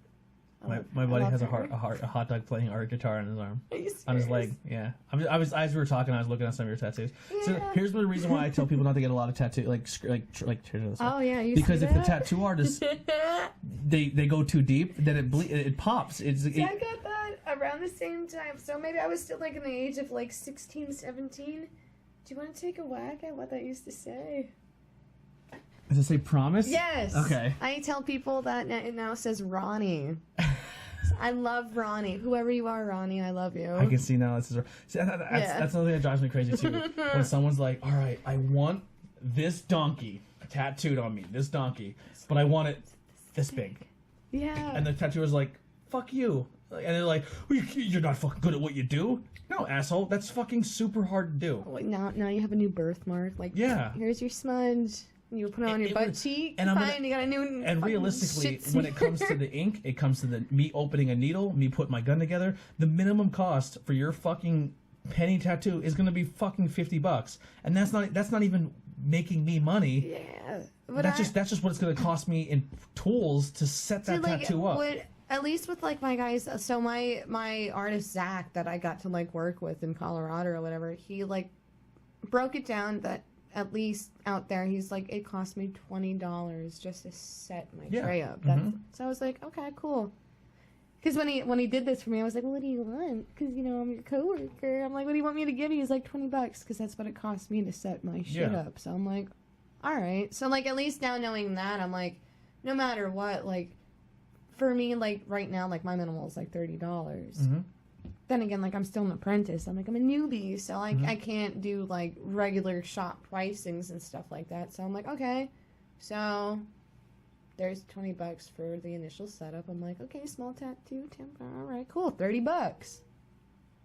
my buddy has a hot dog playing art guitar on his arm. Are you serious? On his leg. Yeah. I was as we were talking, I was looking at some of your tattoos. Yeah. So here's the reason why I tell people not to get a lot of tattoo oh yeah, you because see if that? the tattoo artist they go too deep, then it pops. I got that around the same time. So maybe I was still like in the age of like 16, 17. Do you want to take a whack at what that used to say? Does it say promise? Yes. Okay. I tell people that it now says Ronnie. I love Ronnie. Whoever you are, Ronnie, I love you. I can see now. That's another thing that drives me crazy too. When someone's like, "All right, I want this donkey tattooed on me, this donkey, but I want it this big." Yeah. And the tattooer's like, "Fuck you," and they're like, well, "You're not fucking good at what you do." No, asshole. That's fucking super hard to do. Oh, now you have a new birthmark. Like, yeah. Here's your smudge. You put it on your butt cheek, and you got a new. And realistically, when it comes to the ink, it comes to me opening a needle, me putting my gun together. The minimum cost for your fucking penny tattoo is gonna be fucking $50, and that's not even making me money. Yeah, but that's just what it's gonna cost me in tools to set that tattoo up. At least with like my guys, so my artist Zach that I got to like work with in Colorado or whatever, he like broke it down that. At least out there, he's like, it cost me $20 just to set my tray up. So I was like, okay, cool. Because when he did this for me, I was like, well, what do you want? Because I'm your coworker. I'm like, what do you want me to give you? He's like $20 because that's what it cost me to set my shit up. So I'm like, all right. So like at least now knowing that, I'm like, no matter what, like for me, like right now, like my minimal is like $30. Then again, like I'm still an apprentice. I'm a newbie, so like I can't do like regular shop pricings and stuff like that. So I'm like, okay, so there's $20 for the initial setup. I'm like, okay, small tattoo, all right, cool, $30.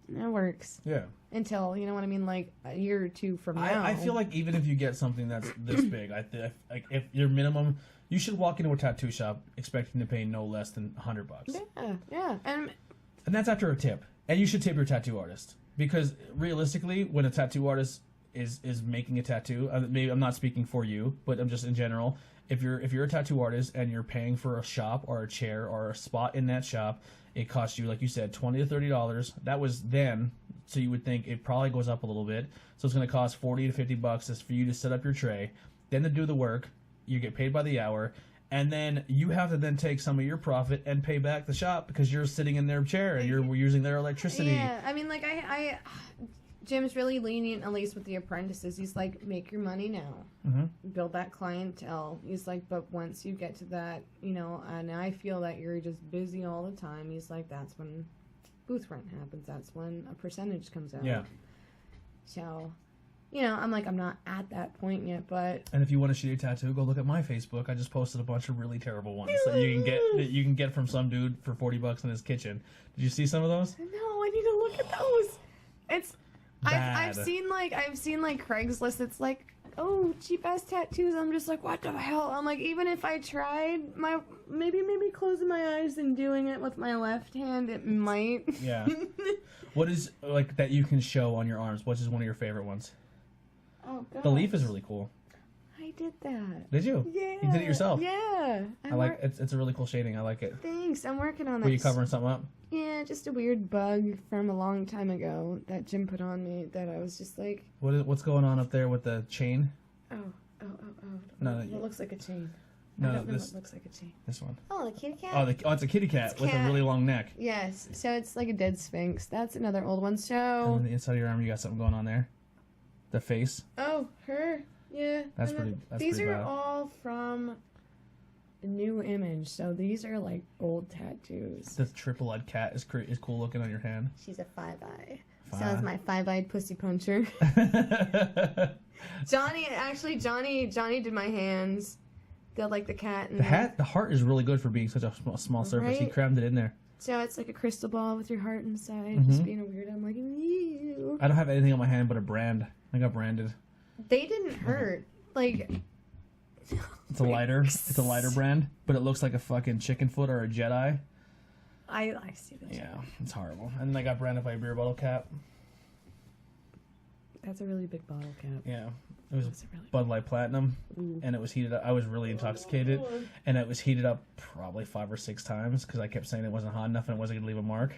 That works. Yeah. Until you know what I mean, like a year or two from now. I feel like even if you get something that's this big, like if your minimum, you should walk into a tattoo shop expecting to pay no less than $100. Yeah, and that's after a tip. And you should tip your tattoo artist because realistically, when a tattoo artist is making a tattoo, maybe I'm not speaking for you, but I'm just in general. If you're a tattoo artist and you're paying for a shop or a chair or a spot in that shop, it costs you, like you said, $20 to $30. That was then, so you would think it probably goes up a little bit. So it's going to cost $40 to $50 just for you to set up your tray, then to do the work. You get paid by the hour. And then you have to then take some of your profit and pay back the shop because you're sitting in their chair and you're using their electricity. Yeah, I mean, like Jim's really lenient, at least with the apprentices. He's like, make your money now, build that clientele. He's like, but once you get to that, and I feel that you're just busy all the time. He's like, that's when booth rent happens. That's when a percentage comes out. Yeah. So. I'm like, I'm not at that point yet, but... And if you want a shitty tattoo, go look at my Facebook. I just posted a bunch of really terrible ones that you can get from some dude for $40 in his kitchen. Did you see some of those? No, I need to look at those. It's... I've seen Craigslist. It's like, oh, cheap-ass tattoos. I'm just like, what the hell? I'm like, even if I tried, maybe closing my eyes and doing it with my left hand, it might. Yeah. What is, like, that you can show on your arms? Which is one of your favorite ones? Oh, God. The leaf is really cool. I did that. Did you? Yeah. You did it yourself? Yeah. It's a really cool shading. I like it. Thanks. I'm working on it. Were you covering something up? Yeah, just a weird bug from a long time ago that Jim put on me that I was just like... What's going on up there with the chain? Oh. No, It looks like a chain. No, I don't know this what looks like a chain. this one. Oh, the kitty cat? Oh, it's a kitty cat with a really long neck. Yes, so it's like a dead sphinx. That's another old one. So. And on the inside of your arm, you got something going on there. The face. Oh, her. Yeah. That's pretty. These pretty are bad. all from a new image. So these are like old tattoos. The triple-eyed cat is cool looking on your hand. She's a 5-eye. So is my 5-eyed pussy puncher. Johnny did my hands. Did like the cat and the heart is really good for being such a small surface. Right? He crammed it in there. So it's like a crystal ball with your heart inside. Just being a weirdo. I'm like, ew. I don't have anything on my hand but a brand. I got branded. They didn't hurt. Like, it's a lighter. It's a lighter brand, but it looks like a fucking chicken foot or a Jedi. I see that. Yeah, it's horrible. And then I got branded by a beer bottle cap. That's a really big bottle cap. Yeah. It was really Bud Light Platinum, and it was heated up. I was really intoxicated, and it was heated up probably 5 or 6 times because I kept saying it wasn't hot enough and it wasn't going to leave a mark.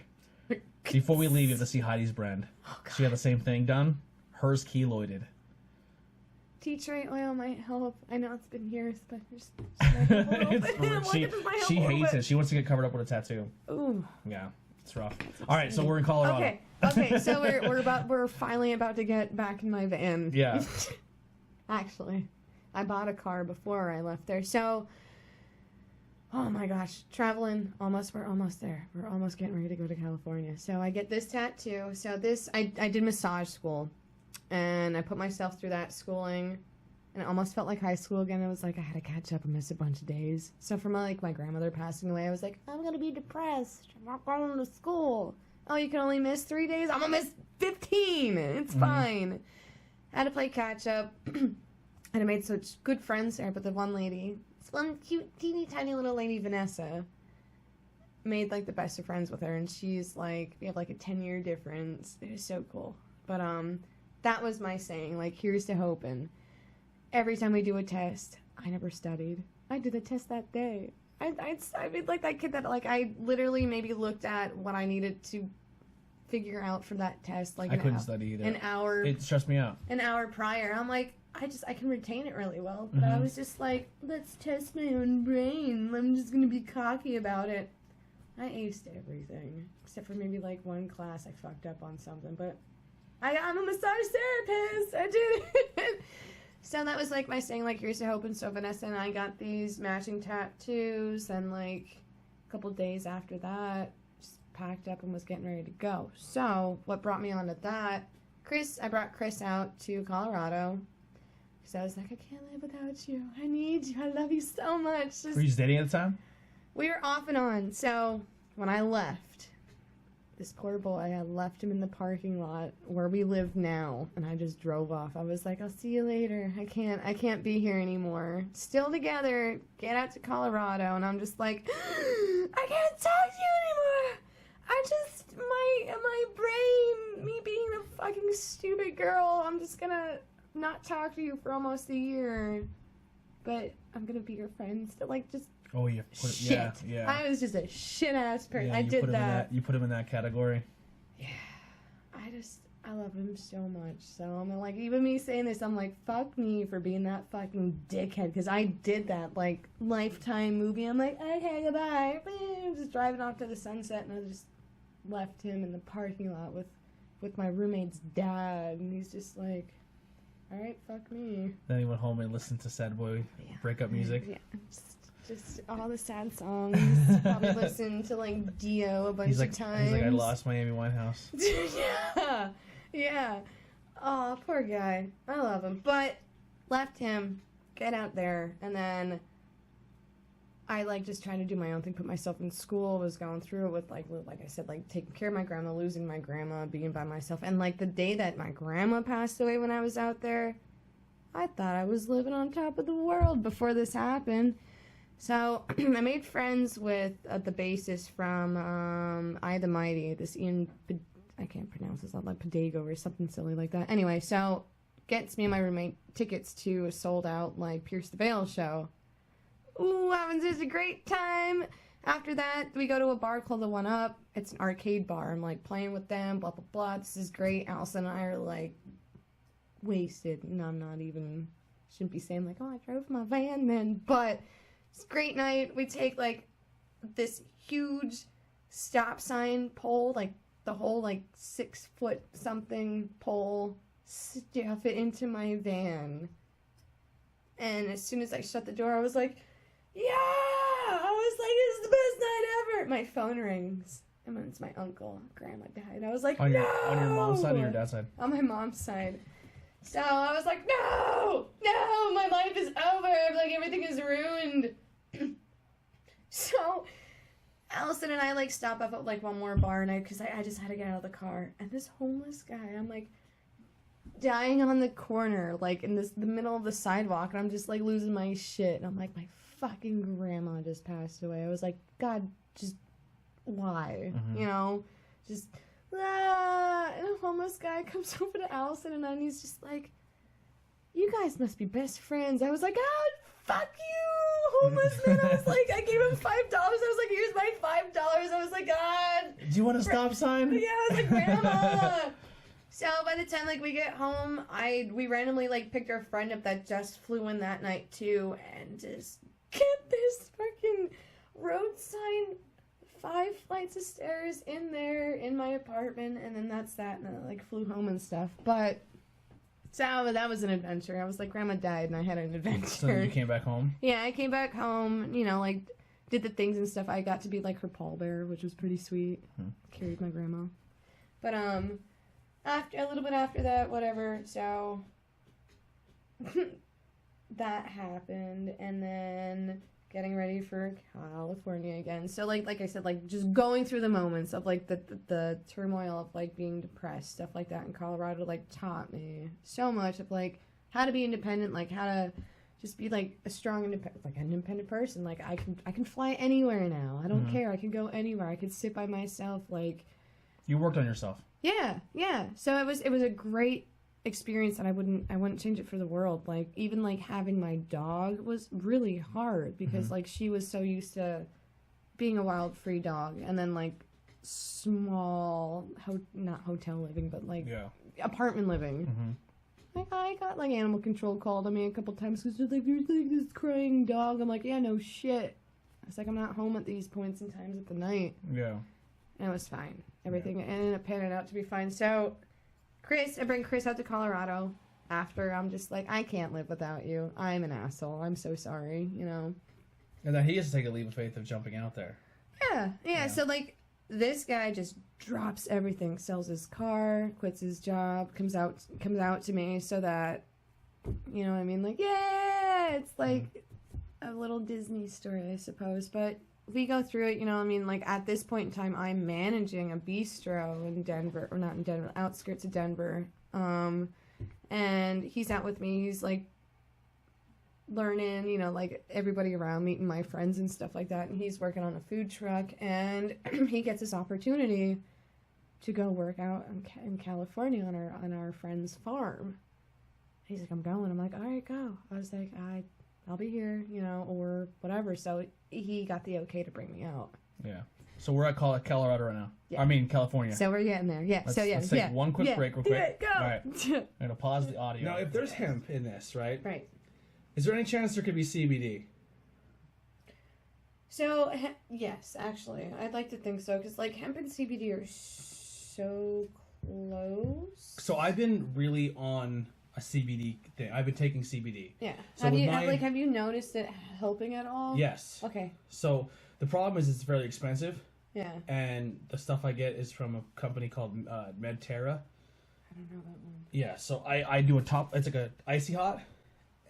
Before we leave, you have to see Heidi's brand. Oh, she got the same thing done. Hers keloided. Tea tree oil might help. I know it's been years, but just she hates it. She wants to get covered up with a tattoo. Ooh. Yeah, it's rough. All right, so we're in Colorado. Okay, so we're finally about to get back in my van. Yeah. Actually, I bought a car before I left there. So, oh my gosh, traveling, we're almost there. We're almost getting ready to go to California. So I get this tattoo. So I did massage school, and I put myself through that schooling, and it almost felt like high school again. It was like I had to catch up and miss a bunch of days. So for my grandmother passing away, I was like, I'm gonna be depressed. I'm not going to school. Oh, you can only miss 3 days? I'm gonna miss 15. It's fine. I had to play catch up. And I made such good friends there, but the one lady, this one cute, teeny tiny little lady, Vanessa, made like the best of friends with her, and she's like, we have like a 10-year difference. It was so cool. But that was my saying, like, here's to hoping. Every time we do a test, I never studied. I did the test that day. I mean, like that kid that like I literally maybe looked at what I needed to figure out for that test, like I couldn't study either. An hour. It stressed me out. An hour prior, I'm like, I can retain it really well, but I was just like, let's test my own brain. I'm just gonna be cocky about it. I aced everything except for maybe like one class I fucked up on something, but I'm a massage therapist. I did it. So that was like my saying, like, here's to hoping. So Vanessa and I got these matching tattoos, and like a couple days after that, just packed up and was getting ready to go. So what brought me onto that? I brought Chris out to Colorado because I was like, I can't live without you. I need you. I love you so much. Were you dating at the time? We were off and on. So when I left, this poor boy, I left him in the parking lot where we live now, and I just drove off. I was like, I'll see you later. I can't be here anymore. Still together, get out to Colorado, and I'm just like, I can't talk to you anymore. My brain, me being a fucking stupid girl, I'm just gonna not talk to you for almost a year. But I'm gonna be your friend still, like, just oh, yeah. shit. Yeah. I was just a shit-ass person. Yeah, I did that. You put him in that category. Yeah. I love him so much. So I'm like, even me saying this, I'm like, fuck me for being that fucking dickhead. Because I did that, like, Lifetime movie. I'm like, okay, goodbye. I'm just driving off to the sunset, and I just left him in the parking lot with my roommate's dad. And he's just like, all right, fuck me. Then he went home and listened to sad boy breakup music. Yeah, just all the sad songs. Probably listened to like Dio a bunch of times. He's like, I lost my Amy Winehouse. yeah. Oh, poor guy. I love him, but left him, get out there, and then I like just trying to do my own thing, put myself in school. Was going through it with like I said, like taking care of my grandma, losing my grandma, being by myself, and like the day that my grandma passed away when I was out there, I thought I was living on top of the world before this happened. So I made friends with the bassist from I the Mighty, this Ian, I can't pronounce his name, like Padago or something silly like that. Anyway, so gets me and my roommate tickets to a sold out like Pierce the Veil show. Ooh, having such a great time. After that, we go to a bar called the One Up. It's an arcade bar. I'm like playing with them, blah, blah, blah. This is great. Allison and I are like wasted. And I'm not even shouldn't be saying like, oh, I drove my van then, but it's a great night. We take like this huge stop sign pole, like the whole like 6 foot something pole, stuff it into my van. And as soon as I shut the door, I was like, yeah! I was like, this is the best night ever! My phone rings. And it's my uncle. Grandma died. I was like, on no! On your mom's side or your dad's side? On my mom's side. So I was like, no! No! My life is over! Like, everything is ruined. So Allison and I, like, stop up at, like, one more bar, and because I just had to get out of the car. And this homeless guy, I'm, like, dying on the corner, like, in the middle of the sidewalk, and I'm just, like, losing my shit. And I'm like, my fucking grandma just passed away. I was like, God, just why? Mm-hmm. You know? Just, ah. And a homeless guy comes over to Allison and I, and he's just like, you guys must be best friends. I was like, God, fuck you, homeless man. I was like, I gave him $5. I was like, here's my $5. I was like, God. Do you want a stop sign? Yeah, I was like, Grandma. So by the time, like, we get home, we randomly, like, picked our friend up that just flew in that night, too, and just get this fucking road sign 5 flights of stairs in there in my apartment, and then that's that, and I, like, flew home and stuff. But so that was an adventure. I was like, Grandma died, and I had an adventure. So you came back home? Yeah, I came back home, you know, like, did the things and stuff. I got to be, like, her pallbearer, which was pretty sweet. Carried my grandma. But, after a little bit after that, whatever, so that happened, and then getting ready for California again. So, like I said, like, just going through the moments of, like, the turmoil of, like, being depressed, stuff like that in Colorado, like, taught me so much of, like, how to be independent, like, how to just be, like, a strong, independent person. Like, I can fly anywhere now. I don't care. I can go anywhere. I can sit by myself, like. You worked on yourself. Yeah. So it was a great experience, and I wouldn't change it for the world. Like, even, like, having my dog was really hard because like, she was so used to being a wild free dog, and then, like, small not hotel living, but, like, apartment living. Like, I got, like, animal control called on me a couple times because they're like, there's, like, this crying dog. I'm like, yeah, no shit. I was like, I'm not home at these points and times at the night. Yeah. And it was fine. Everything ended up panning out to be fine. So, I bring Chris out to Colorado after I'm just like, I can't live without you. I'm an asshole. I'm so sorry, you know. And then he has to take a leap of faith of jumping out there. Yeah. So, like, this guy just drops everything, sells his car, quits his job, comes out to me so that, you know what I mean? Like, yeah, it's like a little Disney story, I suppose. But we go through it, you know, I mean, like, at this point in time, I'm managing a bistro in Denver, or not in Denver, outskirts of Denver, and he's out with me, he's, like, learning, you know, like, everybody around, meeting my friends and stuff like that, and he's working on a food truck, and he gets this opportunity to go work out in California on our friend's farm. He's like, I'm going. I'm like, all right, go. I was like, I'll be here, you know, or whatever. So he got the okay to bring me out. Yeah. So we're at Colorado right now. Yeah. I mean, California. So we're getting there. Yeah. Let's take one quick break real quick. Go. All right. I'm going to pause the audio. Now, if there's hemp in this, right? Right. Is there any chance there could be CBD? So, yes, actually. I'd like to think so. Because, like, hemp and CBD are so close. So I've been really on a CBD thing. I've been taking CBD. Yeah. So have you noticed it helping at all? Yes. Okay. So the problem is it's very expensive. Yeah. And the stuff I get is from a company called Medterra. I don't know that one. Yeah. So I do it's like a icy hot.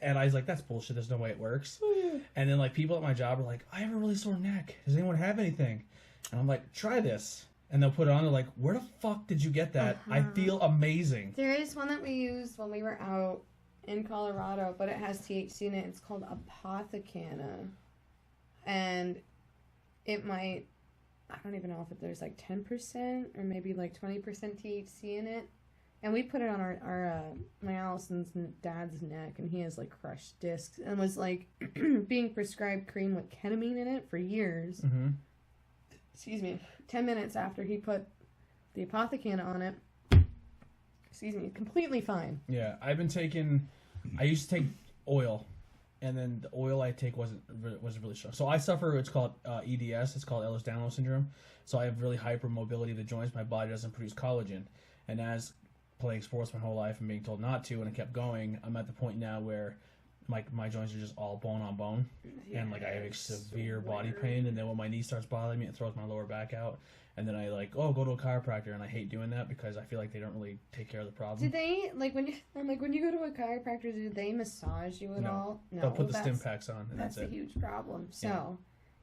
And I was like, that's bullshit. There's no way it works. And then, like, people at my job are like, I have a really sore neck. Does anyone have anything? And I'm like, try this. And they'll put it on. They're like, where the fuck did you get that? I feel amazing. There is one that we used when we were out in Colorado, but it has THC in it. It's called Apothecana. And it might, I don't even know if there's like 10% or maybe like 20% THC in it. And we put it on my Allison's dad's neck, and he has like crushed discs, and was like being prescribed cream with ketamine in it for years. Mm-hmm. Excuse me. 10 minutes after he put the Apothecana on it, excuse me, completely fine. Yeah, I used to take oil. And then the oil I take wasn't really strong. So I suffer, it's called EDS, it's called Ehlers-Danlos syndrome. So I have really hypermobility of the joints. My body doesn't produce collagen. And as playing sports my whole life and being told not to, and I kept going, I'm at the point now where my joints are just all bone on bone. Yeah, and like I have severe body pain. And then when my knee starts bothering me, it throws my lower back out. And then I go to a chiropractor, and I hate doing that because I feel like they don't really take care of the problem. Do they when you go to a chiropractor, do they massage you at all? No, they'll put the stim packs on. And that's a huge problem. So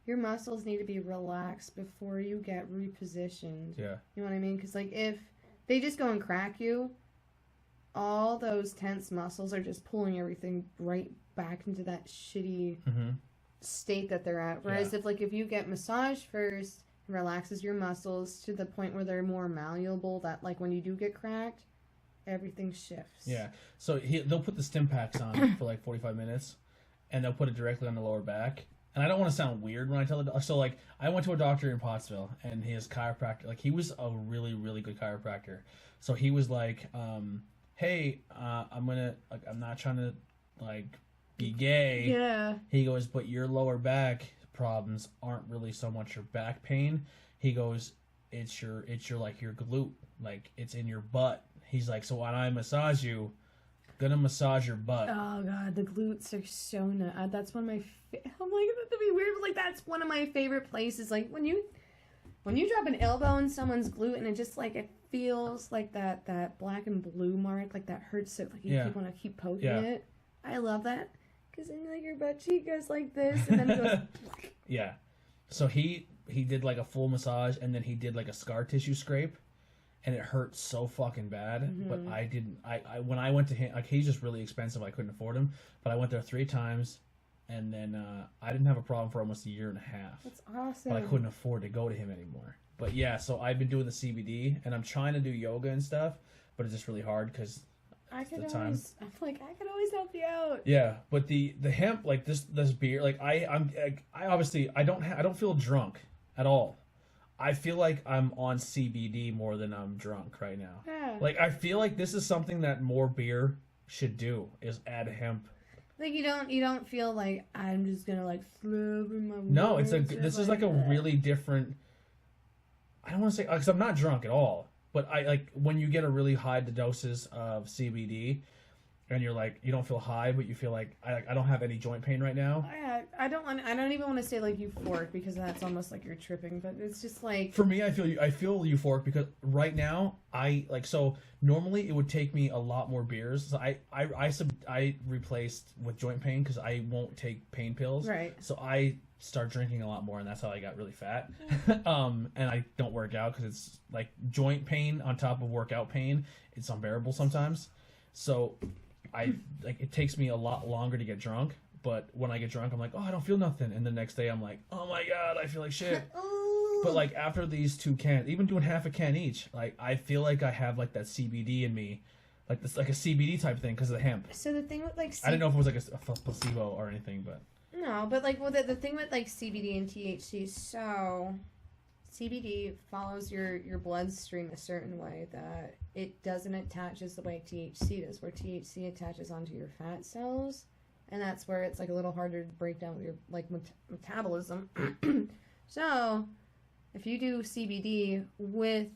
your muscles need to be relaxed before you get repositioned. Yeah, you know what I mean? Because like if they just go and crack you, all those tense muscles are just pulling everything right back into that shitty state that they're at. Whereas if you get massaged first, relaxes your muscles to the point where they're more malleable, that like when you do get cracked, everything shifts. Yeah. So they'll put the stim packs on for like 45 minutes, and they'll put it directly on the lower back. And I don't want to sound weird when I tell it. So like I went to a doctor in Pottsville, and his chiropractor, like he was a really, really good chiropractor. So he was like, hey, I'm not trying to like be gay. Yeah. He goes, but your lower back problems aren't really so much your back pain. He goes, it's your like your glute, like it's in your butt. He's like, so when I massage you, I'm gonna massage your butt. Oh god, the glutes are so nice. That's one of my I'm like, that'd be weird, but like that's one of my favorite places. Like when you drop an elbow in someone's glute and it just like it feels like that black and blue mark, like that hurts so like you want to keep poking it. I love that. Because then like your butt cheek goes like this, and then it goes. Yeah, so he did like a full massage, and then he did like a scar tissue scrape, and it hurt so fucking bad. Mm-hmm. But I didn't. I when I went to him, like he's just really expensive. I couldn't afford him, but I went there 3 times, and then I didn't have a problem for almost a year and a half. That's awesome. But I couldn't afford to go to him anymore. But yeah, so I've been doing the CBD, and I'm trying to do yoga and stuff, but it's just really hard because. I could always help you out. Yeah, but the hemp, like this beer, like I obviously I don't feel drunk at all. I feel like I'm on CBD more than I'm drunk right now. Yeah. Like I feel like this is something that more beer should do, is add hemp. Like you don't feel like I'm just gonna like slurp in my words. No, this is like a really different. I don't want to say because I'm not drunk at all. But I like when you get a really high doses of CBD, and you're like you don't feel high, but you feel like I don't have any joint pain right now. I don't even want to say like euphoric because that's almost like you're tripping, but it's just like for me I feel euphoric because right now so normally it would take me a lot more beers. So I replaced with joint pain because I won't take pain pills. Right. So I start drinking a lot more, and that's how I got really fat. And I don't work out because it's like joint pain on top of workout pain. It's unbearable sometimes. So it takes me a lot longer to get drunk. But when I get drunk, I'm like, oh, I don't feel nothing. And the next day I'm like, oh my god, I feel like shit. But like after these 2 cans, even doing half a can each, like I feel like I have like that CBD in me, like this like a CBD type thing because of the hemp. So the thing with like I didn't know if it was like a placebo or anything, but. No, but like the thing with like CBD and THC, so CBD follows your bloodstream a certain way that it doesn't attach as the way THC does, where THC attaches onto your fat cells, and that's where it's like a little harder to break down with your like metabolism. So if you do CBD with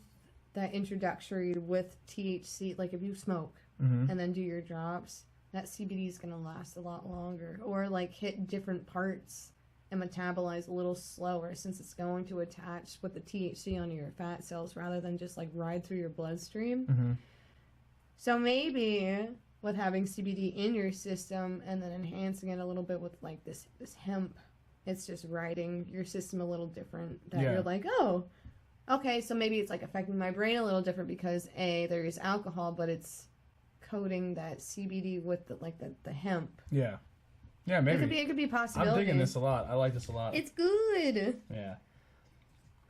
that introductory with THC, like if you smoke and then do your drops, that CBD is going to last a lot longer, or like hit different parts and metabolize a little slower since it's going to attach with the THC onto your fat cells rather than just like ride through your bloodstream. Mm-hmm. So maybe with having CBD in your system and then enhancing it a little bit with like this hemp, it's just riding your system a little different. That you're like, oh, okay, so maybe it's like affecting my brain a little different because there is alcohol, but it's coating that CBD with the hemp. Yeah, maybe it could be a possibility. I'm digging this a lot. I like this a lot. It's good. Yeah.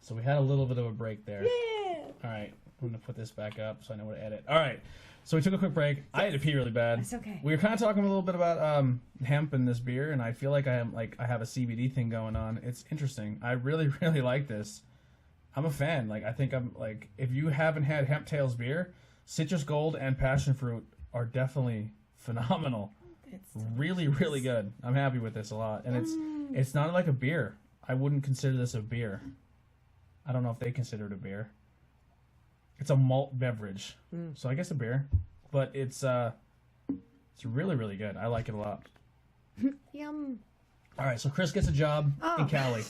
So we had a little bit of a break there. Yeah. All right, I'm gonna put this back up so I know what to edit. All right. So we took a quick break. I had to pee really bad. It's okay. We were kind of talking a little bit about hemp and this beer, and I feel like I have a CBD thing going on. It's interesting. I really, really like this. I'm a fan. Like I think I'm like if you haven't had Hemp Tails beer, Citrus Gold and Passion Fruit are definitely phenomenal. It's really, really good. I'm happy with this a lot, and it's not like a beer. I wouldn't consider this a beer. I don't know if they consider it a beer. It's a malt beverage, so I guess a beer, but it's really, really good. I like it a lot. Yum. All right, so Chris gets a job in Cali.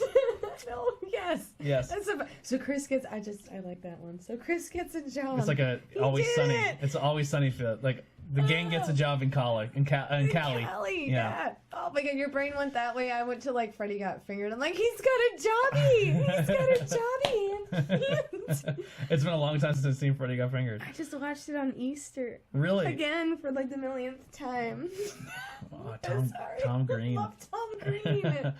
No, yes. Yes. So Chris gets. I like that one. So Chris gets a job. It's like Always Sunny. It's Always Sunny feel. Like the gang gets a job in Cali. In Cali. Cali, yeah. Oh my god, your brain went that way. I went to like Freddie Got Fingered. I'm like, he's got a jobby. He's got a jobby. It's been a long time since I've seen Freddie Got Fingered. I just watched it on Easter. Really? Again for like the millionth time. Oh, Tom Green. I love Tom Green.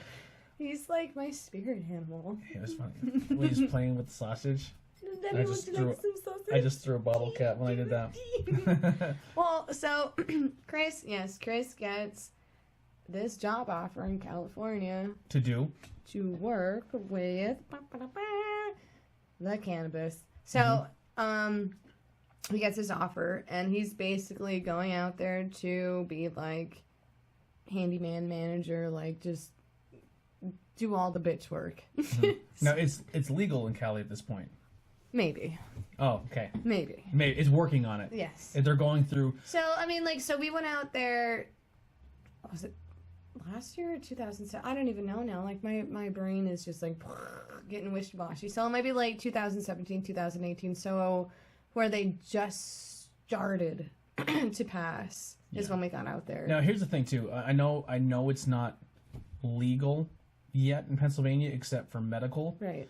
He's like my spirit animal. Yeah, it was funny. When he's playing with the sausage. I just threw a bottle cap when I did that. Well, so Chris gets this job offer in California To work with the cannabis. So, he gets his offer, and he's basically going out there to be like handyman manager, like just do all the bitch work. Now it's legal in Cali at this point. Maybe. Oh, okay. Maybe. It's working on it. Yes. They're going through. So I mean, like, so we went out there. Was it last year or 2007? I don't even know now. Like my brain is just like getting wishy-washy. So maybe like 2017, 2018. So where they just started to pass is when we got out there. Now here's the thing too. I know it's not legal yet in Pennsylvania except for medical. Right.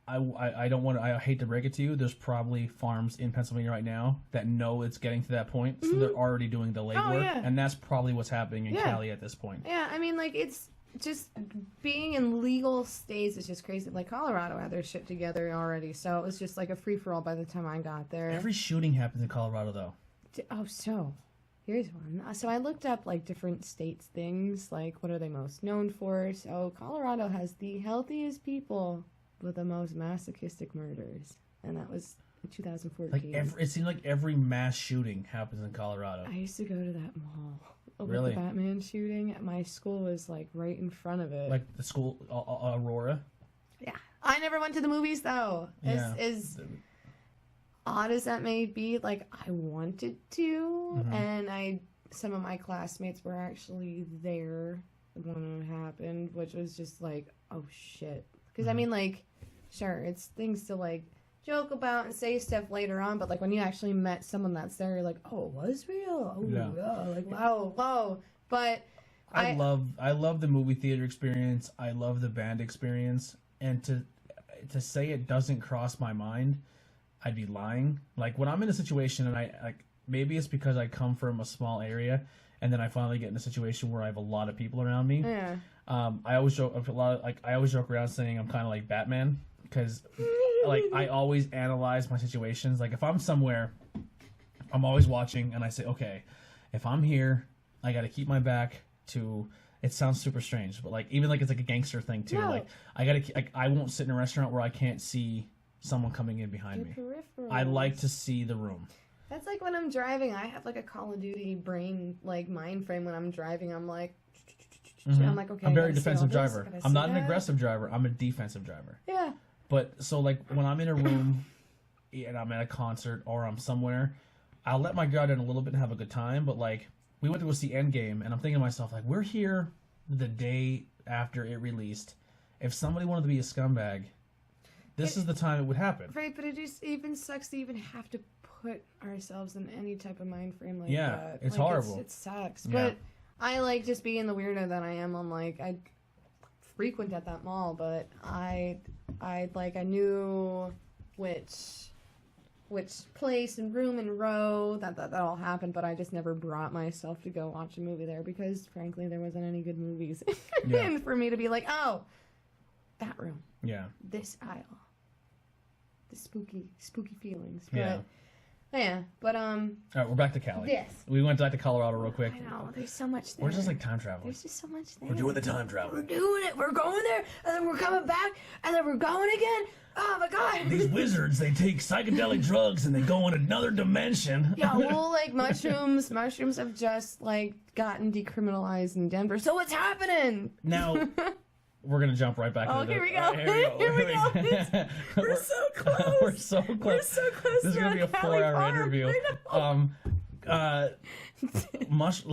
I don't want to. I hate to break it to you. There's probably farms in Pennsylvania right now that know it's getting to that point, so they're already doing the legwork, and that's probably what's happening in Cali at this point. Yeah, I mean, like, it's just being in legal states is just crazy. Like Colorado had their shit together already, so it was just like a free for all by the time I got there. Every shooting happens in Colorado, though. Oh, so here's one. So I looked up like different states things, like what are they most known for? So Colorado has the healthiest people with the most masochistic murders, and that was in 2014. Like it seems like every mass shooting happens in Colorado. I used to go to that mall. Really? The Batman shooting at my school was like right in front of it. Like the school, Aurora. Yeah, I never went to the movies though. As odd as that may be, like I wanted to, and some of my classmates were actually there when it happened, which was just like, oh shit. Because I mean, like, sure, it's things to like joke about and say stuff later on, but like when you actually met someone that's there, you're like, oh, it was real. Oh, yeah. Like wow. But I love the movie theater experience. I love the band experience, and to say it doesn't cross my mind, I'd be lying. Like when I'm in a situation and I like, maybe it's because I come from a small area, and then I finally get in a situation where I have a lot of people around me. Yeah. I always joke around saying I'm kind of like Batman because like I always analyze my situations. Like if I'm somewhere, I'm always watching and I say, okay, if I'm here, I got to keep my back to. It sounds super strange, but like even like it's like a gangster thing too. No. Like I won't sit in a restaurant where I can't see someone coming in behind me. I like to see the room. That's like when I'm driving. I have like a Call of Duty brain like mind frame when I'm driving. I'm like. I'm like, okay. I'm a very defensive driver. I'm not an aggressive driver. I'm a defensive driver. Yeah. But so like when I'm in a room and I'm at a concert or I'm somewhere, I'll let my guard down a little bit and have a good time. But like we went to go see Endgame, and I'm thinking to myself like, we're here the day after it released. If somebody wanted to be a scumbag, this is the time it would happen. Right, but it just even sucks to even have to put ourselves in any type of mind frame like that. Yeah, it's like, horrible. It sucks, Yeah. but. I like just being the weirdo that I am. I'm like I frequent at that mall, but I knew which place and room and row that all happened, but I just never brought myself to go watch a movie there because frankly there wasn't any good movies and for me to be like, oh, that room, yeah, this aisle, the spooky feelings, yeah. but. Yeah, but All right, we're back to Cali. yes. We went back to Colorado real quick. I know, there's so much there. We're just like time traveling. There's just so much there. We're doing the time travel. We're doing it. We're going there, and then we're coming back, and then we're going again. Oh my god. These wizards, they take psychedelic drugs and they go in another dimension. Yeah, well, like mushrooms have just like gotten decriminalized in Denver. So what's happening? Now, we're gonna jump right back. Oh, into here we the, go. Here we go. We're so close. We're so close. We're so close. This is gonna be a 4-hour interview.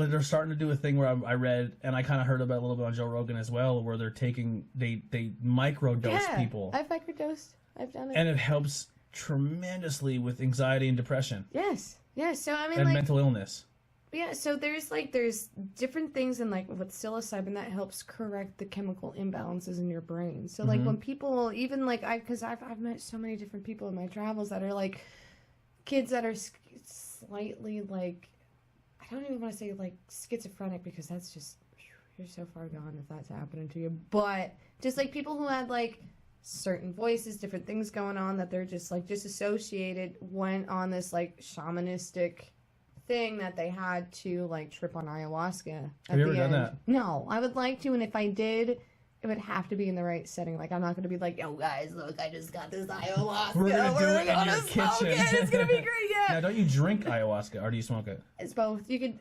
They're starting to do a thing where I read, and I kind of heard about a little bit on Joe Rogan as well, where they're taking they microdose people. I've microdosed. I've done it. And it helps tremendously with anxiety and depression. Yes. So I mean, and like, mental illness. yeah. So there's different things in like with psilocybin that helps correct the chemical imbalances in your brain. So like when people, even like because I've met so many different people in my travels that are like kids that are slightly like, I don't even want to say like schizophrenic because that's just, you're so far gone if that's happening to you. But just like people who had like certain voices, different things going on that they're just like disassociated, went on this like shamanistic thing that they had to like trip on ayahuasca. Have you ever done that? No, I would like to, and if I did, it would have to be in the right setting. Like, I'm not going to be like, yo, guys, look, I just got this ayahuasca. We're going to do it in your smoke kitchen. it. It's going to be great, yeah. Now, don't you drink ayahuasca, or do you smoke it? It's both. You could,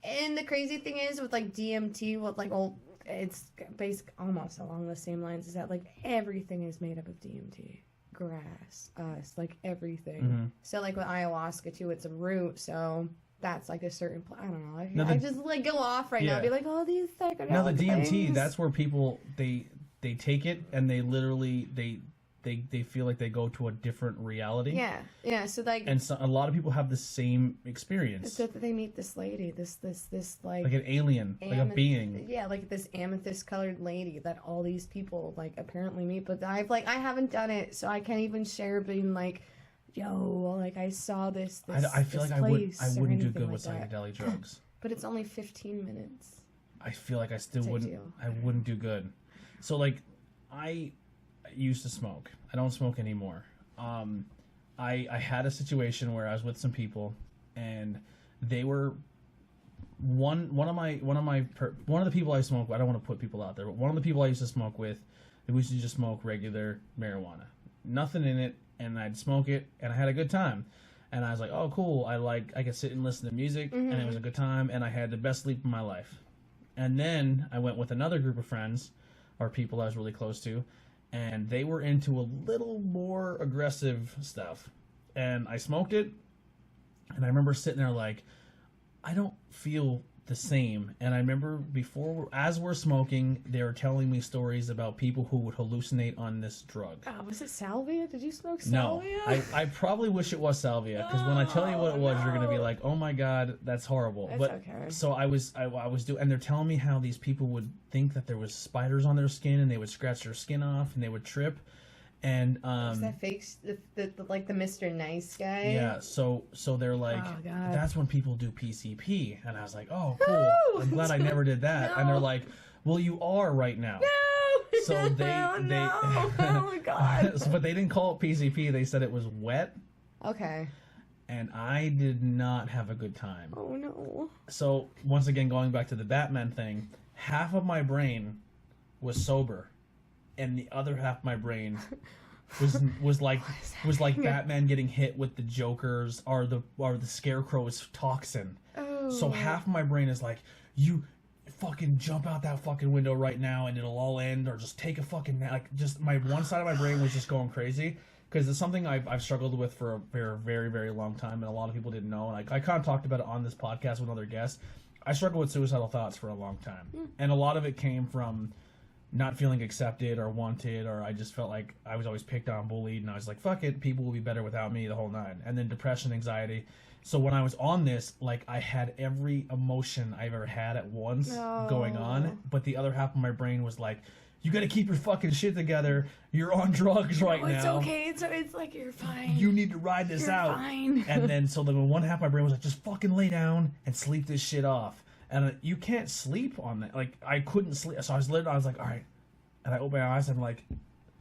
and the crazy thing is with like DMT, with like old, it's basic, almost along the same lines, is that like everything is made up of DMT. Grass, us, like everything. So like with ayahuasca too, it's a root, so that's like a certain, I don't know. I just like go off right now, be like, oh, these psychedelic Now the DMT, things. that's where people they take it and they literally they feel like they go to a different reality. Yeah. So like, and so a lot of people have the same experience. So that they meet this lady, this like an alien, like a being. Yeah, like this amethyst colored lady that all these people like apparently meet. But I haven't done it, so I can't even share being like, yo, like I saw this. I feel like I wouldn't do good with like psychedelic drugs. But it's only 15 minutes. I feel like I still wouldn't. I wouldn't do good. So like, I used to smoke. I don't smoke anymore. I had a situation where I was with some people, and they were one of the people I smoke with. I don't want to put people out there, but one of the people I used to smoke with, we used to just smoke regular marijuana, nothing in it, and I'd smoke it, and I had a good time. And I was like, oh, cool. I could sit and listen to music, and it was a good time, and I had the best sleep of my life. And then I went with another group of friends, or people I was really close to, and they were into a little more aggressive stuff. And I smoked it, and I remember sitting there like, I don't feel the same. And I remember as we're smoking, they were telling me stories about people who would hallucinate on this drug. Oh, was it salvia? Did you smoke salvia? No, I probably wish it was salvia, because when I tell you what it was, you're gonna be like, oh my god, that's horrible. That's but okay. So I was doing, and they're telling me how these people would think that there was spiders on their skin, and they would scratch their skin off, and they would trip. And is that fake? The like the Mr. Nice guy? Yeah. So they're like, oh, God. That's when people do PCP, and I was like, oh, cool. I'm glad I never did that. No. And they're like, well, you are right now. No. So they oh my god. But they didn't call it PCP. They said it was wet. Okay. And I did not have a good time. Oh no. So once again, going back to the Batman thing, half of my brain was sober, and the other half of my brain was like Batman getting hit with the Joker's or the Scarecrow's toxin. Oh. So half of my brain is like, you fucking jump out that fucking window right now and it'll all end, or just take a fucking nap. Like, just my one side of my brain was just going crazy, because it's something I've struggled with for a very, very, very long time, and a lot of people didn't know, and I kind of talked about it on this podcast with other guests. I struggled with suicidal thoughts for a long time, and a lot of it came from not feeling accepted or wanted, or I just felt like I was always picked on, bullied, and I was like, fuck it, people will be better without me, the whole nine. And then depression, anxiety. So when I was on this, like, I had every emotion I've ever had at once going on, but the other half of my brain was like, you gotta keep your fucking shit together, you're on drugs right now. It's okay, it's like, you're fine. You need to ride this out. Fine. And then, so then one half of my brain was like, just fucking lay down and sleep this shit off. And you can't sleep on that. Like, I couldn't sleep. So I was like, all right. And I opened my eyes and I'm like,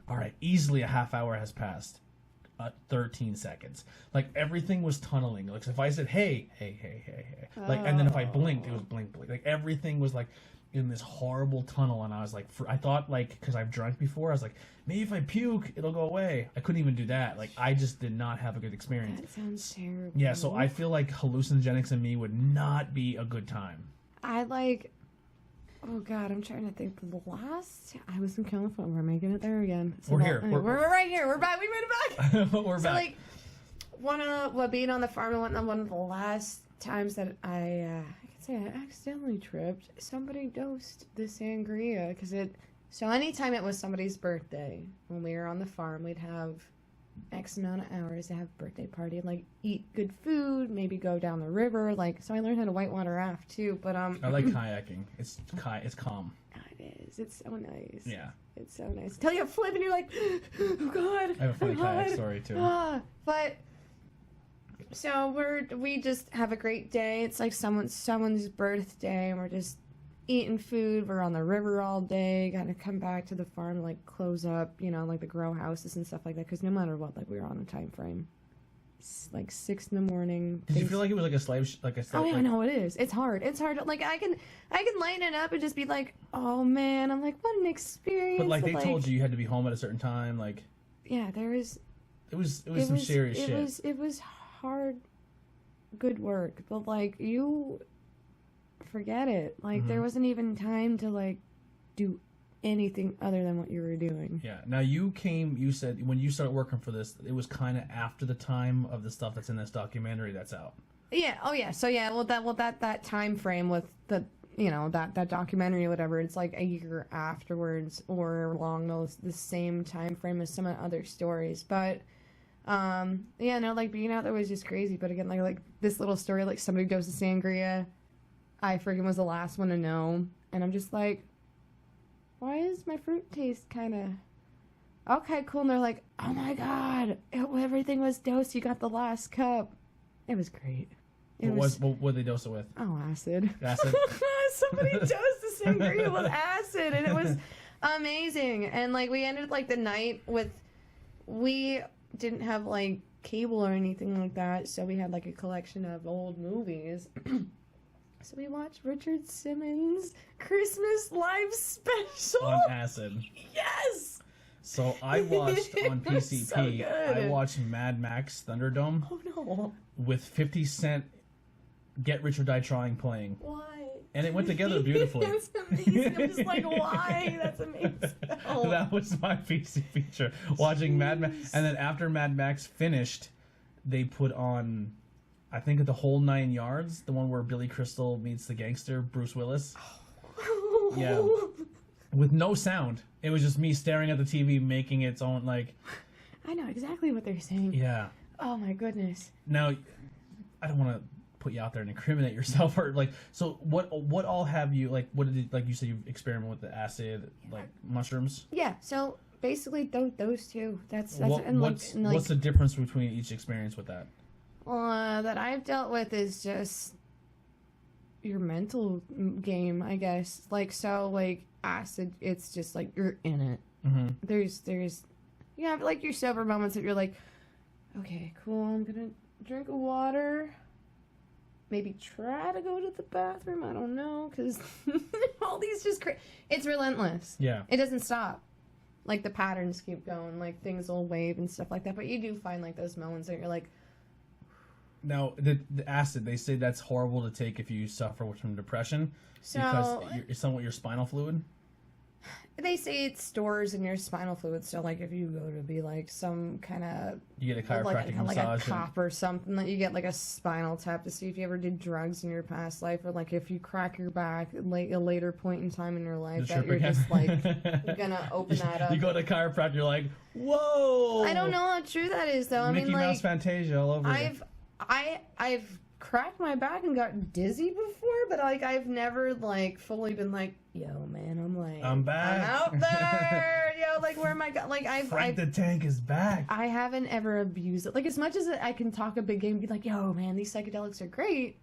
all right, easily a half hour has passed. 13 seconds. Like everything was tunneling. Like if I said hey, like, and then if I blinked, it was blink. Like everything was like in this horrible tunnel, and I was like, I thought like because I've drunk before, I was like, maybe if I puke, it'll go away. I couldn't even do that. Like I just did not have a good experience. That sounds terrible. Yeah, so I feel like hallucinogenics and me would not be a good time. Oh God, I'm trying to think. The last I was in California, we're making it there again. We're here. We're right here. We're back. We made it back. We're back. Like being on the farm and whatnot. One of the last times that I could say I accidentally tripped. Somebody dosed the sangria because it. So anytime it was somebody's birthday, when we were on the farm, we'd have X amount of hours to have a birthday party, like eat good food, maybe go down the river. Like, so I learned how to whitewater raft too. But I like kayaking. It's calm. It is. It's so nice. Yeah. It's so nice. Until you flip and you're like, oh God. I have a funny kayak story too. But so we just have a great day. It's like someone's birthday, and we're just eating food. We're on the river all day. Got to come back to the farm, like close up, like the grow houses and stuff like that. Because no matter what, like we were on a time frame. It's like 6 a.m. Did you feel like it was like a slave? Oh yeah, no, it is. It's hard. It's hard. Like I can lighten it up and just be like, oh man, I'm like, what an experience. But like they told you had to be home at a certain time. Like yeah, there is. It was some serious shit. It was hard, good work, but like you forget it. Like there wasn't even time to like do anything other than what you were doing. Yeah. Now you said when you started working for this, it was kind of after the time of the stuff that's in this documentary that's out. Yeah. Oh yeah. So yeah. Well, that time frame with the that documentary or whatever, it's like a year afterwards or along the same time frame as some of the other stories. But yeah, no, like being out there was just crazy. But again, like this little story, like somebody goes to sangria. I freaking was the last one to know, and I'm just like, why does my fruit taste kind of okay, cool? And they're like, oh my God, everything was dosed. You got the last cup. It was great. What did they dose it with? Oh, acid. Acid? Somebody dosed the sangria with acid, and it was amazing. And like we ended like the night with, we didn't have like cable or anything like that, so we had like a collection of old movies. So we watched Richard Simmons' Christmas Live Special. On acid. Yes! So I watched on PCP, so good. I watched Mad Max Thunderdome. Oh no. With 50 Cent Get Rich or Die Trying playing. Why? And it went together beautifully. That's amazing. I'm just like, why? That's amazing. Oh. That was my PC feature. Watching Mad Max. And then after Mad Max finished, they put on, I think, The Whole 9 Yards, the one where Billy Crystal meets the gangster, Bruce Willis. Yeah. With no sound. It was just me staring at the TV, making its own, like... I know exactly what they're saying. Yeah. Oh, my goodness. Now, I don't want to put you out there and incriminate yourself, or, like, so what all have you, like, what did you, like you said, you experiment with the acid, like, mushrooms? Yeah, so basically those two. That's what's the difference between each experience with that? That I've dealt with is just your mental game, I guess. Like, so, like, acid, it's just, like, you're in it. Mm-hmm. There's, you have, like, your sober moments that you're like, okay, cool, I'm gonna drink water, maybe try to go to the bathroom, I don't know, because all these just, it's relentless. Yeah. It doesn't stop. Like, the patterns keep going, like, things will wave and stuff like that, but you do find, like, those moments that you're like, now, the acid, they say that's horrible to take if you suffer from depression, because it's somewhat your spinal fluid. They say it stores in your spinal fluid, so, like, if you go to be, like, some kind of... You get a chiropractic massage. Like a cop or something, that you get, like, a spinal tap to see if you ever did drugs in your past life, or, like, if you crack your back at a later point in time in your life, that you're just, like, gonna open that up. You go to chiropractor, you're like, whoa! I don't know how true that is, though. Mickey Mouse Fantasia all over you. I've cracked my back and got dizzy before, but like I've never like fully been like, yo man, I'm back. I'm out there. Yo, like where am I like Frank the Tank is back. I haven't ever abused it. Like as much as I can talk a big game and be like, yo man, these psychedelics are great.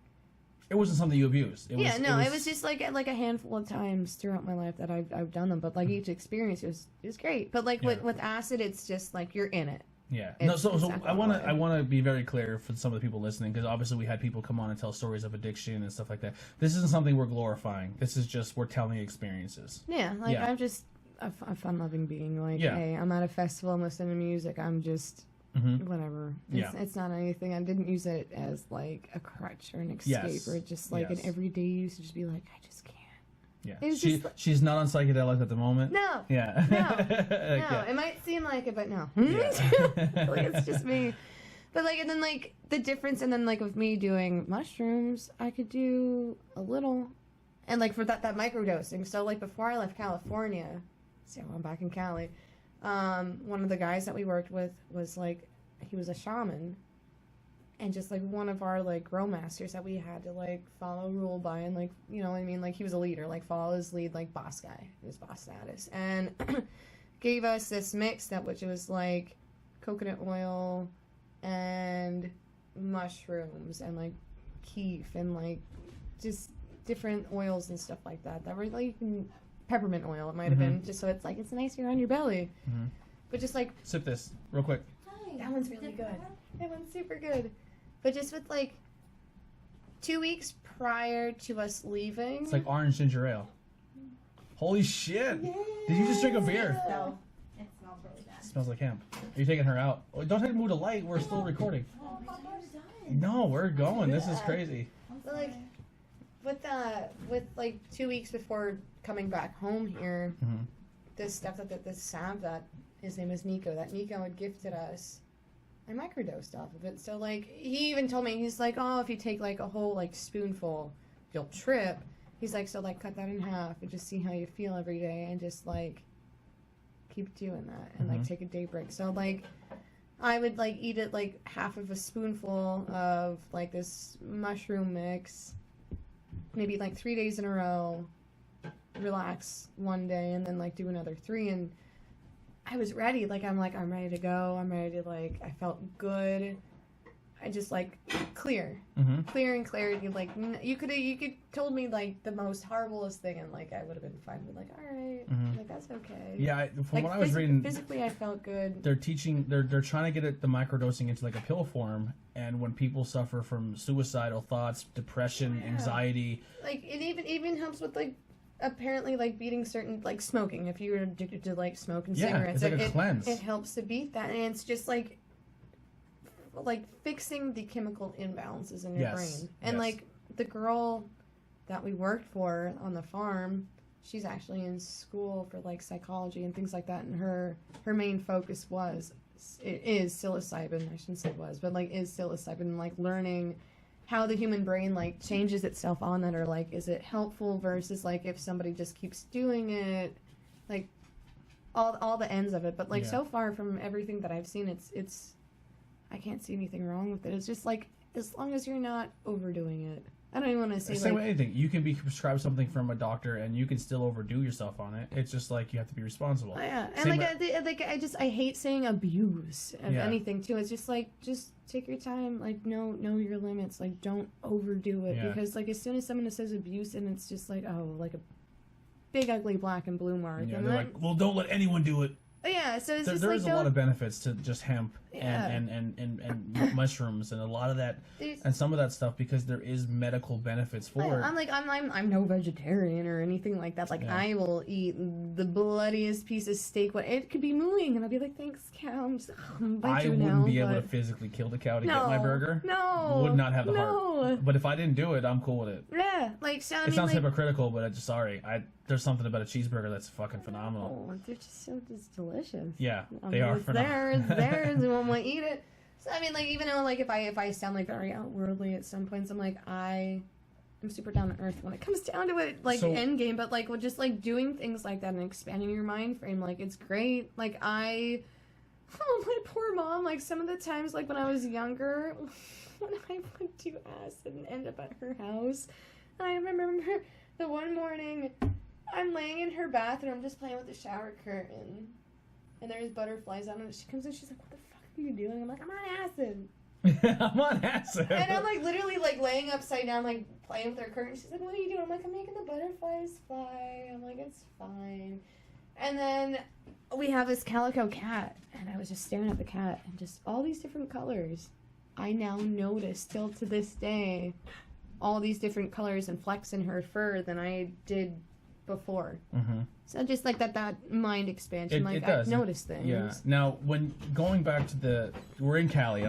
It wasn't something you abused. It was just like a handful of times throughout my life that I've done them, but like each experience was great. But like with acid, it's just like you're in it. Yeah. It's So exactly I want what to be very clear for some of the people listening, because obviously we had people come on and tell stories of addiction and stuff like that. This isn't something we're glorifying. This is just we're telling experiences. Yeah, like Yeah. I'm just a fun-loving being. Like, Yeah. hey, I'm at a festival, I'm listening to music. I'm just whatever. It's not anything. I didn't use it as like a crutch or an escape Yes. or just like an everyday use to just be like, I just can't. Yeah. It's She's not on psychedelics at the moment. No. Yeah. No. It might seem like it, but no. Like, it's just me. But like, and then like the difference, and then like with me doing mushrooms, I could do a little, and like for that microdosing. So like before I left California, so I'm back in Cali. One of the guys that we worked with was like, he was a shaman, and just like one of our like grow masters that we had to like follow rule by, and like, you know what I mean, like he was a leader, like follow his lead, like boss guy, he was boss status, and gave us this mix that which it was like coconut oil and mushrooms and like keef and like just different oils and stuff like that were like peppermint oil, it might have been, just so it's like it's nicer on your belly. But just like Sip this real quick. that one's really good. That one's super good. But just with like 2 weeks prior to us leaving. It's like orange ginger ale. Holy shit! Yeah. Did you just drink a beer? No, it smells really bad. It smells like hemp. Are you taking her out? Oh, don't take move to light. We're still recording. No, we're going. This is crazy. But like with like 2 weeks before coming back home here, this stuff this salve that his name is Nico, that Nico had gifted us, I microdosed off of it. So like he even told me, he's like, oh, if you take like a whole like spoonful, you'll trip. He's like, so like cut that in half and just see how you feel every day and just like keep doing that and like take a day break. So like I would like eat it like half of a spoonful of like this mushroom mix, maybe like 3 days in a row, relax one day, and then like do another 3. And I was ready. Like I'm ready to go. I'm ready to like, I felt good. I just like clear and clarity. Like you could told me like the most horriblest thing, and like I would have been fine. But like, all right, like that's okay. Yeah, from Like what I was reading, physically I felt good. they're trying to get the microdosing into like a pill form, and when people suffer from suicidal thoughts, depression, anxiety, Like it even helps with like apparently like beating certain like smoking. If you're addicted to like smoking cigarettes, it's like a cleanse. It helps to beat that, and it's just like fixing the chemical imbalances in your brain. And like the girl that we worked for on the farm, she's actually in school for like psychology and things like that, and her main focus is psilocybin. I shouldn't say was, but like is psilocybin, like learning how the human brain like changes itself on that, or like is it helpful versus like if somebody just keeps doing it, like all the ends of it. But like so far from everything that I've seen, it's I can't see anything wrong with it. It's just like as long as you're not overdoing it. I don't even want to say same like with anything. You can be prescribed something from a doctor, and you can still overdo yourself on it. It's just like you have to be responsible. oh, yeah. And Same like I hate saying abuse of anything too. It's just like just take your time. Like know your limits. Like don't overdo it, because like as soon as someone says abuse, and it's just like like a big ugly black and blue mark. Yeah, and they're then, like, well, don't let anyone do it. yeah, so it's There just is like a lot of benefits to just hemp Yeah. and mushrooms and a lot of that and some of that stuff, because there is medical benefits for it. I'm no vegetarian or anything like that. Like I will eat the bloodiest piece of steak. It could be mooing, and I'll be like, "Thanks, cow." I'm just, I wouldn't be able to physically kill the cow to get my burger. No, Would not have the heart. But if I didn't do it, I'm cool with it. Yeah, like so. It sounds hypocritical, but sorry. There's something about a cheeseburger that's fucking phenomenal. Oh, they're just so delicious. Yeah, they are phenomenal. It's theirs, and when we eat it. So I mean, like even though like if I sound like very outwardly at some points, I'm like I'm super down to earth when it comes down to it, like end game. But like with just like doing things like that and expanding your mind frame, like it's great. Like my poor mom. Like some of the times, like when I was younger, when I would do acid and end up at her house, I remember the one morning I'm laying in her bathroom just playing with the shower curtain, and there's butterflies on it. She comes in, she's like, "What the fuck are you doing?" I'm like, "I'm on acid." I'm on acid. And I'm like literally like laying upside down, like playing with her curtain. She's like, "What are you doing?" I'm like, "I'm making the butterflies fly." I'm like, "It's fine." And then we have this calico cat, and I was just staring at the cat, and just all these different colors. I now notice, still to this day, all these different colors and flecks in her fur than I did before. Mm-hmm. So just like that mind expansion, I've noticed things. Yeah. Now, when going back to we're in Cali.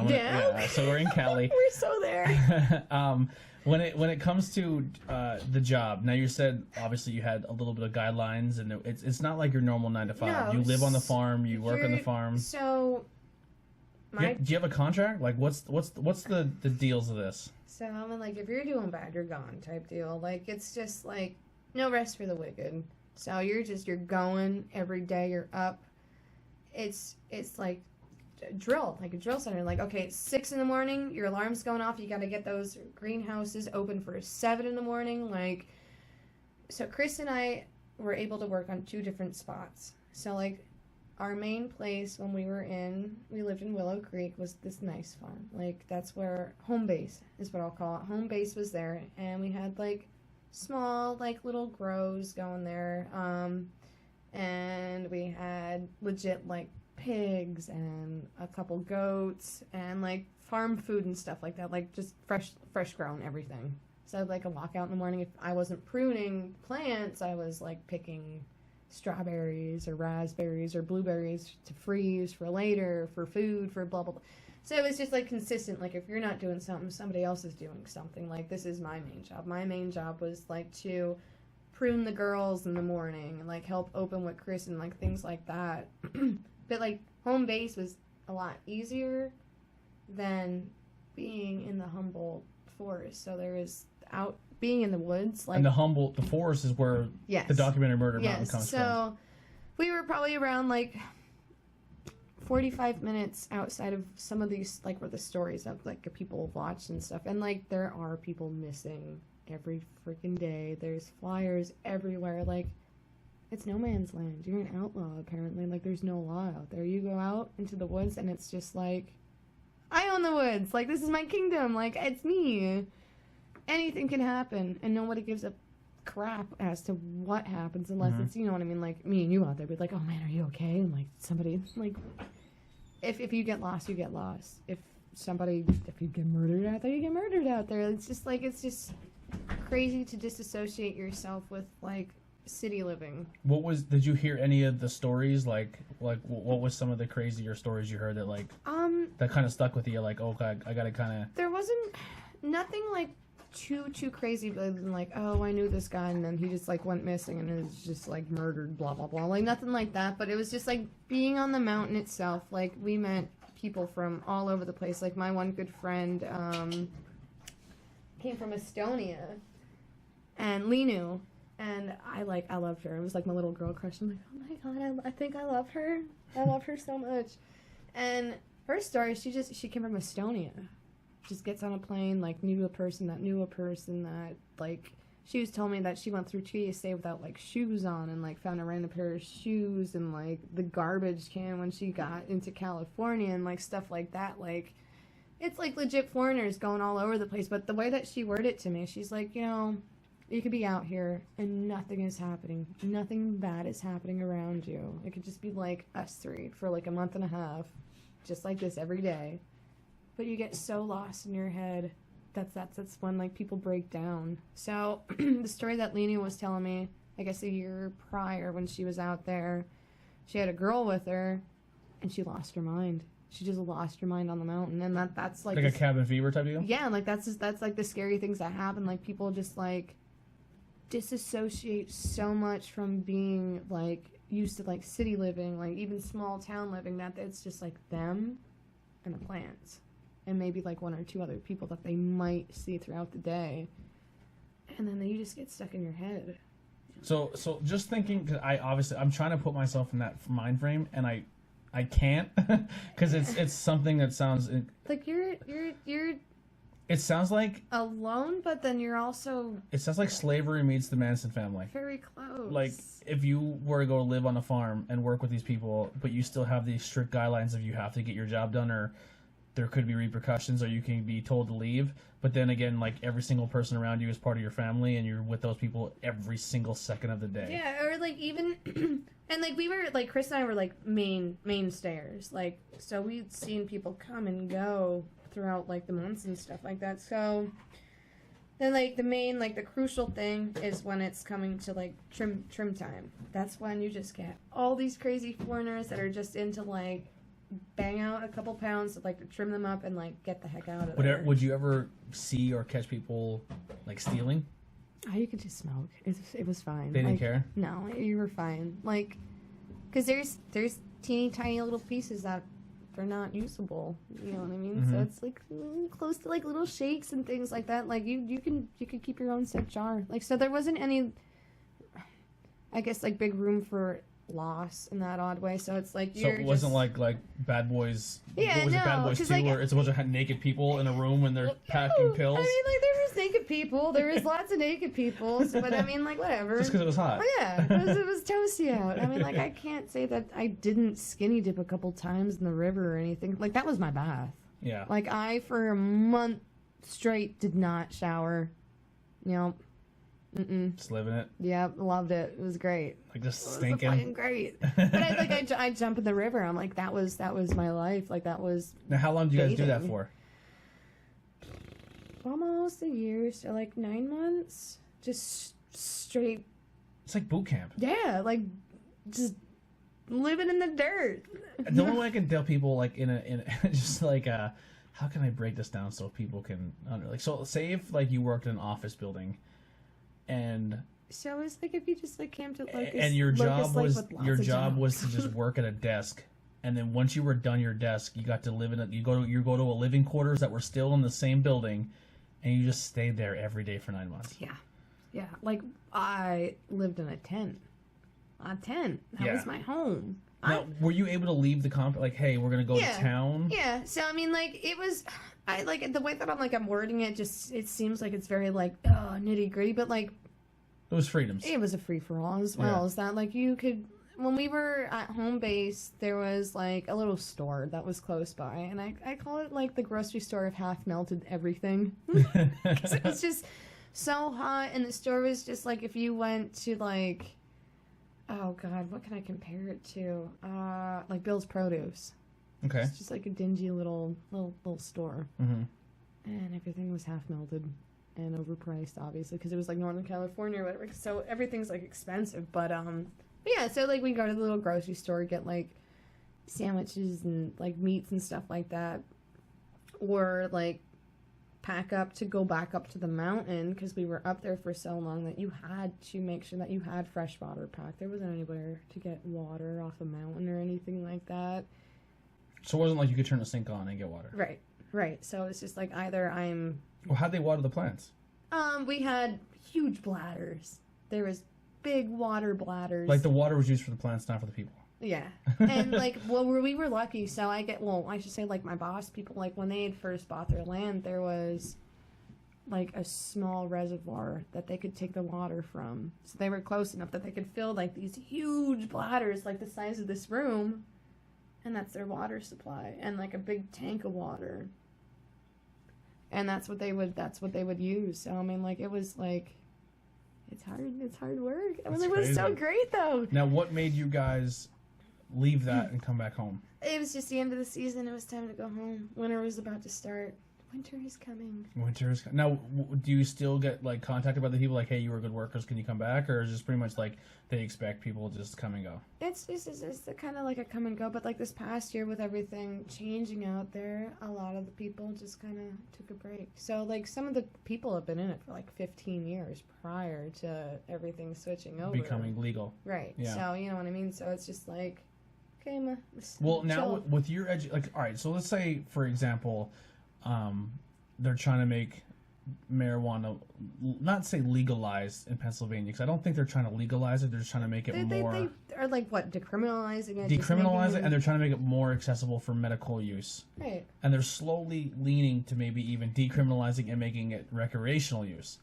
So we're in Cali. We're so there. When it comes to the job, now you said obviously you had a little bit of guidelines, and it's not like your normal 9 to 5. No, you live on the farm, you work on the farm. So, do you have a contract? Like, what's the deals of this? So I'm like, if you're doing bad, you're gone type deal. Like, it's just like no rest for the wicked. So you're going every day. You're up. It's like a drill center. Like, okay, it's 6 a.m. Your alarm's going off. You got to get those greenhouses open for 7 a.m. Like, so Chris and I were able to work on 2 different spots. So like, our main place when we lived in Willow Creek was this nice farm. Like, that's where home base is what I'll call it. Home base was there, and we had like small like little grows going there, and we had legit like pigs and a couple goats and like farm food and stuff like that, like just fresh grown everything. So I'd like a walk out in the morning. If I wasn't pruning plants, I was like picking strawberries or raspberries or blueberries to freeze for later, for food, for blah blah blah. So it was just like consistent. Like, if you're not doing something, somebody else is doing something. Like, this is my main job. My main job was like to prune the girls in the morning and like help open with Chris and like things like that. But like, home base was a lot easier than being in the Humboldt forest. So there is being in the woods, like, and the forest is where the documentary Murder Mountain comes from. So we were probably around like 45 minutes outside of some of these, like, where the stories of like people have watched and stuff, and like there are people missing every freaking day. There's flyers everywhere. Like, it's no man's land. You're an outlaw apparently. Like, there's no law out there. You go out into the woods and it's just like, I own the woods. Like, this is my kingdom. Like, it's me. Anything can happen, and nobody gives a crap as to what happens unless it's, you know what I mean, like me and you out there be like, oh man, are you okay? And like, somebody, like, if you get lost, you get lost. If you get murdered out there, you get murdered out there. It's just like, it's just crazy to disassociate yourself with like city living. Did you hear any of the stories? Like what was some of the crazier stories you heard that like that kind of stuck with you? Like, oh God, I gotta kind of. There wasn't nothing like too crazy, but like, oh, I knew this guy and then he just like went missing and was just like murdered, blah blah blah, like nothing like that. But it was just like being on the mountain itself. Like, we met people from all over the place. Like, my one good friend came from Estonia, and Linu, and I loved her. It was like my little girl crush. I'm like, oh my God, I think I love her. I love her so much. And her story, she came from Estonia. Just gets on a plane, like, knew a person that, like, she was telling me that she went through TSA without, like, shoes on, and, like, found a random pair of shoes and, like, the garbage can when she got into California and, like, stuff like that. Like, it's, like, legit foreigners going all over the place. But the way that she worded it to me, she's like, you know, you could be out here and nothing is happening. Nothing bad is happening around you. It could just be, like, us three for, like, a month and a half, just like this every day. But you get so lost in your head. That's when, like, people break down. So the story that Lena was telling me, I guess a year prior when she was out there, she had a girl with her, and she lost her mind. She just lost her mind on the mountain, and that's like a cabin fever type deal. Yeah, like that's like the scary things that happen. Like, people just like disassociate so much from being like used to like city living, like even small town living, that it's just like them and the plants. And maybe like 1 or 2 other people that they might see throughout the day, and then you just get stuck in your head. So just thinking, because I'm trying to put myself in that mind frame, and I can't, because it's something that sounds like you're. It sounds like alone, but then you're also. It sounds like slavery meets the Manson family. Very close. Like, if you were to go live on a farm and work with these people, but you still have these strict guidelines of you have to get your job done, or there could be repercussions or you can be told to leave. But then again, like every single person around you is part of your family and you're with those people every single second of the day. Yeah, or like even and like we were like Chris and I were like main stayers. Like so we'd seen people come and go throughout like the months and stuff like that. So then like the main like the crucial thing is when it's coming to like trim time. That's when you just get all these crazy foreigners that are just into like bang out a couple pounds to like trim them up and like get the heck out of there. Would you ever see or catch people like stealing? Oh, you could just smoke. It was fine. They didn't care? No, you were fine. Like, because there's teeny tiny little pieces that they're not usable. You know what I mean? Mm-hmm. So it's like close to like little shakes and things like that. Like you could keep your own set jar. Like so there wasn't any, I guess like big room for loss in that odd way. So it's like so it wasn't like Bad Boys. Yeah, what was it, Bad Boys 2, like, where it's a bunch of naked people in a room when they're packing pills? I mean, like there was naked people. There was lots of naked people. So, but I mean, like whatever. Just because it was hot. Oh, yeah, it was toasty out. I mean, like I can't say that I didn't skinny dip a couple times in the river or anything. Like that was my bath. Yeah. Like I for a month straight did not shower. You know. Just living it. Yeah, loved it. It was great. Like just It was stinking. fucking great. But I jump in the river. I'm like that was my life. Like that was. Now, how long do you guys do that bathing. for? Almost a year, so like 9 months, just straight. It's like boot camp. Yeah, like just living in the dirt. The only way I can tell people, like in a just like how can I break this down so people can like so say if like you worked in an office building, and So it's like if you just like came to Locust, and your job was with lots your of job was jobs. to just work at a desk, and then once you were done your desk, you got to live in you go to a living quarters that were still in the same building, and you just stayed there every day for 9 months. Yeah. Like I lived in a tent. That Yeah. was my home. Now, were you able to leave the comp? Like, hey, we're gonna go to town. Yeah. So I mean, like it was. I like the way that I'm wording it. Just it seems like it's very like nitty gritty, but like It was freedoms. it was a free for all as well. Yeah. Is that like you could when we were at home base, there was like a little store that was close by, and I call it like the grocery store of half melted everything. 'Cause it was just so hot, and the store was just like if you went to like, oh god, what can I compare it to? Like Bill's Produce. Okay. It's just like a dingy little store, Mm-hmm. and everything was half melted and overpriced, obviously, because it was like Northern California or whatever. So everything's like expensive, but yeah. So like we go to the little grocery store, get like sandwiches and like meats and stuff like that, or like pack up to go back up to the mountain because we were up there for so long that you had to make sure that you had fresh water packed. There wasn't anywhere to get water off a mountain or anything like that. So it wasn't like you could turn the sink on and get water. Right. So it's just like either I'm Well, how'd they water the plants? we had huge bladders. There was big water bladders. Like the water was used for the plants, not for the people. Yeah. And like well we were lucky, so I should say like my boss people, like when they had first bought their land, there was like a small reservoir that they could take the water from. So they were close enough that they could fill like these huge bladders like the size of this room, and that's their water supply, and like a big tank of water. And that's what they would use. So I mean like it was like it's hard work. I mean, it was so great though. Now, what made you guys leave that and come back home? It was just the end of the season. It was time to go home. Winter was about to start. Winter is coming. Winter is now. Do you still get like contacted by the people like, "Hey, you were good workers. Can you come back?" Or is it just pretty much like they expect people to just come and go? It's kind of like a come and go. But like this past year with everything changing out there, a lot of the people just kind of took a break. So like some of the people have been in it for like 15 years prior to everything switching over, Becoming legal. Right. Yeah. So you know what I mean. So it's just like, okay, Well, now chill. with your like, all right. So let's say, for example, they're trying to make marijuana, not say legalized in Pennsylvania, because I don't think they're trying to legalize it. They're just trying to make it more They are like what, decriminalizing it? decriminalize it, and they're trying to make it more accessible for medical use. Right. And they're slowly leaning to maybe even decriminalizing and making it recreational use.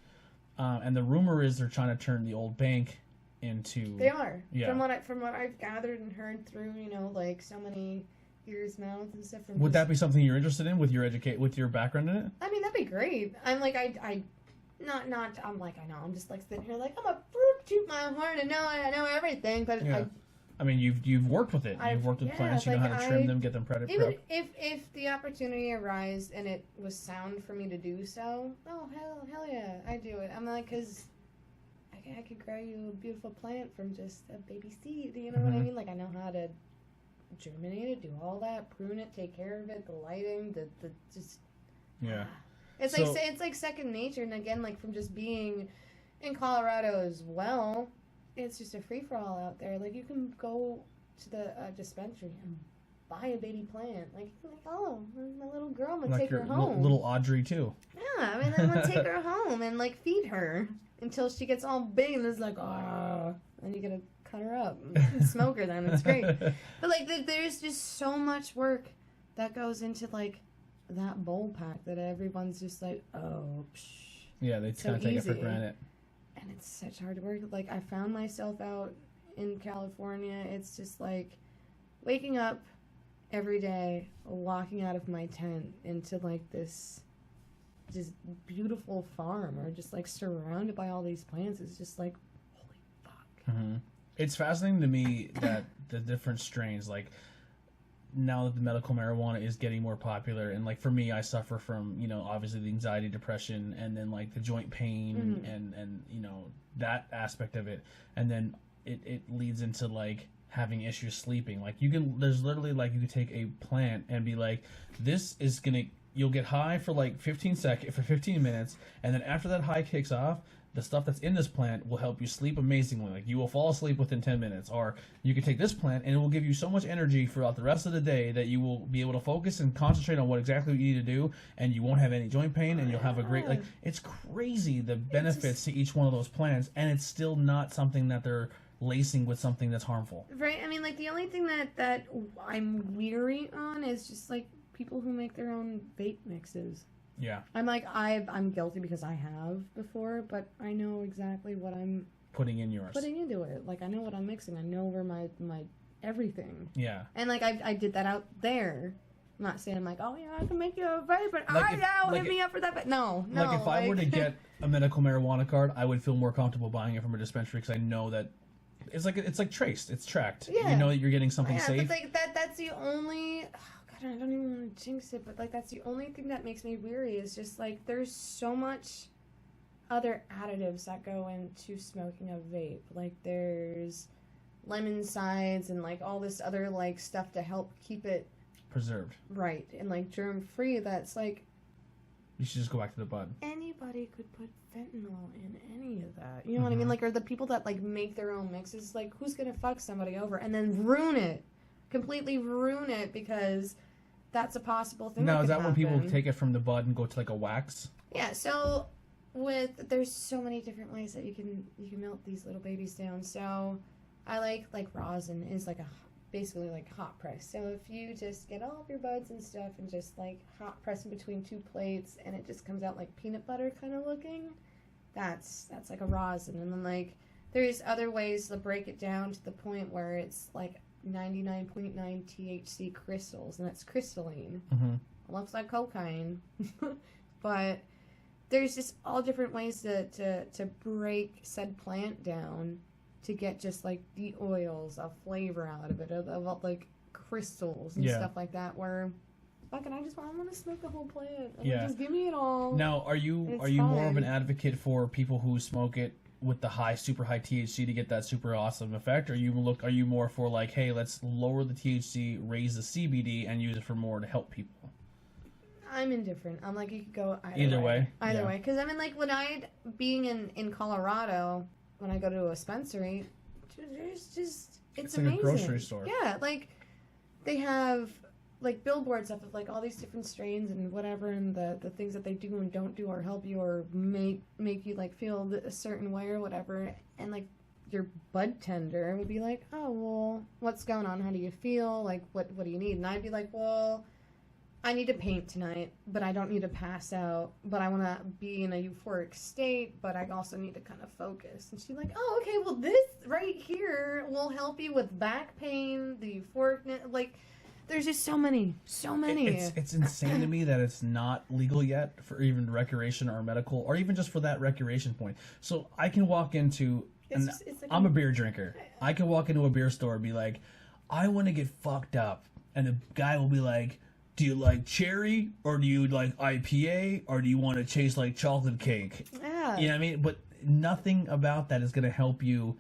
And the rumor is they're trying to turn the old bank into. They are. Yeah. From what I've gathered and heard through, like so many ears, mouth, and stuff. From Would just, that be something you're interested in with your background in it? I mean, that'd be great. I'm like, I'm like, I know, I'm just like sitting here like, I'm a fruit, toot my horn, and I know everything, but Yeah. I mean, you've worked with it. You've worked with plants. You know like, how to trim them, get them prepped. Even if the opportunity arose and it was sound for me to do so, oh hell yeah, I do it. I'm like, cause I could grow you a beautiful plant from just a baby seed. You know what I mean? Like I know how to germinate it, do all that, prune it, take care of it, the lighting, the just Yeah. It's like second nature, and again, like from just being in Colorado as well, it's just a free for all out there. Like you can go to the dispensary and buy a baby plant. Like oh, my little girl, I'm gonna Like take her your home. little Audrey too. Yeah, I mean, I'm gonna take her home and like feed her until she gets all big and it's like ah, and you gotta cut her up and smoke her. Then it's great. But like, there's just so much work that goes into like that bowl pack that everyone's just like, oh, psh. Yeah, they So kind of take it for easy. granted. And it's such hard work. Like, I found myself out in California. It's just like waking up every day, walking out of my tent into like this just beautiful farm, or just like surrounded by all these plants. It's just like, holy fuck. Mm-hmm. It's fascinating to me that the different strains, like now that the medical marijuana is getting more popular, and like for me, I suffer from, you know, obviously the anxiety, depression, and then like the joint pain and you know, that aspect of it, and then it leads into like having issues sleeping. Like there's literally like you could take a plant and be like, this is gonna, you'll get high for like 15 minutes, and then after that high kicks off, the stuff that's in this plant will help you sleep amazingly. Like you will fall asleep within 10 minutes. Or you can take this plant and it will give you so much energy throughout the rest of the day that you will be able to focus and concentrate on what exactly you need to do, and you won't have any joint pain, and you'll have a great, like, it's crazy the benefits to each one of those plants, and it's still not something that they're lacing with something that's harmful. Right. I mean, like, the only thing that I'm weary on is just like people who make their own vape mixes. Yeah. I'm like, I'm guilty because I have before, but I know exactly what I'm Putting in yours. putting into it. Like, I know what I'm mixing. I know where my everything. Yeah. And like, I did that out there. I'm not saying like, oh yeah, I can make you a vape, but Like hit me up for that. But no. Like if I were to get a medical marijuana card, I would feel more comfortable buying it from a dispensary, because I know that it's like traced, it's tracked. Yeah. You know that you're getting something safe. But like that's the only. Oh God, I don't even want to jinx it, but like that's the only thing that makes me weary is just like there's so much other additives that go into smoking a vape. Like there's lemon sides and like all this other like stuff to help keep it Preserved. right and like germ free. That's like You should just go back to the bud. anybody could put fentanyl in any of that. You know what I mean? Like, or the people that like make their own mixes, like who's gonna fuck somebody over and then completely ruin it because that's a possible thing. Now, is that could when people happen. take it from the bud and go to like a wax? Yeah. So there's so many different ways that you can melt these little babies down. So I like rosin is like basically like hot press. So if you just get all of your buds and stuff and just like hot press in between two plates and it just comes out like peanut butter kind of looking, that's like a rosin. And then like there's other ways to break it down to the point where it's like 99.9 THC crystals, and that's crystalline. It looks like cocaine. But there's just all different ways to break said plant down to get just like the oils, a flavor out of it, of like crystals and stuff like that. Where fucking I want to smoke the whole plant. Just give me it all. Now, are you more of an advocate for people who smoke it with the super high THC to get that super awesome effect? Or are you more for like, hey, let's lower the THC, raise the CBD, and use it for more to help people? I'm indifferent. I'm like, you could go either way. Either way. Because I mean, like when being in Colorado, when I go to a dispensary, there's just it's like amazing. A grocery store. Yeah, like they have like billboards up of like all these different strains and whatever, and the things that they do and don't do or help you or make you like feel a certain way or whatever. And like your bud tender would be like, oh well, what's going on? How do you feel? Like what do you need? And I'd be like, well, I need to paint tonight, but I don't need to pass out, but I want to be in a euphoric state, but I also need to kind of focus. And she's like, oh, okay, well, this right here will help you with back pain, the euphoric, like, There's just so many. It's insane to me that it's not legal yet for even recreation or medical, or even just for that recreation point. So I can walk into, I'm a beer drinker. I can walk into a beer store and be like, I want to get fucked up. And the guy will be like, do you like cherry, or do you like IPA, or do you want to taste like chocolate cake? Yeah. You know what I mean? But nothing about that is going to help you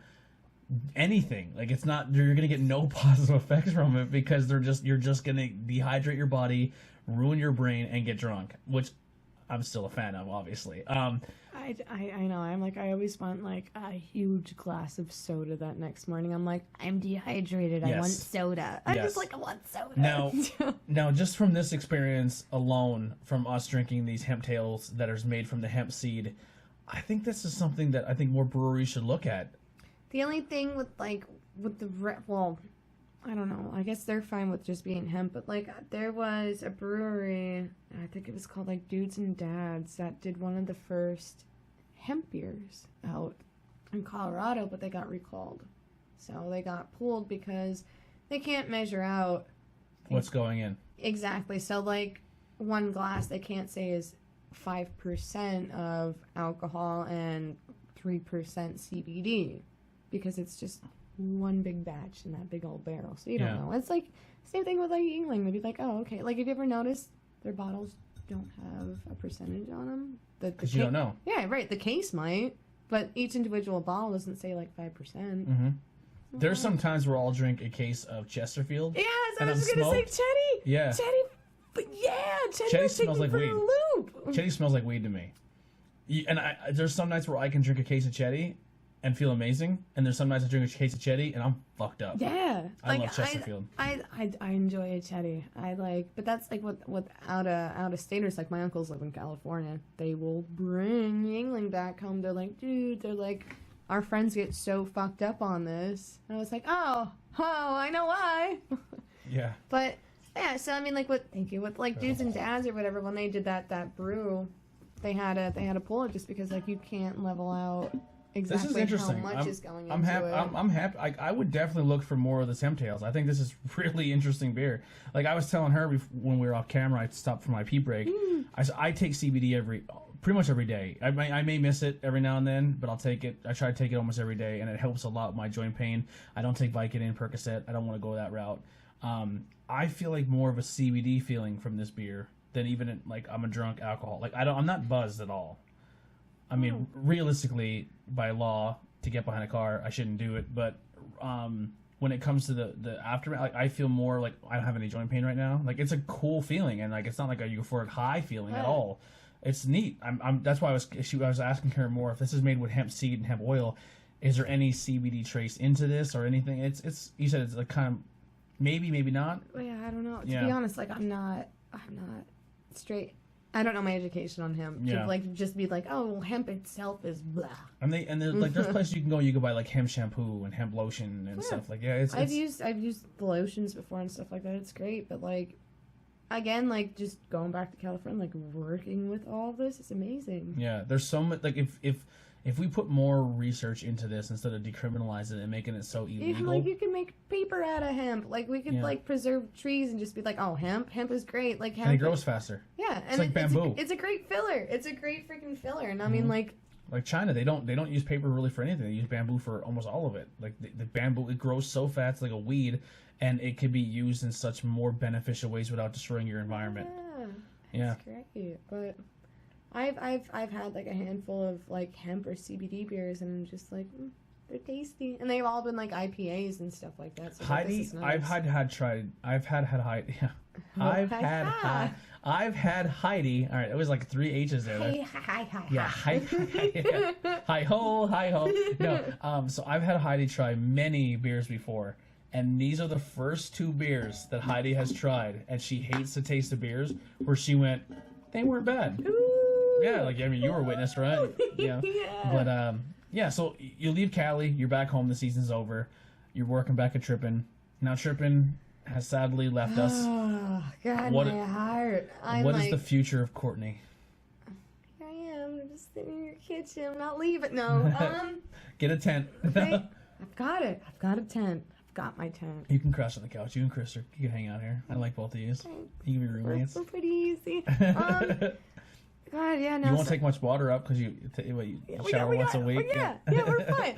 anything. Like, it's not, you're gonna get no positive effects from it, because you're just gonna dehydrate your body, ruin your brain, and get drunk, which I'm still a fan of, obviously. I know. I'm like, I always want like a huge glass of soda that next morning. I'm like, I'm dehydrated. Yes. I want soda. I'm just like, I want soda. Now, just from this experience alone, from us drinking these hemp tails that are made from the hemp seed, I think this is something that I think more breweries should look at. The only thing with well, I don't know. I guess they're fine with just being hemp, but like there was a brewery, I think it was called like Dudes and Dads, that did one of the first hemp beers out in Colorado, but they got recalled. So they got pulled because they can't measure out What's going in. Exactly. So like one glass they can't say is 5% of alcohol and 3% CBD. Because it's just one big batch in that big old barrel. So you don't know. It's like, same thing with like Yingling. They'd be like, oh, okay. Like, have you ever noticed their bottles don't have a percentage on them? Because you don't know. Yeah, right. The case might. But each individual bottle doesn't say like 5%. Mm-hmm. There's some times where I'll drink a case of Chesterfield. Yeah, so I was just going to say Chetty. Yeah. Chetty smells like weed. Loop. Chetty smells like weed to me. And there's some nights where I can drink a case of Chetty and feel amazing, and there's some nights I drink a case of Chetty and I'm fucked up. Yeah, I love Chesterfield. I enjoy a Chetty. But that's like with out of staters. Like my uncles live in California. They will bring Yingling back home. They're like, dude, our friends get so fucked up on this. And I was like, oh, I know why. Yeah. But yeah, so I mean, like with like Dudes and Dads or whatever, when they did that brew, they had to pull it just because like you can't level out exactly this is interesting. how much is going I'm into happy. it. I'm happy. I would definitely look for more of the hemp tails. I think this is really interesting beer. Like I was telling her when we were off camera, I stopped for my pee break. I take CBD pretty much every day. I may miss it every now and then, but I'll take it. I try to take it almost every day, and it helps a lot with my joint pain. I don't take Vicodin, Percocet. I don't want to go that route. I feel like more of a CBD feeling from this beer than even like I'm a drunk alcohol. Like I'm not buzzed at all. I mean, realistically, by law, to get behind a car, I shouldn't do it. But when it comes to the aftermath, like I feel more like I don't have any joint pain right now. Like it's a cool feeling, and like it's not like a euphoric high feeling at all. It's neat. That's why I was asking her more if this is made with hemp seed and hemp oil. Is there any CBD trace into this or anything? It's you said it's like kind of maybe not. Well, yeah, I don't know. To be honest, like I'm not straight. I don't know my education on hemp. Yeah. To like just be like, oh, well, hemp itself is blah. And there's places you can go. You can buy like hemp shampoo and hemp lotion and stuff like I've used the lotions before and stuff like that. It's great, but like again, like just going back to California, like working with all this, it's amazing. Yeah, there's so much. Like if we put more research into this instead of decriminalizing it and making it so illegal, like you can make paper out of hemp. Like we could like preserve trees and just be like, oh, hemp is great. Like hemp, and it grows faster. Yeah, it's like bamboo. It's a great filler. It's a great freaking filler. And I mean, like China, they don't use paper really for anything. They use bamboo for almost all of it. Like the bamboo, it grows so fast, like a weed, and it can be used in such more beneficial ways without destroying your environment. Yeah, that's great. But I've had like a handful of like hemp or CBD beers, and I'm just like, they're tasty, and they've all been like IPAs and stuff like that. So Heidi, nice. I've had Heidi. Yeah. I've had Heidi. All right, it was like 3 H's there. Hi. Yeah, hi ho. No, so I've had Heidi try many beers before, and these are the first 2 beers that Heidi has tried, and she hates the taste of beers. Where she went, they weren't bad. Ooh. Yeah, like I mean, you were a witness, right? Yeah. But yeah. So you leave Cali, you're back home. The season's over. You're working back at Trippin. Now Trippin has sadly left us. Oh, God, my heart. What is the future of Courtney? Here I am, just sitting in your kitchen. I'm not leaving. No. Get a tent. Okay. I've got it. I've got a tent. I've got my tent. You can crash on the couch. You and Chris, you can hang out here. I like both of you. You can be roommates. We're pretty easy. God, yeah, no. You won't take much water up because you shower once a week. Yeah, we're fine.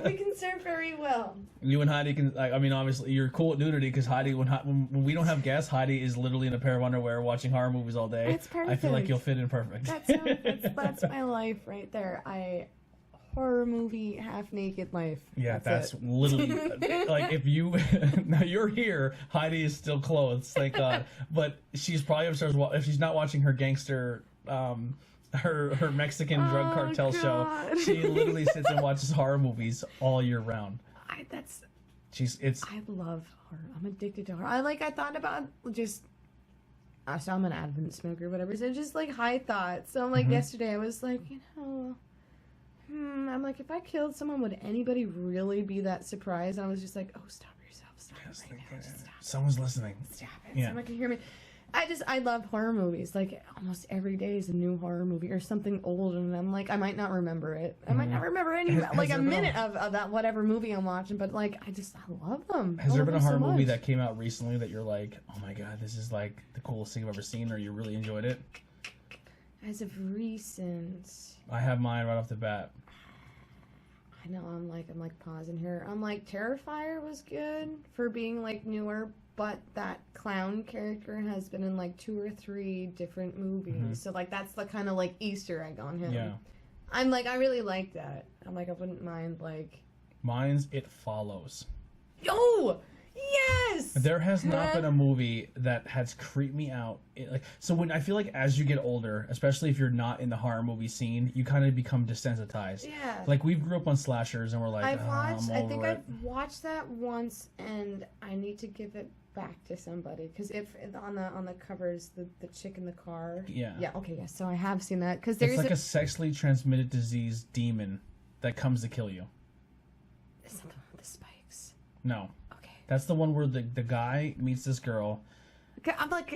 We can serve very well. You and Heidi can. I mean, obviously, you're cool at nudity because Heidi, when we don't have guests, Heidi is literally in a pair of underwear watching horror movies all day. That's perfect. I feel like you'll fit in perfect. That's my life right there. Horror movie, half naked life. Yeah, that's literally like if you now you're here. Heidi is still clothed, thank God. But she's probably upstairs if she's not watching her gangster. Her Mexican drug cartel show. She literally sits and watches horror movies all year round. I love horror. I'm addicted to horror. I thought about just. So I'm an avid smoker, whatever. So just like high thoughts. So like yesterday, I was like, I'm like, if I killed someone, would anybody really be that surprised? And I was just like, oh, stop yourself, stop it right now, just stop. Someone's listening. Stop it. Yeah. Someone can hear me. I love horror movies. Like almost every day is a new horror movie or something old, and I'm like, I might not remember it. I might not remember any like a minute of that whatever movie I'm watching, but like I love them. Has there been a horror movie that came out recently that you're like, oh my god, this is like the coolest thing I've ever seen, or you really enjoyed it? As of recent, I have mine right off the bat. I know I'm like pausing here. I'm like Terrifier was good for being like newer. But that clown character has been in like 2 or 3 different movies. So like that's the kind of like Easter egg on him. Yeah. I'm like, I really like that. I'm like, I wouldn't mind like. Mine's It Follows. Oh! Yes! There has not been a movie that has creeped me out. When I feel like as you get older, especially if you're not in the horror movie scene, you kind of become desensitized. Yeah. Like we grew up on slashers and we're like, I've watched that once and I need to give it back to somebody because if on the covers the chick in the car. Yeah. Okay. Yeah. So I have seen that because it's like a sexually transmitted disease demon that comes to kill you. Is that the one with the spikes? No. Okay. That's the one where the guy meets this girl. I'm like,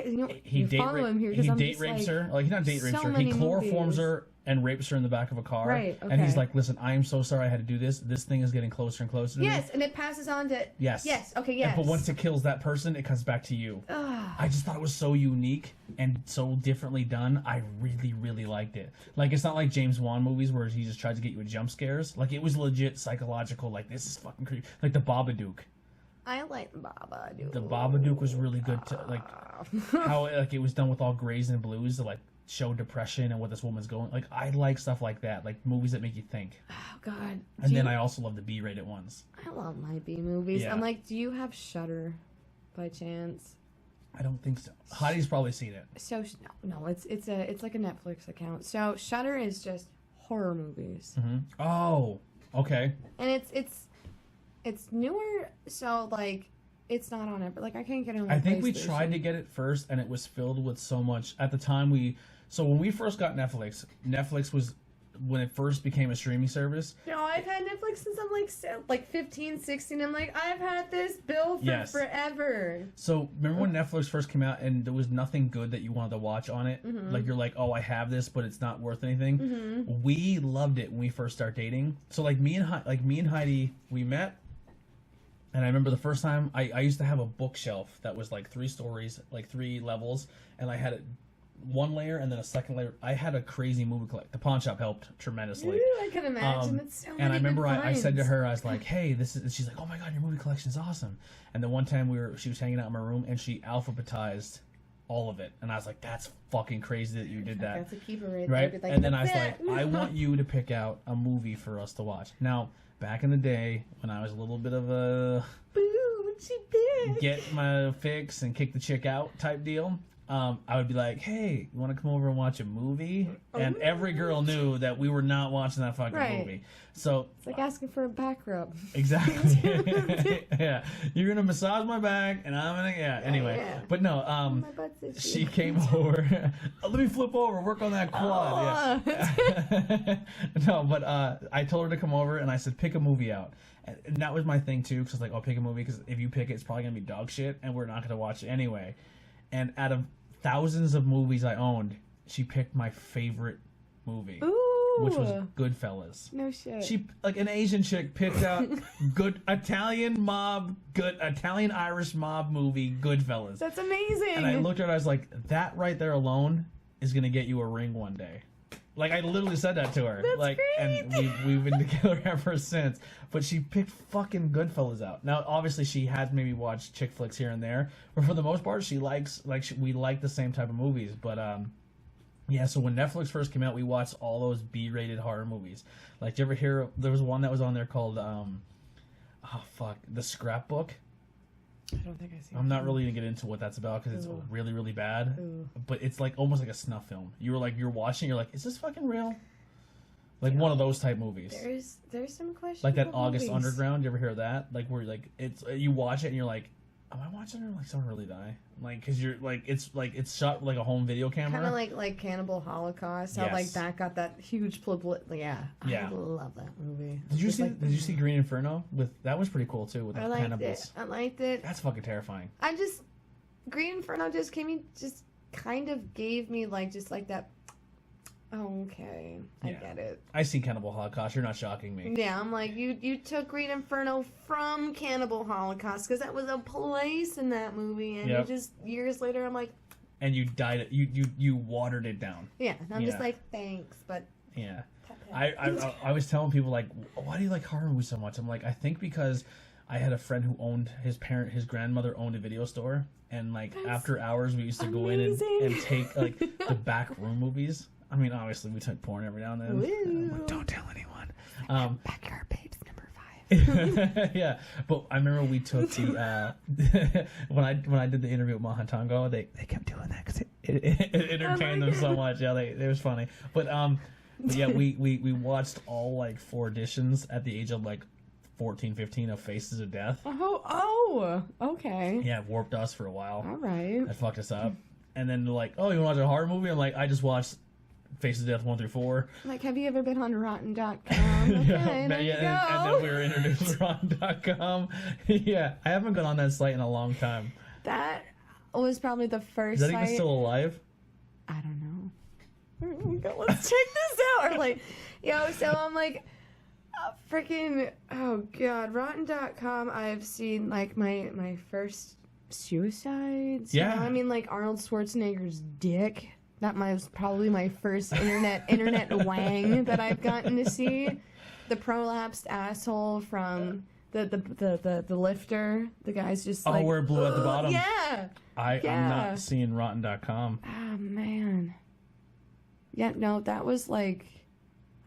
he date rapes her. Like he not date rapes her. He chloroforms her and rapes her in the back of a car. Right. Okay. And he's like, "Listen, I am so sorry I had to do this. This thing is getting closer and closer to me." Yes, and it passes on to. Yes. Yes. Okay. Yes. But once it kills that person, it comes back to you. I just thought it was so unique and so differently done. I really, really liked it. Like it's not like James Wan movies where he just tried to get you with jump scares. Like it was legit psychological. Like this is fucking creepy. Like the Babadook. I like Babadook. The Babadook was really good to like how like it was done with all grays and blues to like show depression and what this woman's going. Like I like stuff like that, like movies that make you think. Oh God! And then I also love the B-rated ones. I love my B movies. Yeah. I'm like, do you have Shudder, by chance? I don't think so. Heidi's probably seen it. So no, it's like a Netflix account. So Shudder is just horror movies. Oh, okay. And it's newer, so like it's not on it. But like I can't get it on. I think we tried to get it first, and it was filled with so much. At the time, when we first got Netflix was when it first became a streaming service. No, I've had Netflix since I'm like 15, 16. I'm like, I've had this bill for forever. So remember when Netflix first came out and there was nothing good that you wanted to watch on it? Like you're like, oh, I have this, but it's not worth anything. We loved it when we first started dating. So like me and Heidi, we met. And I remember the first time I used to have a bookshelf that was like 3 stories, like 3 levels, and I had it 1 layer and then a second layer. I had a crazy movie collection. The pawn shop helped tremendously. Ooh, I can imagine. It's so many and I remember good I said to her, I was like, "Hey, this is." She's like, "Oh my god, your movie collection's awesome." And then one time she was hanging out in my room and she alphabetized all of it, and I was like, "That's fucking crazy that you did that." That's a keeper right there. Like, and then I was like, "I want you to pick out a movie for us to watch." Now, back in the day when I was a little bit of a get my fix and kick the chick out type deal, I would be like, "Hey, you want to come over and watch a movie?" And every girl knew that we were not watching that fucking movie. So it's like asking for a back rub. Exactly. Yeah, you're gonna massage my back, and I'm gonna anyway. Yeah. But no, she came over. Let me flip over, work on that quad. Yeah. No, but I told her to come over, and I said, pick a movie out. And that was my thing too, because I was like, I'll pick a movie because if you pick it, it's probably gonna be dog shit, and we're not gonna watch it anyway. And out of thousands of movies I owned, she picked my favorite movie. Ooh. which was Goodfellas. No shit. She, like an Asian chick, picked out good Italian Irish mob movie, Goodfellas. That's amazing. And I looked at her, I was like, that right there alone is gonna get you a ring one day. Like, I literally said that to her. That's like, great. And we've been together ever since. But she picked fucking Goodfellas out. Now, obviously, she has maybe watched chick flicks here and there, but for the most part, she likes we like the same type of movies. But yeah. So when Netflix first came out, we watched all those B-rated horror movies. Like, did you ever hear? There was one that was on there called The Scrapbook. I don't think I see. I'm not really gonna get into what that's about because it's really, really bad. Ooh. But it's like almost like a snuff film. You're watching, you're like, is this fucking real? Like one of those type movies. There's some questions. Like that August Underground. You ever hear that? Like where you watch it and you're like, am I watching it or like someone really die? Like because you're like it's shot like a home video camera. Kind of like Cannibal Holocaust. How like that got that huge publicity. Yeah. I love that movie. Did you see Green Inferno? That was pretty cool too with the cannibals. I liked it. That's fucking terrifying. Green Inferno just kind of gave me like that. Oh, okay, I get it. I seen Cannibal Holocaust. You're not shocking me. Yeah, I'm like you took Green Inferno from Cannibal Holocaust because that was a place in that movie, and you just years later, I'm like. And you dyed it. You watered it down. Yeah, and I'm just like thanks, but. Yeah, I was telling people like, why do you like horror movies so much? I'm like, I think because I had a friend who owned his grandmother owned a video store, and like after hours we used to go in and take like the back room movies. I mean, obviously, we took porn every now and then. Like, don't tell anyone. Backyard Babes #5. Yeah, but I remember we took the when I did the interview with Mahantango, they kept doing that because it entertained them so much. Yeah, it was funny. But yeah, we watched all like 4 editions at the age of like 14, 15 of Faces of Death. Oh, okay. Yeah, warped us for a while. All right. That fucked us up. And then they're like, oh, you want to watch a horror movie? I'm like, I just watched Faces of Death 1 through 4. Like, have you ever been on Rotten.com? Okay, and then we were introduced to Rotten.com. Yeah, I haven't gone on that site in a long time. That was probably the first Is that site. even still alive? I don't know. Let's check this out. Or like, so I'm like, freaking, oh god, Rotten.com. I've seen like my first suicides. Yeah. I mean, like Arnold Schwarzenegger's dick. That was probably my first internet wang that I've gotten to see. The prolapsed asshole from the lifter. The guy's just like, where it blew at the bottom. Yeah. I'm not seeing Rotten.com. Oh man. Yeah, no, that was like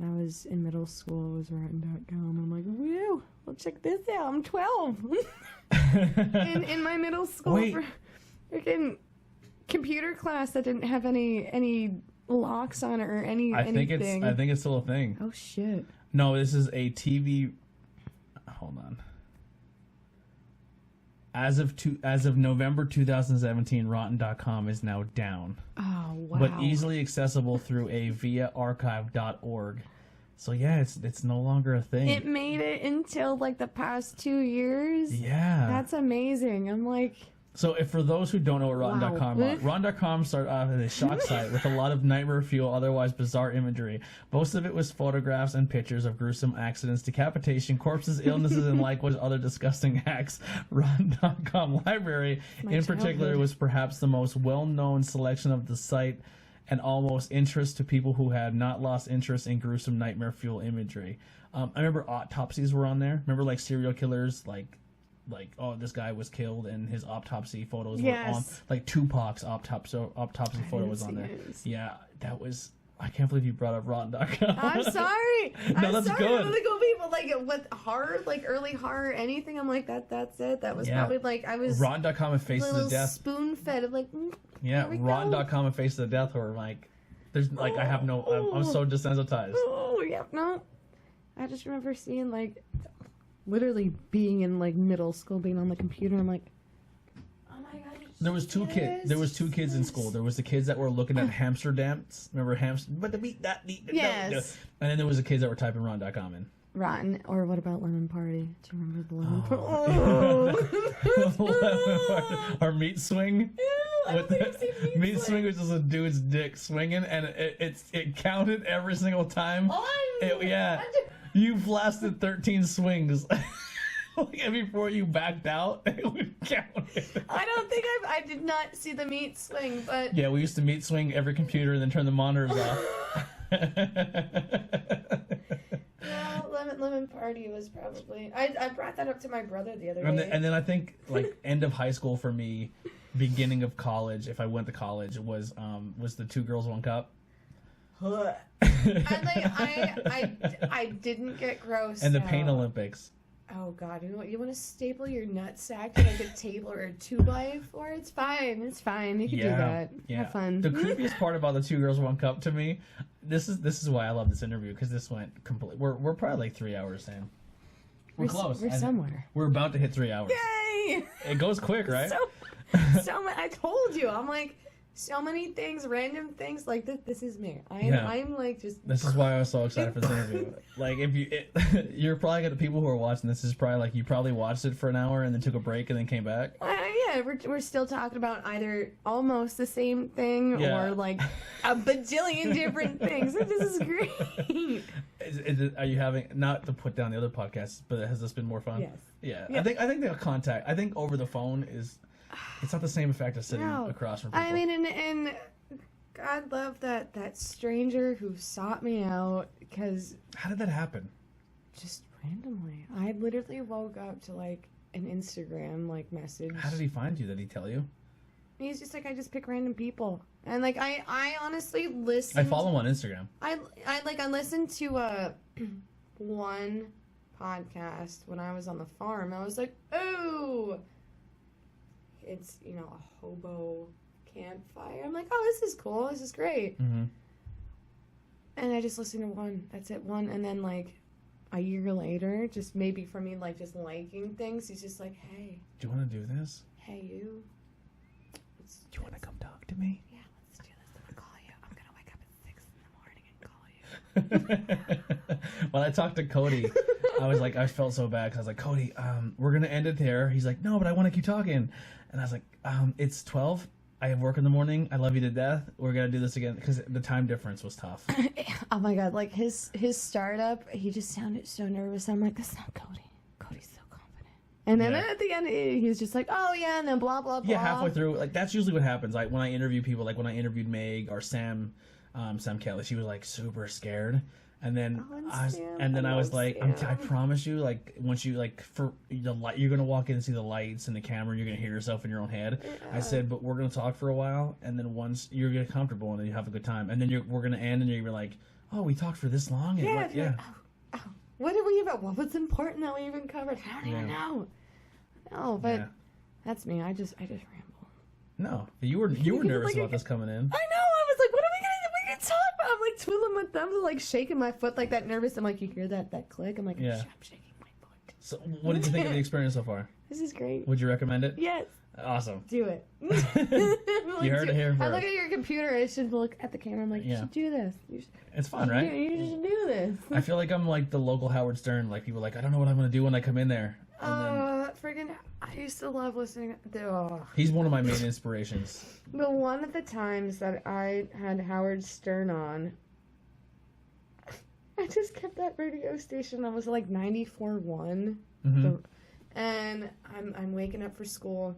I was in middle school. It was Rotten.com. I'm like, woo, well check this out. I'm 12. in my middle school freaking computer class that didn't have any locks on it or anything. I think it's still a thing. Oh shit. No, this is a TV. Hold on. As of November 2017, Rotten.com is now down. Oh wow. But easily accessible through a via archive.org. So yeah, it's no longer a thing. It made it until like the past 2 years. Yeah. That's amazing. I'm like. So, if for those who don't know what Rotten.com is, Rotten.com started off as a shock site with a lot of nightmare fuel, otherwise bizarre imagery. Most of it was photographs and pictures of gruesome accidents, decapitation, corpses, illnesses, and likewise other disgusting acts. Rotten.com library, in particular, was perhaps the most well-known selection of the site and almost interest to people who had not lost interest in gruesome nightmare fuel imagery. I remember autopsies were on there. Remember, like, serial killers, like, oh, this guy was killed and his autopsy photos were on, like Tupac's autopsy photo was on there. Yeah, that was. I can't believe you brought up Rotten.com. I'm sorry. That's sorry. good. Really cool people like with horror, like early horror, anything. I'm like that's it. That was probably like I was. Rotten.com and Faces of Death. Spoon fed of like. Rotten.com and Faces of Death were like, there's like I have no. I'm so desensitized. Oh yeah, no. I just remember seeing like. Literally being in like middle school, being on the computer, I'm like, oh my god. There was two kids in school. There was the kids that were looking at hamster dance. Remember hamster? But the beat that beat. Yes. And then there was the kids that were typing Rotten.com in. Rotten. Or what about Lemon Party? Do you remember the Lemon Party? Our meat swing. I don't think I've seen meat Meat swing. swing was just a dude's dick swinging, and it counted every single time. Yeah, you blasted 13 swings. And before you backed out, it would count it. I don't think I did not see the meat swing, but Yeah, we used to meat swing every computer and then turn the monitors off. yeah, lemon party was probably. I brought that up to my brother the other day. And then I think like end of high school for me, beginning of college, if I went to college, was the 2 Girls 1 Cup. I didn't get gross. And the Pain Olympics. Oh God! You want to staple your nutsack to like a table or a 2x4? It's fine. It's fine. You can do that. Have fun. The creepiest part about the 2 Girls 1 Cup to me, this is why I love this interview, because this went complete. We're probably like 3 hours in. We're close. We're somewhere. We're about to hit 3 hours. Yay! It goes quick, right? So I told you. I'm like. So many things, random things like this. This is me. I'm like just. This is why I was so excited for this interview. Like, you're probably gonna people who are watching this is probably like you probably watched it for an hour and then took a break and then came back. Yeah, we're still talking about either almost the same thing or like a bajillion different things. This is great. Are you having, not to put down the other podcasts, but has this been more fun? Yes. Yeah. I think the contact. I think over the phone is. It's not the same effect as sitting across from people. I mean, and God love that stranger who sought me out because. How did that happen? Just randomly. I literally woke up to like an Instagram like message. How did he find you? Did he tell you? He's just like, I just pick random people, and like I honestly listen. I follow him on Instagram. I listened to one podcast when I was on the farm. I was like, oh. It's, a hobo campfire. I'm like, oh, this is cool. This is great. Mm-hmm. And I just listened to one. That's it, one. And then, like, a year later, just maybe for me, like, just liking things, he's just like, hey. Do you want to do this? Hey, you. Do you want to come talk to me? Yeah, let's do this. I'm going to call you. I'm going to wake up at 6 in the morning and call you. When I talked to Cody, I felt so bad because I was like, Cody, we're going to end it there. He's like, no, but I want to keep talking. And I was like, it's 12. I have work in the morning. I love you to death. We're going to do this again because the time difference was tough. Oh my God. Like his startup, he just sounded so nervous. I'm like, that's not Cody. Cody's so confident. And then at the end, he was just like, oh yeah. And then blah, blah, blah. Yeah, halfway through, like that's usually what happens. Like when I interview people, like when I interviewed Meg or Sam Kelly, she was like super scared. And then I was like, I promise you, like once you like for the light, you're gonna walk in and see the lights and the camera, and you're gonna hear yourself in your own head. Yeah. I said, but we're gonna talk for a while, and then once you're get comfortable, and then you have a good time, and then we're gonna end, and you're like, oh, we talked for this long, and what did we even? What was important that we even covered? I don't even know. No, but that's me. I just ramble. No, you were nervous about this coming in. I know. I was like, what are we gonna talk about? I'm like twiddling my thumbs and like shaking my foot like that nervous. I'm like, you hear that click? I'm like, I'm shaking my foot. So what did you think of the experience so far? This is great. Would you recommend it? Yes. Awesome. Do it. You heard it here first. I look at your computer. I should look at the camera. I'm like, you should do this. It's fun, right? You should do this. I feel like I'm like the local Howard Stern. Like people are like, I don't know what I'm going to do when I come in there. Friggin' I used to love listening to He's one of my main inspirations. The one of the times that I had Howard Stern on, I just kept that radio station. I was like 94.1. Mm-hmm. And I'm waking up for school,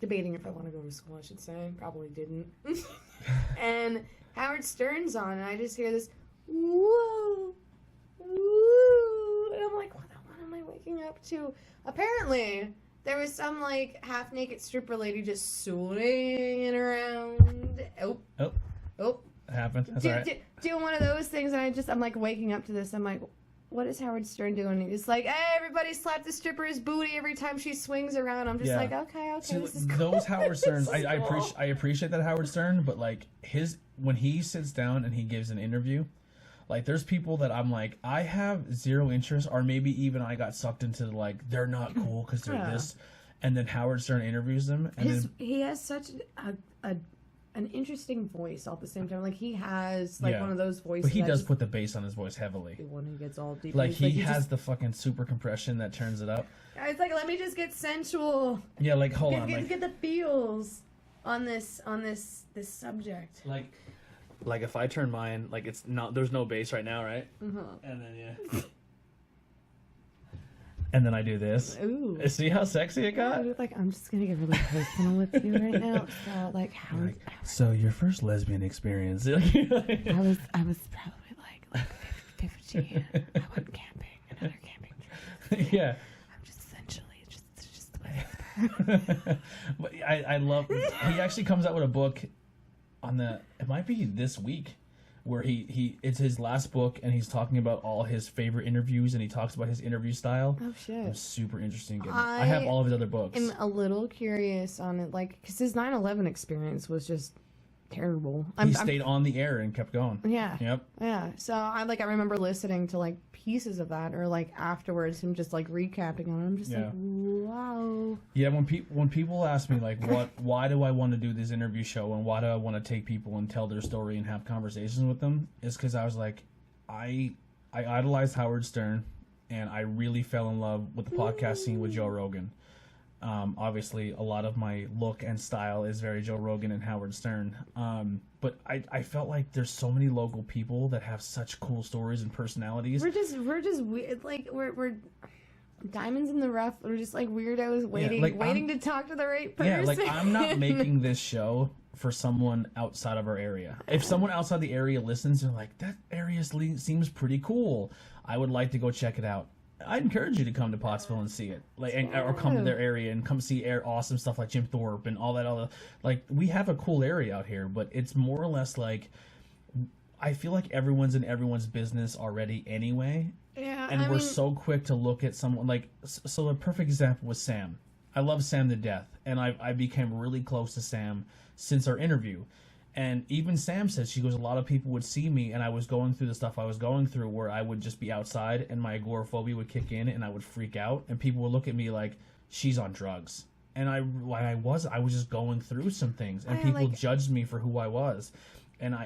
debating if I want to go to school, I should say. Probably didn't. And Howard Stern's on, and I just hear this, whoa, woo. And I'm like, what am I waking up to? Apparently, there was some, like, half-naked stripper lady just swinging around. Oh. It happened. That's all right. Doing one of those things, and I'm, like, waking up to this. I'm like, what is Howard Stern doing? He's like, hey, everybody slap the stripper's booty every time she swings around. I'm just like, okay, See, this is cool. Those Howard Sterns, cool. I appreciate that Howard Stern, but, like, when he sits down and he gives an interview, like, there's people that I'm like, I have zero interest, or maybe even I got sucked into, like, they're not cool because they're this, and then Howard Stern interviews them. And he has such an interesting voice all at the same time. Like, he has, like, one of those voices. But he does put the bass on his voice heavily. When he gets all deep. Like, he has the fucking super compression that turns it up. It's like, let me just get sensual. Yeah, like, hold on. Get the feels. on this subject. Like if I turn mine, like it's not, there's no bass right now, right? Uh-huh. And then and then I do this. Ooh. See how sexy it got? Like, I'm just gonna get really personal with you right now. So, like, so your first lesbian experience? I was probably like 15. I went camping, another camping trip. Yeah. I'm just essentially just the way. But I love. He actually comes out with a book on it might be this week, where it's his last book, and he's talking about all his favorite interviews, and he talks about his interview style. Oh shit! I'm super interested in getting it. I have all of his other books. I'm a little curious on it, like, because his 9/11 experience was just terrible. He stayed on the air and kept going. Yeah. Yep. Yeah. So I remember listening to like pieces of that, or like afterwards him just like recapping on it. I'm just like, wow. Yeah. When people ask me like, why do I want to do this interview show, and why do I want to take people and tell their story and have conversations with them, is because I was like, I idolized Howard Stern, and I really fell in love with the podcast scene with Joe Rogan. Obviously, a lot of my look and style is very Joe Rogan and Howard Stern. But I felt like there's so many local people that have such cool stories and personalities. We're just weird. Like we're diamonds in the rough. We're just like weirdos waiting to talk to the right person. Yeah, like I'm not making this show for someone outside of our area. If someone outside the area listens, they're like, that area seems pretty cool. I would like to go check it out. I'd encourage you to come to Pottsville and see it, or come to their area and come see awesome stuff like Jim Thorpe and all that other. Like, we have a cool area out here, but it's more or less like, I feel like everyone's in everyone's business already anyway. Yeah, and we're so quick to look at someone like. So a perfect example was Sam. I love Sam to death, and I became really close to Sam since our interview. And even Sam said, she goes, a lot of people would see me, and I was going through the stuff I was going through, where I would just be outside and my agoraphobia would kick in and I would freak out, and people would look at me like, she's on drugs. And I was just going through some things, and people judged me for who I was. And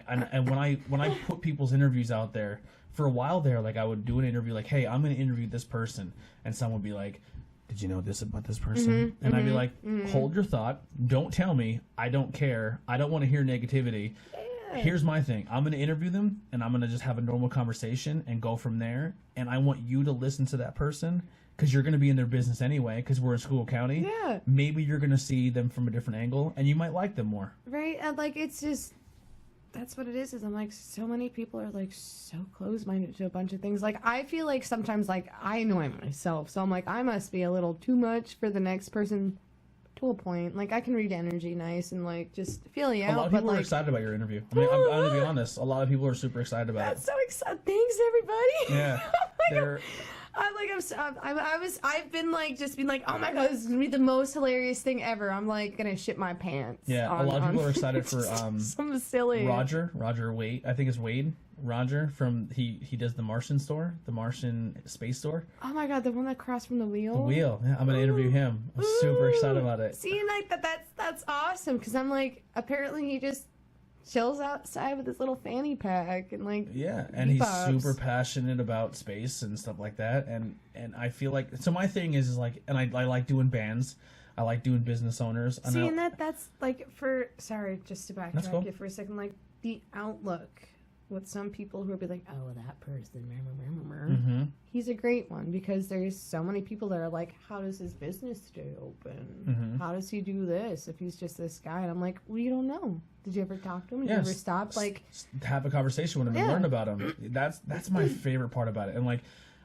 when I put people's interviews out there, for a while there, like, I would do an interview like, hey, I'm going to interview this person, and someone would be like, did you know this about this person? And I'd be like, hold your thought. Don't tell me. I don't care. I don't want to hear negativity. Yeah. Here's my thing. I'm going to interview them, and I'm going to just have a normal conversation and go from there. And I want you to listen to that person, because you're going to be in their business anyway, because we're in School County. Yeah. Maybe you're going to see them from a different angle, and you might like them more. Right? And, like, it's just... That's what it is I'm like, so many people are like so close-minded to a bunch of things. Like, I feel like sometimes, like, I annoy myself, so I'm like, I must be a little too much for the next person to a point. Like, I can read energy nice and like just feel you out. A lot of people are excited about your interview. I mean, I'm going to be honest, a lot of people are super excited about it. That's so exciting. Thanks, everybody. Yeah. I've been like, just been like, oh my god, this is gonna be the most hilarious thing ever. I'm like gonna shit my pants. Yeah, a lot of people are excited for some silly Roger Wade. I think it's Wade. Roger from he does the Martian store, the Martian space store. Oh my god, the one that crossed from the wheel. The wheel. Yeah, I'm gonna interview him. I'm super excited about it. See, like that's awesome, because I'm like, apparently he just chills outside with his little fanny pack and like, yeah, and he's super passionate about space and stuff like that, and I feel like, so my thing is like, and I like doing bands, I like doing business owners. See, and that's like, sorry, just to backtrack you for a second, like the outlook with some people who will be like, oh, that person, he's a great one, because there's so many people that are like, how does his business stay open? How does he do this if he's just this guy? And I'm like, well, you don't know. Did you ever talk to him? Did you ever stop, like, have a conversation with him and learn about him? That's my favorite part about it. And like,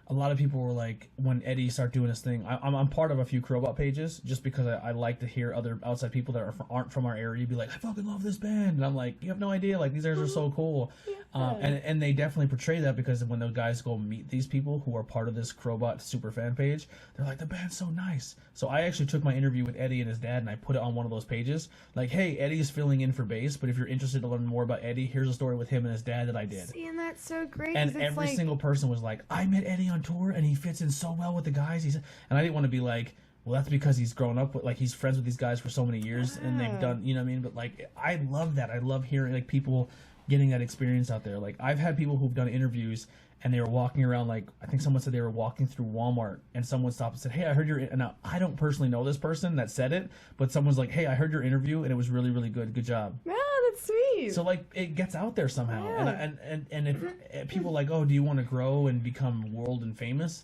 a lot of people were like, when Eddie started doing his thing, I'm part of a few Crowbot pages, just because I like to hear other outside people that aren't from our area be like, I fucking love this band, and I'm like, you have no idea, like, these guys are so cool. And they definitely portray that, because when those guys go meet these people who are part of this Crowbot super fan page, they're like, the band's so nice. So I actually took my interview with Eddie and his dad, and I put it on one of those pages, like, hey, Eddie's filling in for bass, but if you're interested to learn more about Eddie, here's a story with him and his dad that I did. See, and that's so great. And every single person was like, I met Eddie on tour, and he fits in so well with the guys. And I didn't want to be like, well, that's because he's grown up with, like, he's friends with these guys for so many years, and they've done, you know what I mean? But like, I love that. I love hearing like people getting that experience out there. Like, I've had people who've done interviews, and they were walking around, like, I think someone said they were walking through Walmart, and someone stopped and said, hey, I heard your, and now I don't personally know this person that said it, but someone's like, hey, I heard your interview and it was really, really good job. Yeah, that's sweet. So like it gets out there somehow. Yeah. And if people are like, oh, do you want to grow and become world and famous,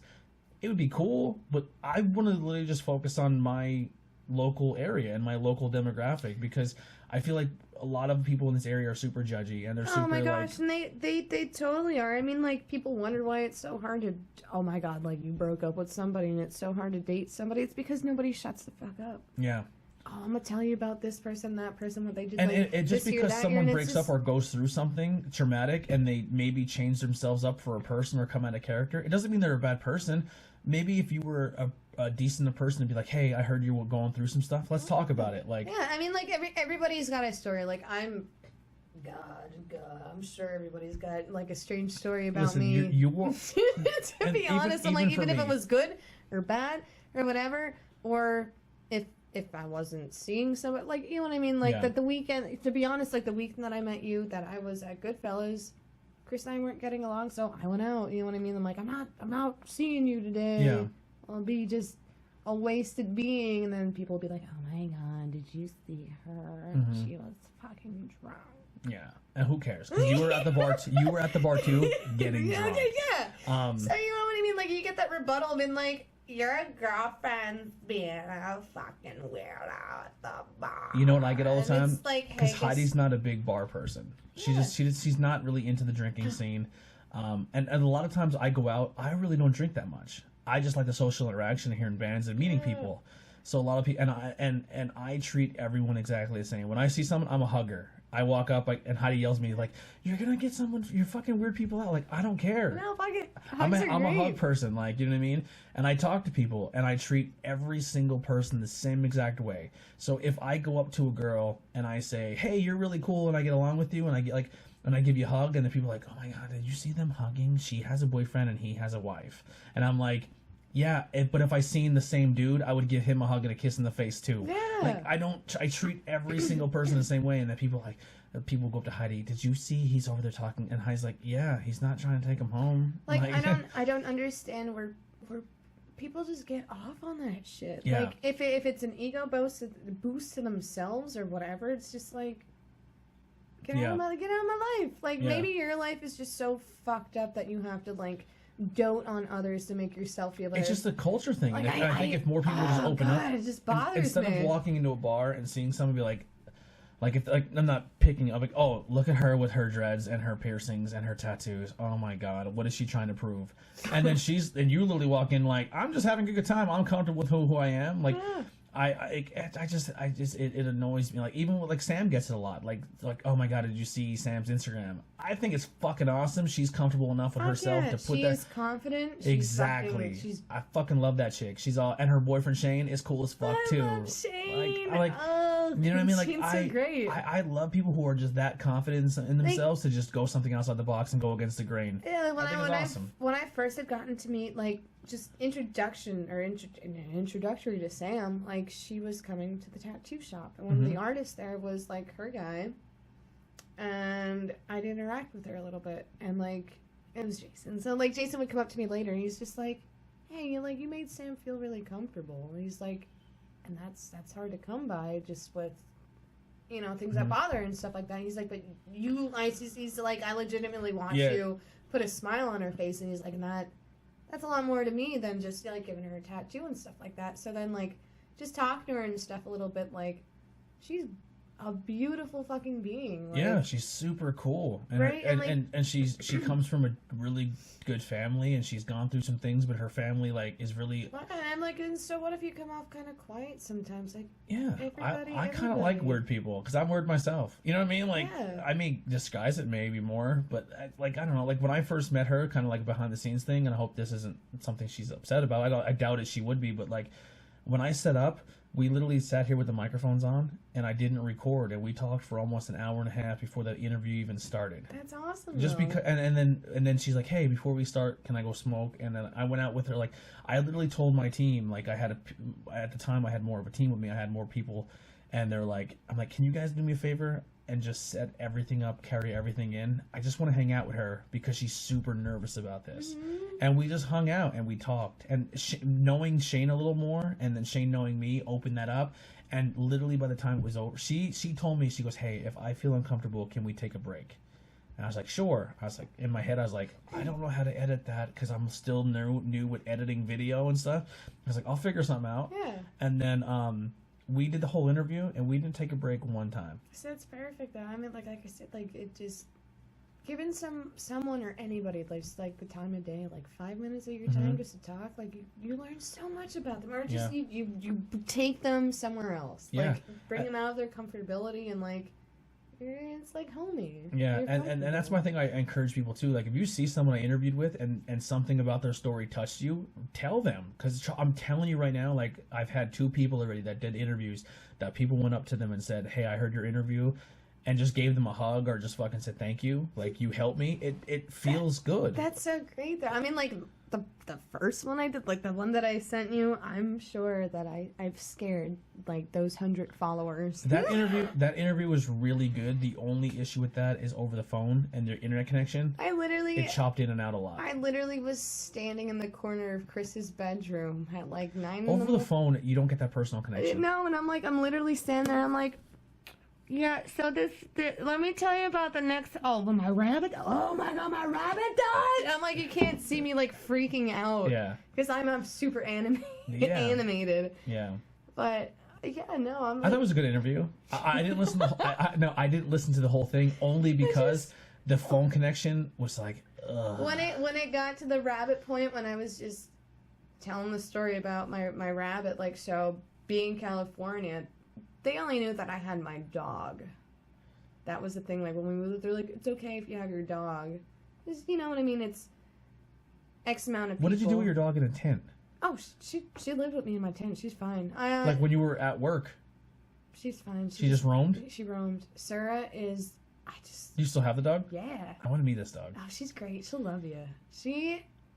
it would be cool, but I want to literally just focus on my local area and my local demographic, because I feel like a lot of people in this area are super judgy, and they're super, oh my gosh, like, and they totally are. I mean, like, people wonder why it's so hard to, oh my god, like, you broke up with somebody and it's so hard to date somebody. It's because nobody shuts the fuck up. yeah. Oh, I'm gonna tell you about this person, that person, what they did. And like, it just this year, because that someone year, and breaks it's just, up or goes through something traumatic and they maybe change themselves up for a person or come out of character, it doesn't mean they're a bad person. Maybe if you were a decent person to be like, hey, I heard you were going through some stuff, let's talk about it. Like, yeah, I mean, like, everybody's got a story. Like, God, I'm sure everybody's got, like, a strange story about listen, me. you won't. To be honest, I'm like, even if me. it was good or bad or whatever, or if I wasn't seeing someone, like, you know what I mean? Like, Yeah. that the weekend, to be honest, like, the weekend that I met you, that I was at Goodfellas, Chris and I weren't getting along, so I went out, you know what I mean? I'm like, I'm not seeing you today. Yeah. I'll be just a wasted being, and then people will be like, oh my god, did you see her? Mhm. She was fucking drunk. Yeah, and who cares? Because you were at the bar. You were at the bar too, getting Yeah, drunk. yeah. So you know what I mean? Like, you get that rebuttal, being like, your girlfriend's being a fucking weirdo at the bar. You know what I get all the And time? it's like, Because hey, Heidi's not a big bar person. Yeah. She's not really into the drinking scene. And a lot of times I go out, I really don't drink that much. I just like the social interaction and hearing bands and meeting people. So a lot of people, and I treat everyone exactly the same. When I see someone, I'm a hugger. I walk up, and Heidi yells at me like, "You're gonna get someone, you're fucking weird people out." Like, I don't care. No, fuck it. I'm Hugs a are great. hug person, like, you know what I mean? And I talk to people, and I treat every single person the same exact way. So if I go up to a girl and I say, "Hey, you're really cool," and I get along with you, and I get like, and I give you a hug, and the people are like, "Oh my god, did you see them hugging? She has a boyfriend and he has a wife." And I'm like, yeah, but if I seen the same dude, I would give him a hug and a kiss in the face too. Yeah. Like, I treat every single person the same way, and then people people go up to Heidi, "Did you see he's over there talking?" And Heidi's like, "Yeah, he's not trying to take him home." Like, I don't understand where people just get off on that shit. Yeah. Like, if it's an ego boost to themselves or whatever, it's just like, get out of my life. Like, Yeah. maybe your life is just so fucked up that you have to, like, dote on others to make yourself feel better. It's just a culture thing. Like, and I think if more people just open up, it just bothers instead me. of walking into a bar and seeing someone be like if like I'm not picking up, like, oh, look at her with her dreads and her piercings and her tattoos. Oh my god, what is she trying to prove? And then you literally walk in like, I'm just having a good time. I'm comfortable with who I am. Like, Yeah. it annoys me. Like, even with, like, Sam gets it a lot. Like, oh my god, did you see Sam's Instagram? I think it's fucking awesome. She's comfortable enough with Fuck herself yeah. to put She's that. confident. She's Exactly. She's I fucking love that chick. She's all, and her boyfriend Shane is cool as fuck too. I love Shane. Like, oh, you know what I mean? Like, Shane's so great. I love people who are just that confident in themselves to just go something outside the box and go against the grain. Yeah, I think it's awesome. when I first had gotten to meet, like, just introductory to Sam, like, she was coming to the tattoo shop, and one of the artists there was, like, her guy, and I'd interact with her a little bit, and, like, it was Jason. So, like, Jason would come up to me later, and he's just like, hey, you made Sam feel really comfortable. And he's like, and that's hard to come by, just with, you know, things that bother and stuff like that. He's like, but he's like, I legitimately watched you put a smile on her face, and he's like, and that's a lot more to me than just, like, giving her a tattoo and stuff like that. So then, like, just talking to her and stuff a little bit, like, she's a beautiful fucking being. Like, yeah, she's super cool, and Right, and she comes from a really good family, and she's gone through some things, but her family, like, is really, and I'm like, and so what if you come off kind of quiet sometimes? Like, I kind of like weird people, because I'm weird myself. You know what I mean? Like, Yeah. I may disguise it maybe more, but I don't know. Like, when I first met her, kind of like a behind the scenes thing, and I hope this isn't something she's upset about. I doubt it. She would be, but like, when I set up, we literally sat here with the microphones on, and I didn't record, and we talked for almost an hour and a half before the interview even started. that's awesome. Just though. because, and then she's like, "Hey, before we start, can I go smoke?" And then I went out with her. Like, I literally told my team, like, at the time I had more of a team with me. I had more people, and they're like, "I'm like, can you guys do me a favor? and just set everything up, carry everything in. I just want to hang out with her because she's super nervous about this. And we just hung out and we talked. And knowing Shane a little more, and then Shane knowing me, opened that up. And literally by the time it was over, she told me, she goes, hey, if I feel uncomfortable, can we take a break? And I was like, sure. I was like, in my head, I was like, I don't know how to edit that because I'm still new with editing video and stuff. I was like, I'll figure something out. Yeah. And then we did the whole interview, and we didn't take a break one time. So it's perfect, though. I mean, like I said, like, it just... Giving someone or anybody, like, just, like, the time of day, like, 5 minutes of your time just to talk, like, you learn so much about them. Or just you take them somewhere else. Yeah. Like, bring them out of their comfortability and, like... It's like homey. Yeah, and that's my thing. I encourage people too. Like, if you see someone I interviewed with and something about their story touched you, tell them. Because I'm telling you right now, like, I've had 2 people already that did interviews that people went up to them and said, hey, I heard your interview, and just gave them a hug or just fucking said thank you. Like, you helped me. It feels good. That's so great, though. I mean, like, the first one I did, like, the one that I sent you, I'm sure that I've scared, like, those 100 followers. That interview was really good. The only issue with that is over the phone and their internet connection. It chopped in and out a lot. I literally was standing in the corner of Chris's bedroom at, like, 9 in the Over the phone, you don't get that personal connection. No, and I'm literally standing there, I'm like, yeah, so let me tell you about the next, my rabbit, oh my god, my rabbit died! I'm like, you can't see me, like, freaking out. Yeah. Because I'm super animated. Yeah. But, yeah, no, I'm like, I thought it was a good interview. I didn't listen to I didn't listen to the whole thing only because the phone connection was like, ugh. When it got to the rabbit point, when I was just telling the story about my rabbit, like, so, being California, they only knew that I had my dog. That was the thing. Like, when we moved, they're like, it's okay if you have your dog. Just, you know what I mean? It's X amount of people. What did you do with your dog in a tent? Oh, she lived with me in my tent. She's fine. Like when you were at work? She's fine. She just roamed? She roamed. Sarah is... You still have the dog? Yeah. I want to meet this dog. Oh, she's great. She'll love you.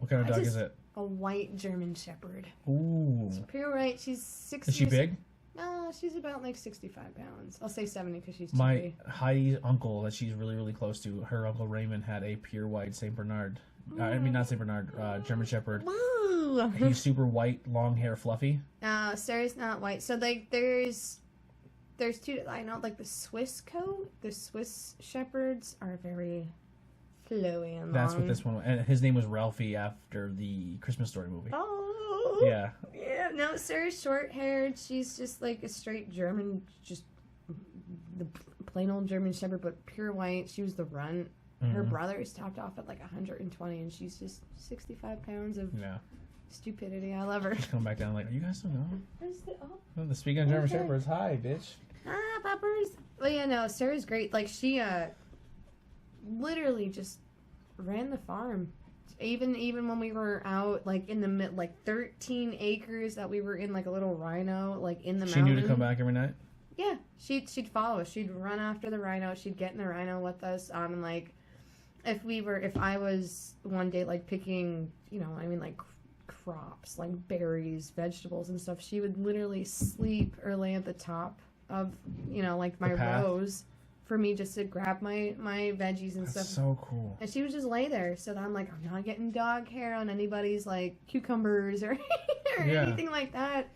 What kind of dog is it? A white German Shepherd. Ooh. She's pure white. She's 6 Is she big? No, she's about like 65 pounds. I'll say 70 because she's My Heidi's uncle that she's really, really close to, her uncle Raymond had a pure white St. Bernard. I mean, not St. Bernard, German Shepherd. Woo! He's super white, long hair, fluffy. Sarah's not white. So, like, there's 2, I know, like, the Swiss coat, the Swiss Shepherds are very flowy and long. That's what this one was. And his name was Ralphie after the Christmas Story movie. Oh! Yeah. Yeah, no, Sarah's short-haired. She's just, like, a straight German, just the plain old German Shepherd, but pure white. She was the runt. Her brother is topped off at, like, 120, and she's just 65 pounds of stupidity. I love her. She's coming back down like, are you guys still going? The speaking of German Shepherds, hi, bitch. Ah, puppers. Well, yeah, no, Sarah's great. Like, she, literally just ran the farm. Even when we were out, like, in the mid, like, 13 acres that we were in, like, a little rhino, like, in the mountain. She knew to come back every night? Yeah. She'd follow us. She'd run after the rhino. She'd get in the rhino with us. And, like, if I was one day, like, picking, you know, I mean, like, crops, like berries, vegetables and stuff, she would literally sleep or lay at the top of, you know, like, my rows for me just to grab my veggies and stuff. That's so cool. And she would just lay there. So that I'm like, I'm not getting dog hair on anybody's, like, cucumbers or anything like that.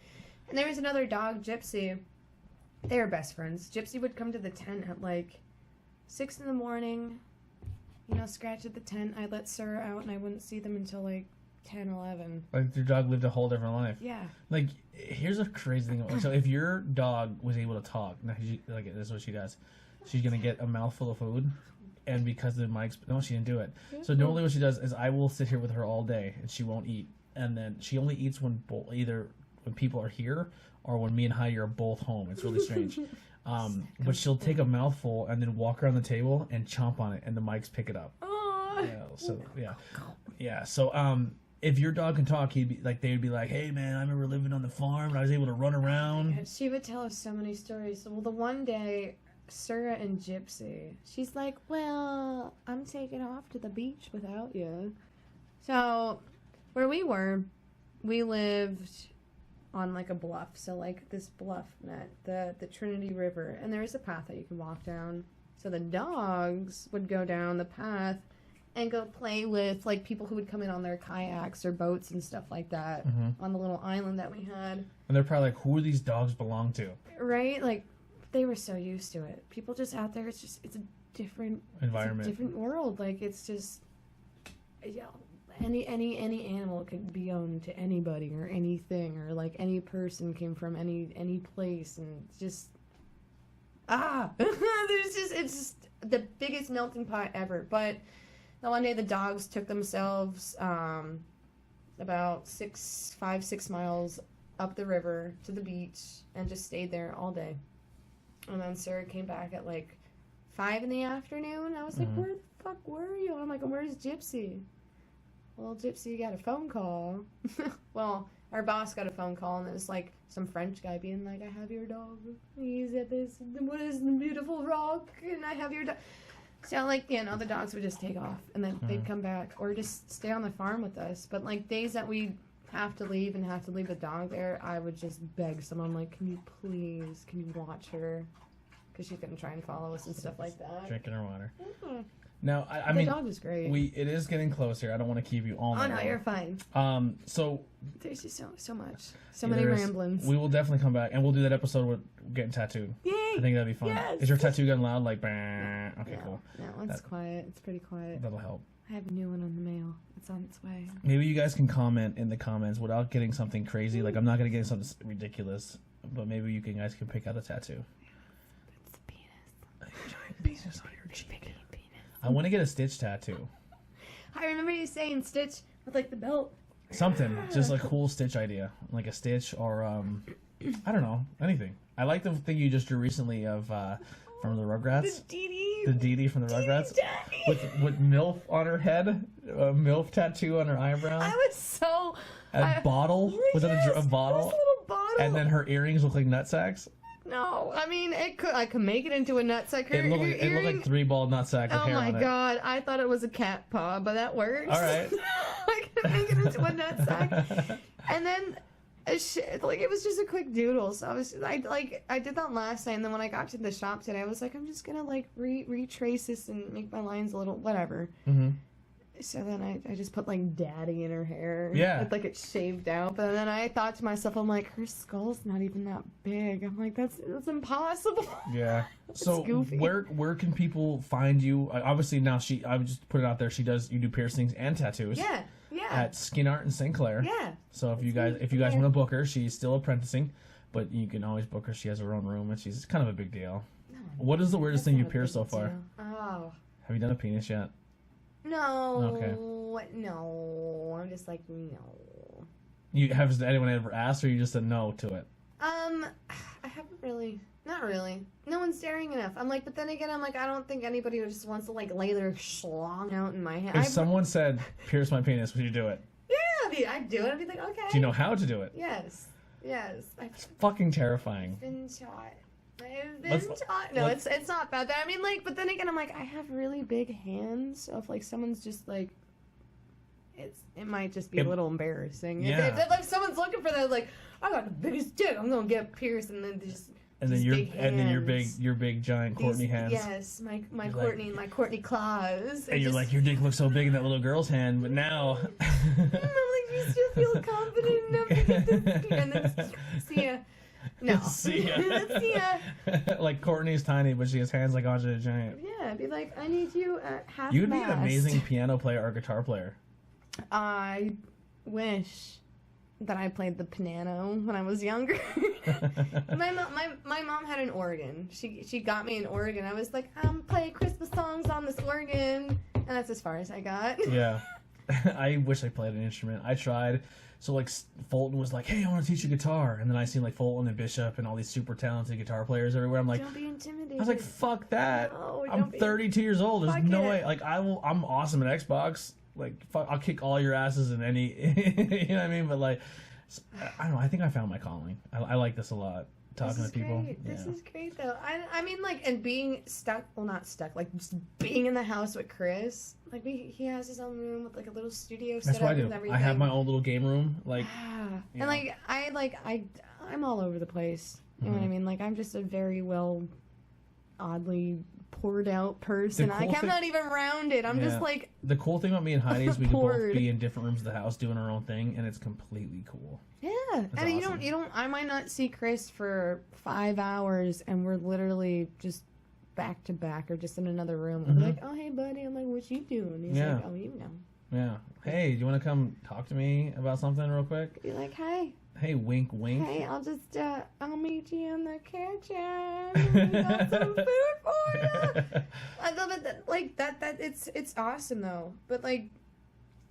And there was another dog, Gypsy. They were best friends. Gypsy would come to the tent at, like, 6 in the morning, you know, scratch at the tent. I'd let Sarah out, and I wouldn't see them until, like, 10, 11. Like, your dog lived a whole different life. Yeah. Like, here's a crazy thing. So if your dog was able to talk, like, this is what she does. She's going to get a mouthful of food, and because the mic's... No, she didn't do it. So normally what she does is I will sit here with her all day, and she won't eat. And then she only eats when either when people are here or when me and Heidi are both home. It's really strange. But she'll take a mouthful and then walk around the table and chomp on it, and the mics pick it up. Yeah, so if your dog can talk, he'd be like, they would be like, hey man, I remember living on the farm and I was able to run around. And she would tell us so many stories. Well, the one day, Sarah and Gypsy, she's like, well, I'm taking off to the beach without you. So where we were, we lived on, like, a bluff. So, like, this bluff met the Trinity River, and there was a path that you can walk down. So the dogs would go down the path and go play with, like, people who would come in on their kayaks or boats and stuff like that on the little island that we had. And they're probably like, who do these dogs belong to? Right? Like, they were so used to it. People just out there, it's a different Environment. It's a different world. Like, it's just, yeah, any animal could be owned to anybody or anything, or, like, any person came from any place, and just, it's just the biggest melting pot ever. But the one day the dogs took themselves about 5-6 miles up the river to the beach and just stayed there all day. And then Sarah came back at like 5 in the afternoon. I was like, where the fuck were you? And I'm like, where's Gypsy? Well, Gypsy got a phone call. Well, our boss got a phone call, and it was like some French guy being like, I have your dog. He's at this, what is the beautiful rock, and I have your dog. So, like, you know, the dogs would just take off, and then they'd come back, or just stay on the farm with us. But, like, days that we have to leave the dog there, I would just beg someone, like, can you watch her? Because she's going to try and follow us and stuff like that. Drinking her water. Mm-hmm. Now, I mean, the dog was great. it is getting close here. I don't want to keep you all night. Oh, no, you're fine. So There's just so much. So many ramblings. We will definitely come back, and we'll do that episode with getting tattooed. Yay! I think that'd be fun. Yes! Is your tattoo gun loud? Like, bah? Okay, No, cool. No, it's quiet. It's pretty quiet. That'll help. I have a new one on the mail. It's on its way. Maybe you guys can comment in the comments without getting something crazy. Like, I'm not going to get something ridiculous, but maybe you guys can pick out a tattoo. It's a penis. A giant penis on your cheek. Penis. I want to get a Stitch tattoo. I remember you saying Stitch with, like, the belt. Something. Just a cool Stitch idea. Like a Stitch or, I don't know, anything. I like the thing you just drew recently of, from the Rugrats. The Dee Dee from the Rugrats. With MILF on her head. A MILF tattoo on her eyebrow. I was so... A bottle. Was it a bottle? It was a little bottle. And then her earrings look like nutsacks. No, I mean, I could make it into a nutsack. It looked like 3 ball nutsack with Oh hair my on it. god, I thought it was a cat paw, but that works. All right. I could make it into a nutsack. And then, it was just a quick doodle. So I did that last night, and then when I got to the shop today, I was like, I'm just gonna, like, retrace this and make my lines a little, whatever. Mm-hmm. So then I just put, like, daddy in her hair. Yeah. With, like, it shaved out. But then I thought to myself, I'm like, her skull's not even that big. I'm like, that's impossible. Yeah. So goofy. where can people find you? Obviously now I would just put it out there. You do piercings and tattoos. Yeah. At Skin Art in St. Clair. Yeah. So if you guys want to book her, she's still apprenticing, but you can always book her. She has her own room, and she's kind of a big deal. No, What is the weirdest thing you not a pierced so big far? deal. Oh. Have you done a penis yet? No. Okay. No. I'm just like, no. Has anyone ever asked, or you just said no to it? I haven't really. Not really. No one's daring enough. I'm like, but then again, I'm like, I don't think anybody who just wants to, like, lay their schlong out in my hand. If someone said, pierce my penis, would you do it? Yeah, I'd do it. I'd be like, okay. Do you know how to do it? Yes. It's fucking terrifying. I've been taught. No, it's not bad. I mean, like, but then again, I'm like, I have really big hands, so if, like, someone's just, like, it might just be a little embarrassing. Yeah. If someone's looking for that, like, I got the biggest dick, I'm gonna get pierced, and then just. And then your big giant Courtney hands. Yes, my Courtney claws. And you're like, your dick looks so big in that little girl's hand, but now. I'm like, you still feel confident enough to get this, and then see ya. No. See ya. See ya. Like Courtney's tiny, but she has hands like Andre the Giant. Yeah, be like, I need you at half You'd be an mast. amazing piano player or guitar player. I wish that I played the piano when I was younger. my mom had an organ. She got me an organ. I was like, play Christmas songs on this organ, and that's as far as I got. Yeah. I wish I played an instrument. I tried. So, like, Fulton was like, hey, I want to teach you guitar. And then I seen, like, Fulton and Bishop and all these super talented guitar players everywhere. I'm like, Don't be intimidated. I was like, fuck that. No, I'm 32 years old. There's Fuck no it. way. Like, I'm awesome at Xbox. Like, fuck, I'll kick all your asses in any, you know what I mean? But, like, I don't know. I think I found my calling. I like this a lot. Talking to people. Great. This is great, though. I mean, like, and being stuck, well, not stuck, like, just being in the house with Chris. Like, he has his own room with, like, a little studio That's set what up I do. and everything. I have my own little game room. Like, and, like, I'm all over the place. You know what I mean? Like, I'm just a very well oddly poured out person. cool I'm thing- not even rounded. I'm just Yeah. like, The cool thing about me and Heidi is we can both Bored. be in different rooms of the house doing our own thing, and it's completely cool. yeah. That's And awesome. you don't. I might not see Chris for 5 hours, and we're literally just back to back or just in another room. I'm like, oh hey buddy. I'm like, what you doing? He's Yeah. like, oh you know. Yeah. Hey, do you want to come talk to me about something real quick? Be like, hey. Hey, wink, wink. Hey, I'll meet you in the kitchen. We got some food for you. I love it. It's awesome though. But like,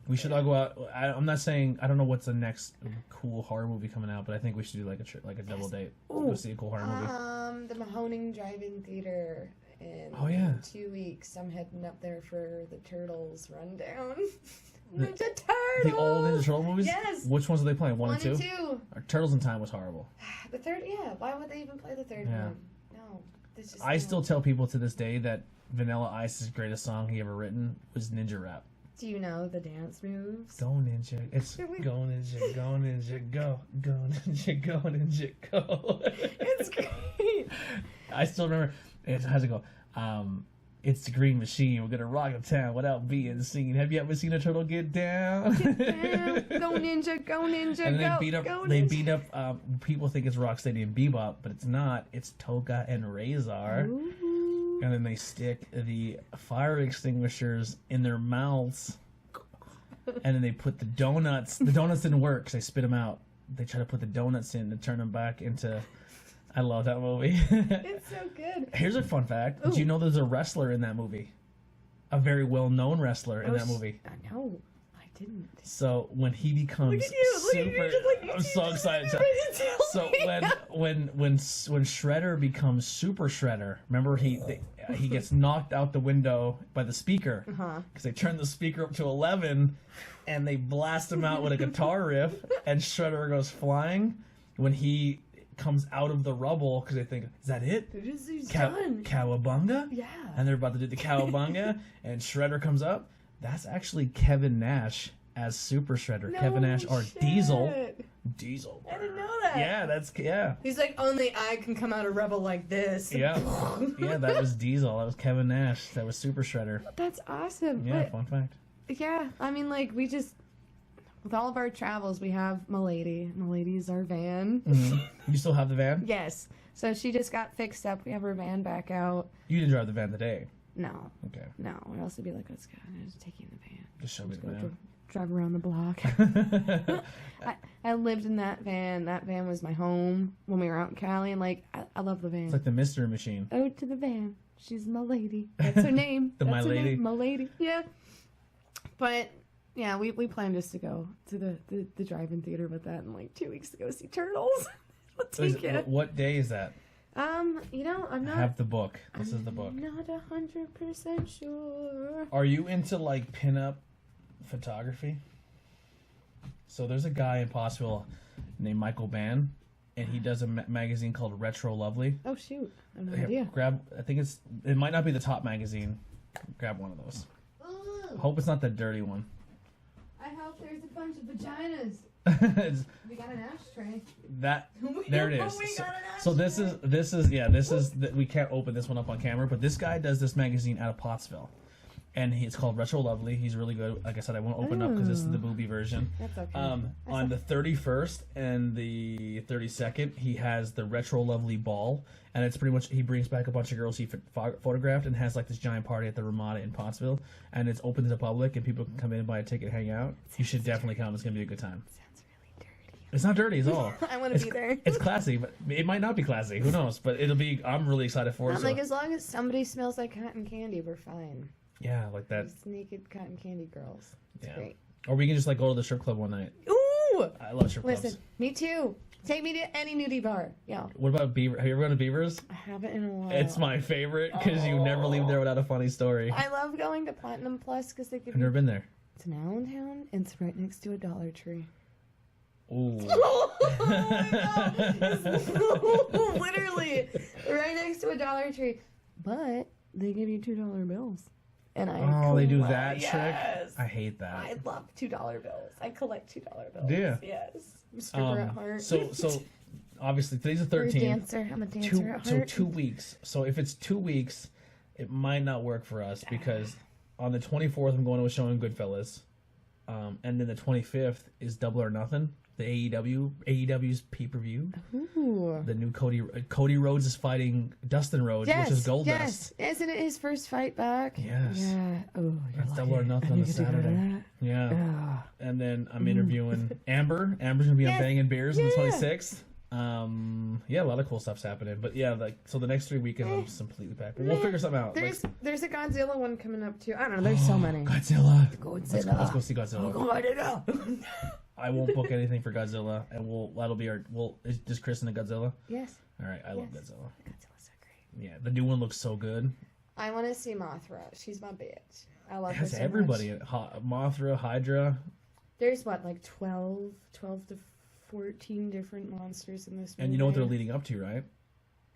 We should all go out. I'm not saying I don't know what's the next cool horror movie coming out, but I think we should do like a double date. Go see a cool horror movie. the Mahoning Drive-In Theater in Oh, yeah. 2 weeks. I'm heading up there for the Turtles rundown. The- Ninja Turtles. The old Ninja Turtle movies. Yes. Which ones are they playing? One One and two. Turtles in Time was horrible. The third, yeah. Why would they even play the third Yeah. one? No. It's just I still tell people to this day that Vanilla Ice's greatest song he ever written was Ninja Rap. Do you know the dance moves? Go Ninja. It's Go Ninja, Go Ninja, Go. Go Ninja, Go Ninja, Go. It's great. I still remember. How's it go? It's the Green Machine. We're gonna rock the town without being seen. Have you ever seen a turtle get down? Go Ninja, go Ninja, And go. they beat up. Go They Ninja. beat up. People think it's Rocksteady and Bebop, but it's not. It's Toga and Razor. Ooh. And then they stick the fire extinguishers in their mouths. And then they put the donuts. The donuts didn't work because they spit them out. They try to put the donuts in to turn them back into. I love that movie. It's so good. Here's a fun fact. Ooh. Did you know there's a wrestler in that movie? A very well-known wrestler in Oh, that movie. I know. I didn't. So when he becomes Look at you. Look at super, you. Just like, I'm so excited. So when Shredder becomes Super Shredder, remember he gets knocked out the window by the speaker because they turn the speaker up to 11 and they blast him out with a guitar riff and Shredder goes flying. When he comes out of the rubble because they think, is that it? He's done. Cowabunga? Yeah. And they're about to do the cowabunga and Shredder comes up. That's actually Kevin Nash as Super Shredder. No Kevin Nash or shit. Diesel. I didn't know that. Yeah. He's like, only I can come out of Rebel like this. Yeah. Yeah, that was Diesel. That was Kevin Nash. That was Super Shredder. That's awesome. Yeah, But, fun fact. yeah, I mean, like, we just, with all of our travels, we have Milady. Milady's our van. You still have the van? Yes. So she just got fixed up. We have her van back out. You didn't drive the van today. No. Okay. No. Or else it'd be like, let's go. I'm just taking the van. Just show me the Go van. drive around the block. I lived in that van. That van was my home when we were out in Cali. And, like, I love the van. It's like the mystery machine. Ode to the van. She's my lady. That's her name. The That's My her Lady. name, my lady. Yeah. But yeah, we plan just to go to the drive-in theater with that in like 2 weeks to go see Turtles. We'll take it. What day is that? You know, I'm I not. have the book. This is the book. Not 100% sure. Are you into like pinup photography? So there's a guy in Pottsville named Michael Ban, and he does a magazine called Retro Lovely. Oh shoot, I have no Here, idea. grab. I think it might not be the top magazine. Grab one of those. Ooh, Hope it's not the dirty one. I hope there's a bunch of vaginas. It's We got an ashtray. that there it is. We So, got an so this is we can't open this one up on camera, but this guy does this magazine out of Pottsville, and it's called Retro Lovely. He's really good. Like I said, I won't open it up because this is the booby version. That's okay. On the 31st and the 32nd, he has the Retro Lovely Ball, and it's pretty much he brings back a bunch of girls he photographed and has like this giant party at the Ramada in Pottsville, and it's open to the public and people can come in and buy a ticket, hang out. You should definitely come. It's gonna be a good time. Sounds really dirty. It's not dirty at all. I want to be there. It's classy, but it might not be classy. Who knows? But it'll be. I'm really excited for it. I'm So, like, as long as somebody smells like cotton candy, we're fine. yeah, like that. Just naked cotton candy girls. It's Yeah. great. Or we can just like go to the strip club one night. Ooh! I love strip clubs. Listen, me too. Take me to any nudie bar. Yeah. What about Beaver? Have you ever gone to Beavers? I haven't in a while. It's my favorite because you never leave there without a funny story. I love going to Platinum Plus because they give I've never you. been there. It's in Allentown and it's right next to a Dollar Tree. Ooh. Literally right next to a Dollar Tree. But they give you $2 bills. And Oh, they do that yes. trick? I hate that. I love $2 bills. I collect $2 bills. Do ya? Yes. I'm a stripper at heart. So obviously today's the You're a 13th. dancer. I'm a dancer at So heart. 2 weeks. So if it's 2 weeks, it might not work for us because on the 24th I'm going to a show in Goodfellas, and then the 25th is Double or Nothing, the AEW's pay-per-view. Ooh. The new Cody Rhodes is fighting Dustin Rhodes, Yes, which is Goldust. yes. Isn't it his first fight back? Yes. Yeah. Oh, That's Double or Nothing on the Saturday. Yeah. Oh. And then I'm interviewing Amber. Amber's gonna be on Yes. Banging Beers on the Yeah. 26th. Yeah, a lot of cool stuff's happening. But yeah, like so the next 3 weekends I'm just completely packed. But we'll figure something out. There's a Godzilla one coming up too. I don't know. There's so many. Godzilla. Godzilla. Let's go see Godzilla. Godzilla. I won't book anything for Godzilla, and that'll be is just Chris and the Godzilla. Yes. All right, I love Yes. Godzilla. Godzilla's so great. Yeah, the new one looks so good. I want to see Mothra. She's my bitch. I love It her has so everybody. much. Mothra, Hydra. There's what, like 12 to 14 different monsters in this movie. And you know what they're leading up to, right?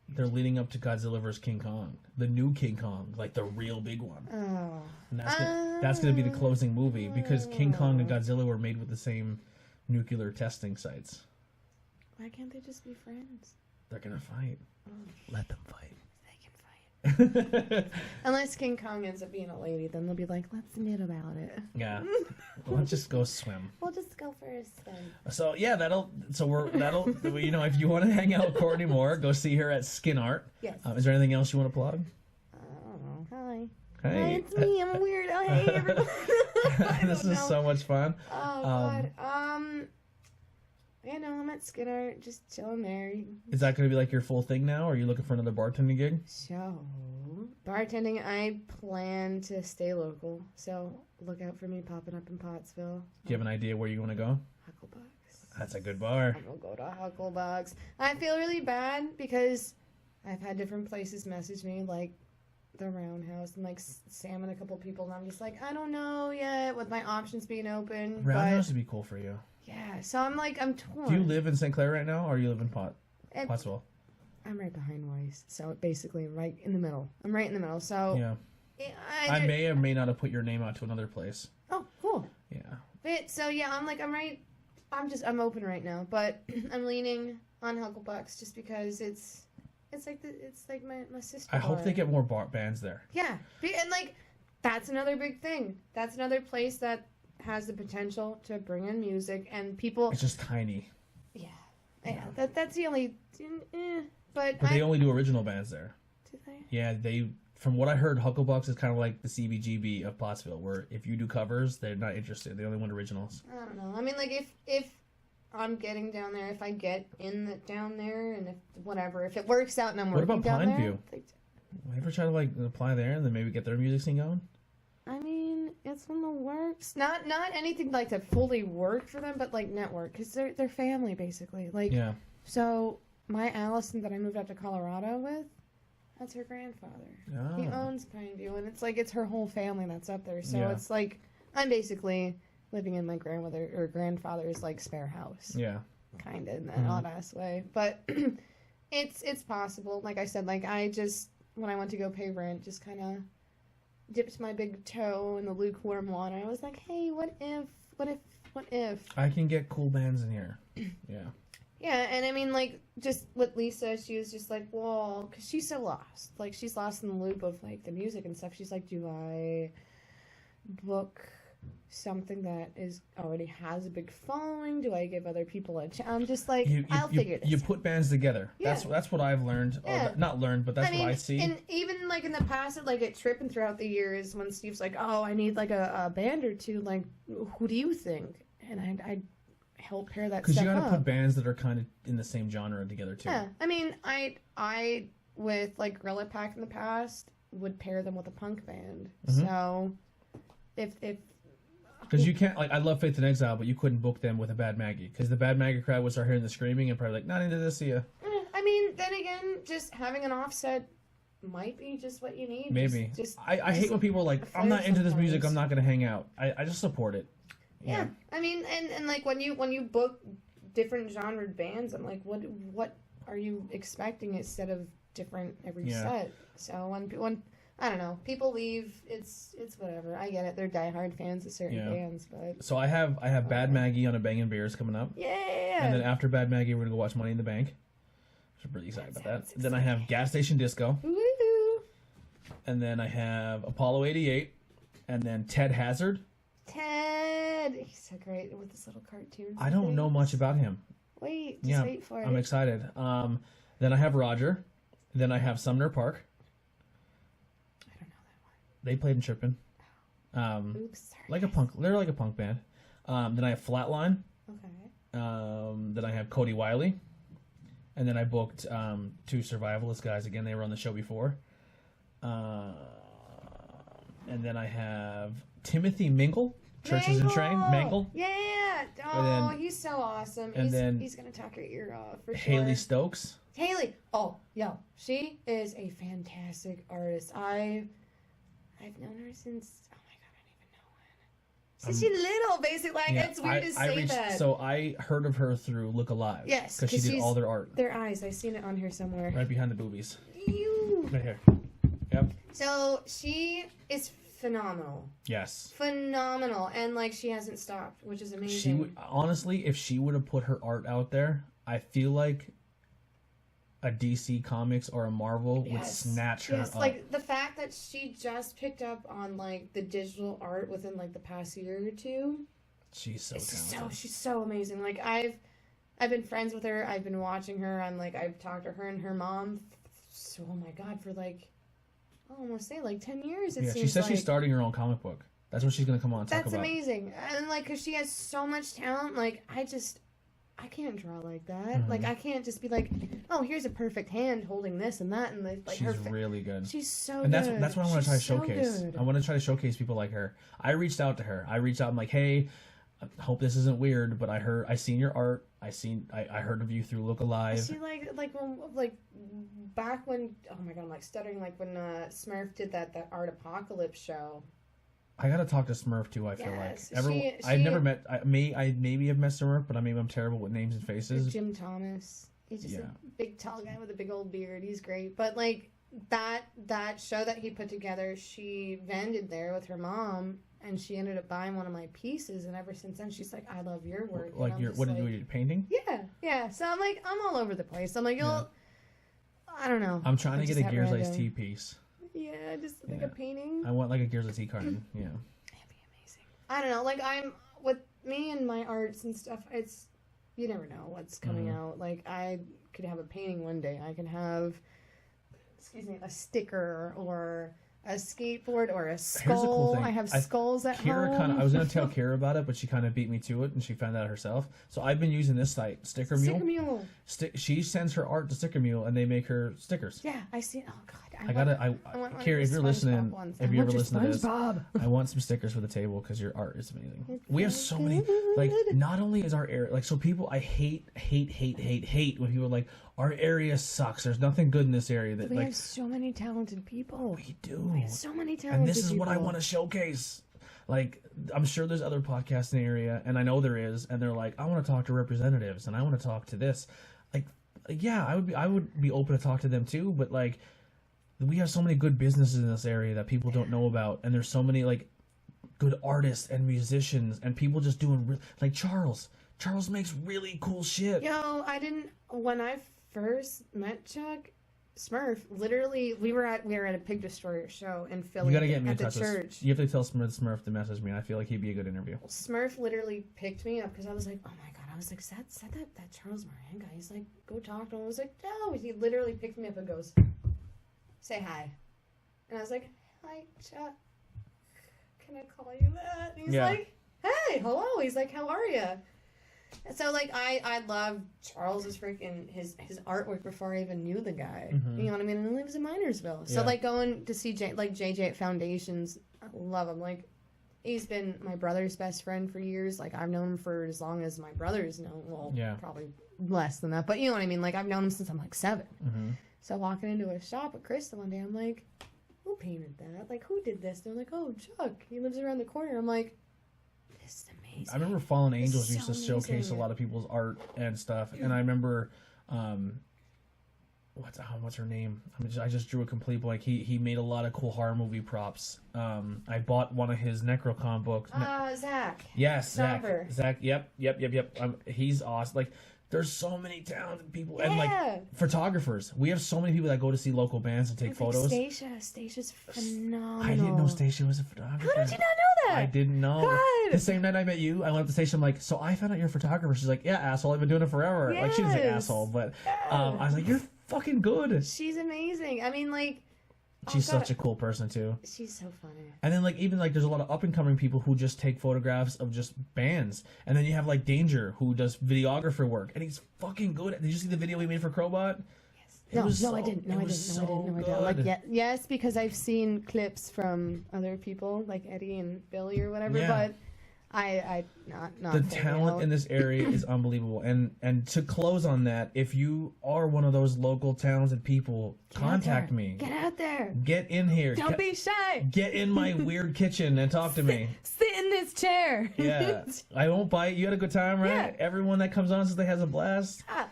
They're leading up to Godzilla vs. King Kong. The new King Kong, like the real big one. Oh. And that's gonna be the closing movie because King Kong and Godzilla were made with the same nuclear testing sites. Why can't they just be friends? They're gonna fight. Let them fight. They can fight. Unless King Kong ends up being a lady, then they'll be like, let's knit about it. Yeah. Well, let's just go swim. We'll just go for a swim. So yeah, that'll you know, if you want to hang out with Courtney more, go see her at Skin Art. Yes. Is there anything else you want to plug? I don't know. Hi. Hey. Hi, it's me. I'm a weirdo. Hey, everyone. This is so much fun. Oh, God. You know, I'm at Skin Art, just chilling there. Is that going to be like your full thing now, or are you looking for another bartending gig? So, bartending, I plan to stay local. So, look out for me popping up in Pottsville. Do you have an idea where you want to go? Hucklebucks. That's a good bar. I'm gonna go to Hucklebucks. I feel really bad because I've had different places message me, like the Roundhouse and like Sam and a couple people, and I'm just like, I don't know yet with my options being open. Roundhouse would be cool for you. Yeah, so I'm torn. Do you live in St. Clair right now, or you live in Pottsville? I'm right behind Weiss, so basically right in the middle. I'm right in the middle, so yeah. I may or may not have put your name out to another place. Oh, cool. Yeah. But so yeah, I'm open right now, but I'm leaning on Hucklebucks just because it's like my sister. I hope they get more bands there. Yeah, and like that's another big thing. That's another place that has the potential to bring in music and people. It's just tiny. Yeah. That's the only. But they only do original bands there. Do they? Yeah, from what I heard, Hucklebucks is kind of like the CBGB of Pottsville, where if you do covers, they're not interested. They only want originals. I don't know. I mean, like if I'm getting down there, if I get down there, and if it works out and I'm working down there. What about Pineview? Ever try to like apply there and then maybe get their music scene going? I mean, it's in the works. Not anything like to fully work for them, but like network, because they're family basically. Like, yeah. So my Allison that I moved out to Colorado with, that's her grandfather. Oh. He owns Pineview, and it's her whole family that's up there. So Yeah. it's like I'm basically living in my grandmother or grandfather's like spare house. Yeah. Kind of in that odd ass way, but it's possible. Like I said, like I just when I went to go pay rent, just kind of dipped my big toe in the lukewarm water. I was like, hey, what if? I can get cool bands in here. Yeah. Yeah, and I mean, like, just with Lisa, she was just like, well, because she's so lost. Like, she's lost in the loop of, like, the music and stuff. She's like, do I book something that already has a big following? Do I give other people a chance? I'm just like, I'll figure this You out. put bands together. Yeah. That's what I've learned. Yeah. Or, not learned, but that's what I see. And even, like, in the past, like, at Trippin throughout the years, when Steve's like, oh, I need, like, a band or two, like, who do you think? And I'd help pair that stuff up. Because you got to put bands that are kind of in the same genre together, too. Yeah. I mean, I with, like, Gorilla Pack in the past, would pair them with a punk band. Mm-hmm. So, if because you can't, like, I love Faith in Exile, but you couldn't book them with a Bad Maggie. Because the Bad Maggie crowd would start hearing the screaming and probably like, not into this, see ya. I mean, then again, just having an offset might be just what you need. Maybe. I hate when people are like, I'm fire not into this sometimes. music, I'm not going to hang out. I just support it. Yeah. I mean, and like, when you book different genre bands, I'm like, what are you expecting instead of different every set? So, when I don't know. People leave. It's whatever. I get it. They're diehard fans of certain bands, but So I have Bad Maggie on a Bangin' Beers coming up. yeah. And then after Bad Maggie, we're gonna go watch Money in the Bank. I'm really excited That about that. sounds Then I have Gas Station Disco. Woo! And then I have Apollo 88. And then Ted Hazard. Ted! He's so great with his little cartoons. I don't know much about him. Wait, just wait for it. I'm excited. Then I have Roger. Then I have Sumner Park. I don't know that one. They played in Trippin. Oops, sorry. Like a punk. They're like a punk band. Then I have Flatline. Okay. Then I have Cody Wiley. And then I booked 2 Survivalist guys. Again, they were on the show before. And then I have Timothy Mingle. Churches and Train. Mangle. Yeah. Oh, he's so awesome. He's going to talk your ear off for sure. Haley Stokes. Haley. Oh, yo. She is a fantastic artist. I've known her since, oh my God, I don't even know when. Since she's little, basically. Like, it's weird to say that. So I heard of her through Look Alive. Yes. Because she did all their art. Their eyes. I've seen it on here somewhere. Right behind the boobies. Ew. Right here. Yep. So she is phenomenal. Yes. Phenomenal. And, like, she hasn't stopped, which is amazing. She would, honestly, if she would have put her art out there, I feel like a DC Comics or a Marvel would snatch her up. Like, the fact that she just picked up on, like, the digital art within, like, the past year or two. She's so talented. She's so amazing. Like, I've been friends with her. I've been watching her. I've talked to her and her mom. So, oh my God, for, like, I almost say, like, 10 years, it seems she says like. she's starting her own comic book. That's what she's going to come on and talk about. That's amazing. And, like, because she has so much talent, like, I can't draw like that. Mm-hmm. Like, I can't just be like, oh, here's a perfect hand holding this and that. And, like, she's really good. She's so and good. That's what I want to try to showcase. Good. I want to try to showcase people like her. I reached out to her. I'm like, hey, I hope this isn't weird, but I seen your art. I heard of you through Look Alive. She like back when, oh my God, I'm like stuttering, like when Smurf did that Art Apocalypse show. I gotta talk to Smurf too. I feel Yes, like I've never met. I maybe have met Smurf, but I'm terrible with names and faces. Jim Thomas. He's just a big tall guy with a big old beard. He's great. But like that show that he put together, she vended there with her mom, and she ended up buying one of my pieces. And ever since then, she's like, "I love your work." Like what did you do? Painting? Yeah. So I'm like, I'm all over the place. I'm like, I don't know. I'm trying to get a Gears Ice Tea piece. Yeah, just like a painting. I want like a Gears of Tea carton. Yeah. That'd be amazing. I don't know. Like I'm with me and my arts and stuff. It's you never know what's coming out. Like I could have a painting one day. I can have, a sticker or a skateboard or a skull. Here's a cool thing. I have skulls at home. I was gonna tell Kira about it, but she kind of beat me to it, and she found out herself. So I've been using this site, Sticker Mule. She sends her art to Sticker Mule, and they make her stickers. Yeah, I see. Oh God. Kira, if you're listening, if you ever listen to this, I want some stickers for the table because your art is amazing. We have so many. Like, not only is our area so people, I hate when people are like, our area sucks. There's nothing good in this area. That we have so many talented people. We do. We have so many talented people. And this is what I want to showcase. Like, I'm sure there's other podcasts in the area, and I know there is, and they're like, I want to talk to representatives, and I want to talk to this. Like, yeah, I would be open to talk to them too, but like, we have so many good businesses in this area that people don't know about, and there's so many like good artists and musicians and people just doing like Charles makes really cool shit. When I first met Chuck Smurf, literally we were at a Pig Destroyer show in Philly. You gotta get me at in the touch church. You have to tell Smurf to message me. I feel like he'd be a good interview. Smurf literally picked me up because I was like, oh my God, I was like, is that Charles Moran guy? He's like, go talk to him. I was like, no. He literally picked me up and goes, say hi. And I was like, hi, Chuck. Can I call you that? And he's like, hey, hello. He's like, how are you? And so, like, I love Charles's freaking his artwork before I even knew the guy. Mm-hmm. You know what I mean? And he lives in Minersville. So, like, going to see JJ at Foundations, I love him. Like, he's been my brother's best friend for years. Like, I've known him for as long as my brother's known. Well, probably less than that. But you know what I mean? Like, I've known him since I'm, like, 7. Mm-hmm. So walking into a shop at Krista one day, I'm like, who painted that? Like, who did this? They're like, oh, Chuck. He lives around the corner. I'm like, this is amazing. I remember Fallen Angels used to showcase a lot of people's art and stuff. And I remember, what's her name? I just drew a complete blank. He made a lot of cool horror movie props. I bought one of his Necrocon books. Zach. Yes, Stomper. Zach. Yep. He's awesome. Like, There's so many talented people and Yeah. like photographers. We have so many people that go to see local bands and take Like photos. Stacia's phenomenal. I didn't know Stacia was a photographer. How did you not know that? I didn't know. God. The same night I met you, I went up to the station. I'm like, so I found out you're a photographer. She's like, yeah, asshole. I've been doing it forever. Like she didn't say Yes. asshole, but I was like, you're fucking good. She's amazing. I mean, like, She's God. such a cool person too. She's so funny. And then like even like there's a lot of up and coming people who just take photographs of just bands. And then you have like Danger who does videographer work and he's fucking good. Did you see the video we made for Crowbot? No, I didn't. Like, yes, because I've seen clips from other people, like Eddie and Billy or whatever. Yeah. But I not The figured talent out. in this area is unbelievable. And to close on that, if you are one of those local talented people, contact me. Get out there. Get in here. Don't be shy. Get in my weird kitchen and talk to me. Sit in this chair. Yeah, I won't bite. You had a good time, right? Yeah. Everyone that comes on says they has a blast. Ah.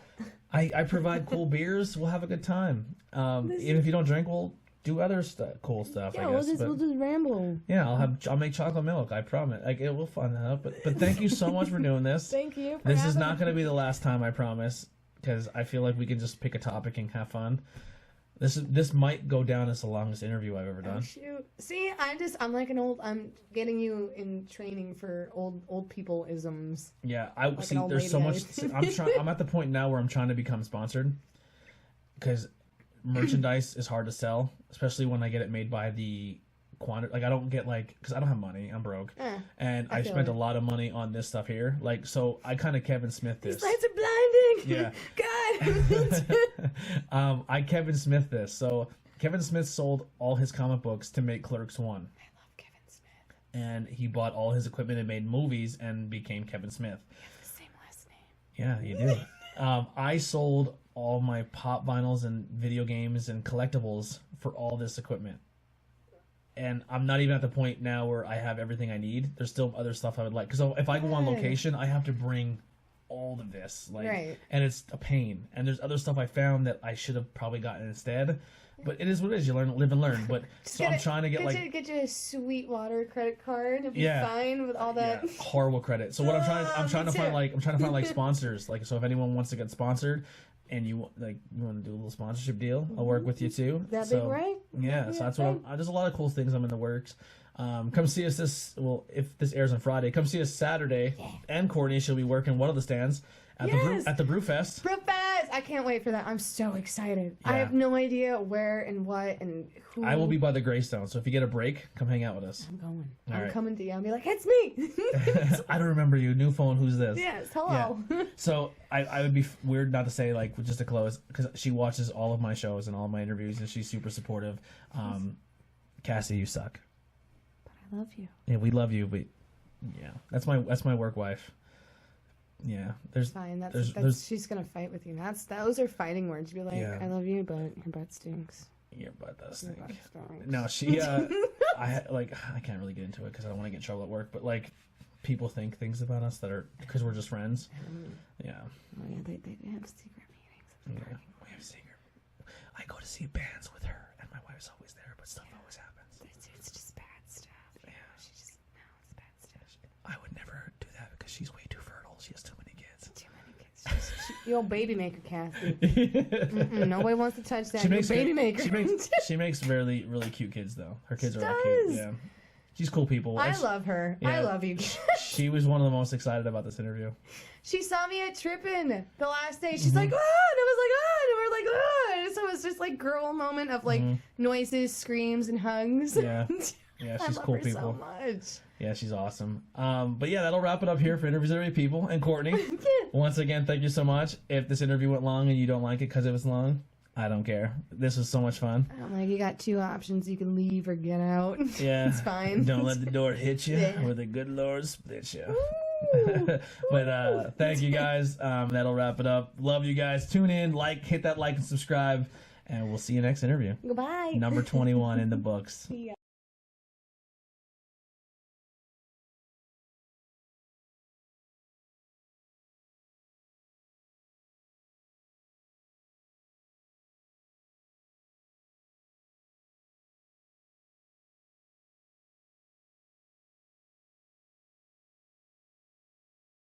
I provide cool beers. We'll have a good time. Even if you don't drink, we'll do other cool stuff. Yeah, I guess. we'll just ramble. Yeah, I'll make chocolate milk. I promise. Like it will fun that up. But thank you so much for doing this. Thank you. For This is having not going to be the last time. I promise. Because I feel like we can just pick a topic and have fun. This might go down as the longest interview I've ever Oh, done. shoot. See, I'm getting you in training for old people isms. Yeah, I Like see. an old There's so much. lady. I'm at the point now where I'm trying to become sponsored, because merchandise is hard to sell, especially when I get it made by the quantity. Like I don't get because I don't have money. I'm broke, and I feel spent it. a lot of money on this stuff here. Like so, I kind of Kevin Smith this. These lights are blinding. Yeah. God. I Kevin Smith this. So Kevin Smith sold all his comic books to make Clerks 1. I love Kevin Smith. And he bought all his equipment and made movies and became Kevin Smith. The same last name. Yeah, you do. I sold all my pop vinyls and video games and collectibles for all this equipment. And I'm not even at the point now where I have everything I need. There's still other stuff I would like. Because if I go on location, I have to bring all of this. Right. And it's a pain. And there's other stuff I found that I should have probably gotten instead. But it is what it is. You live and learn. But so I'm trying to get get you a Sweetwater credit card. It'll be Yeah. fine with all that. Yeah, horrible credit. So what I'm trying to me find like sponsors. Like so if anyone wants to get sponsored and you want to do a little sponsorship deal, I'll work with you too. That'd so, be great. Yeah, so that's what there's a lot of cool things I'm in the works. Come see us if this airs on Friday, come see us Saturday. And Courtney, she'll be working one of the stands at the Brewfest. Brewfest! I can't wait for that. I'm so excited. I Yeah. have no idea where and what and who. I will be by the Greystone, so if you get a break, come hang out with us. I'm going. All I'm right. coming to you. I'll be like, it's me. I don't remember you. New phone, who's this? Yes. Hello. So I would be weird not to say just to close because she watches all of my shows and all of my interviews and she's super supportive. Cassie, you suck. But I love you. Yeah, we love you, but yeah, that's my work wife. Yeah, Fine. That's she's gonna fight with you. Those are fighting words. You'd be like, Yeah. I love you, but your butt stinks. your butt does Your stink. butt stinks. No, she I can't really get into it because I don't want to get in trouble at work. But people think things about us that are because we're just friends. Yeah. Oh yeah, they have secret meetings. Yeah, we have a secret. I go to see bands with her, and my wife's always there, but stuff always happens. It's just bad stuff. Yeah. It's bad stuff. I would never do that because she's way too fertile. She has too many kids. Too many kids. You old baby maker, Cassie. Nobody wants to touch that. She makes baby maker. She makes really really cute kids though. Her kids She are all cute. does. Yeah, she's cool people. I love her. I Yeah. love you. She was one of the most excited about this interview. She saw me at Trippin the last day. She's like, ah, and I was like, ah, and we're like, ah. And so it was just like girl moment of like noises, screams, and hugs. Yeah. Yeah, I she's love cool her people. so much. Yeah, she's awesome. But yeah, that'll wrap it up here for Interviews with Everyday People. And Courtney, once again, thank you so much. If this interview went long and you don't like it because it was long, I don't care. This was so much fun. I'm like, you got two options. You can leave or get out. Yeah. It's fine. Don't let the door hit you Yeah. or the good Lord split you. But thank you guys. That'll wrap it up. Love you guys. Tune in, hit that like and subscribe, and we'll see you next interview. Goodbye. Number 21 in the books. Yeah.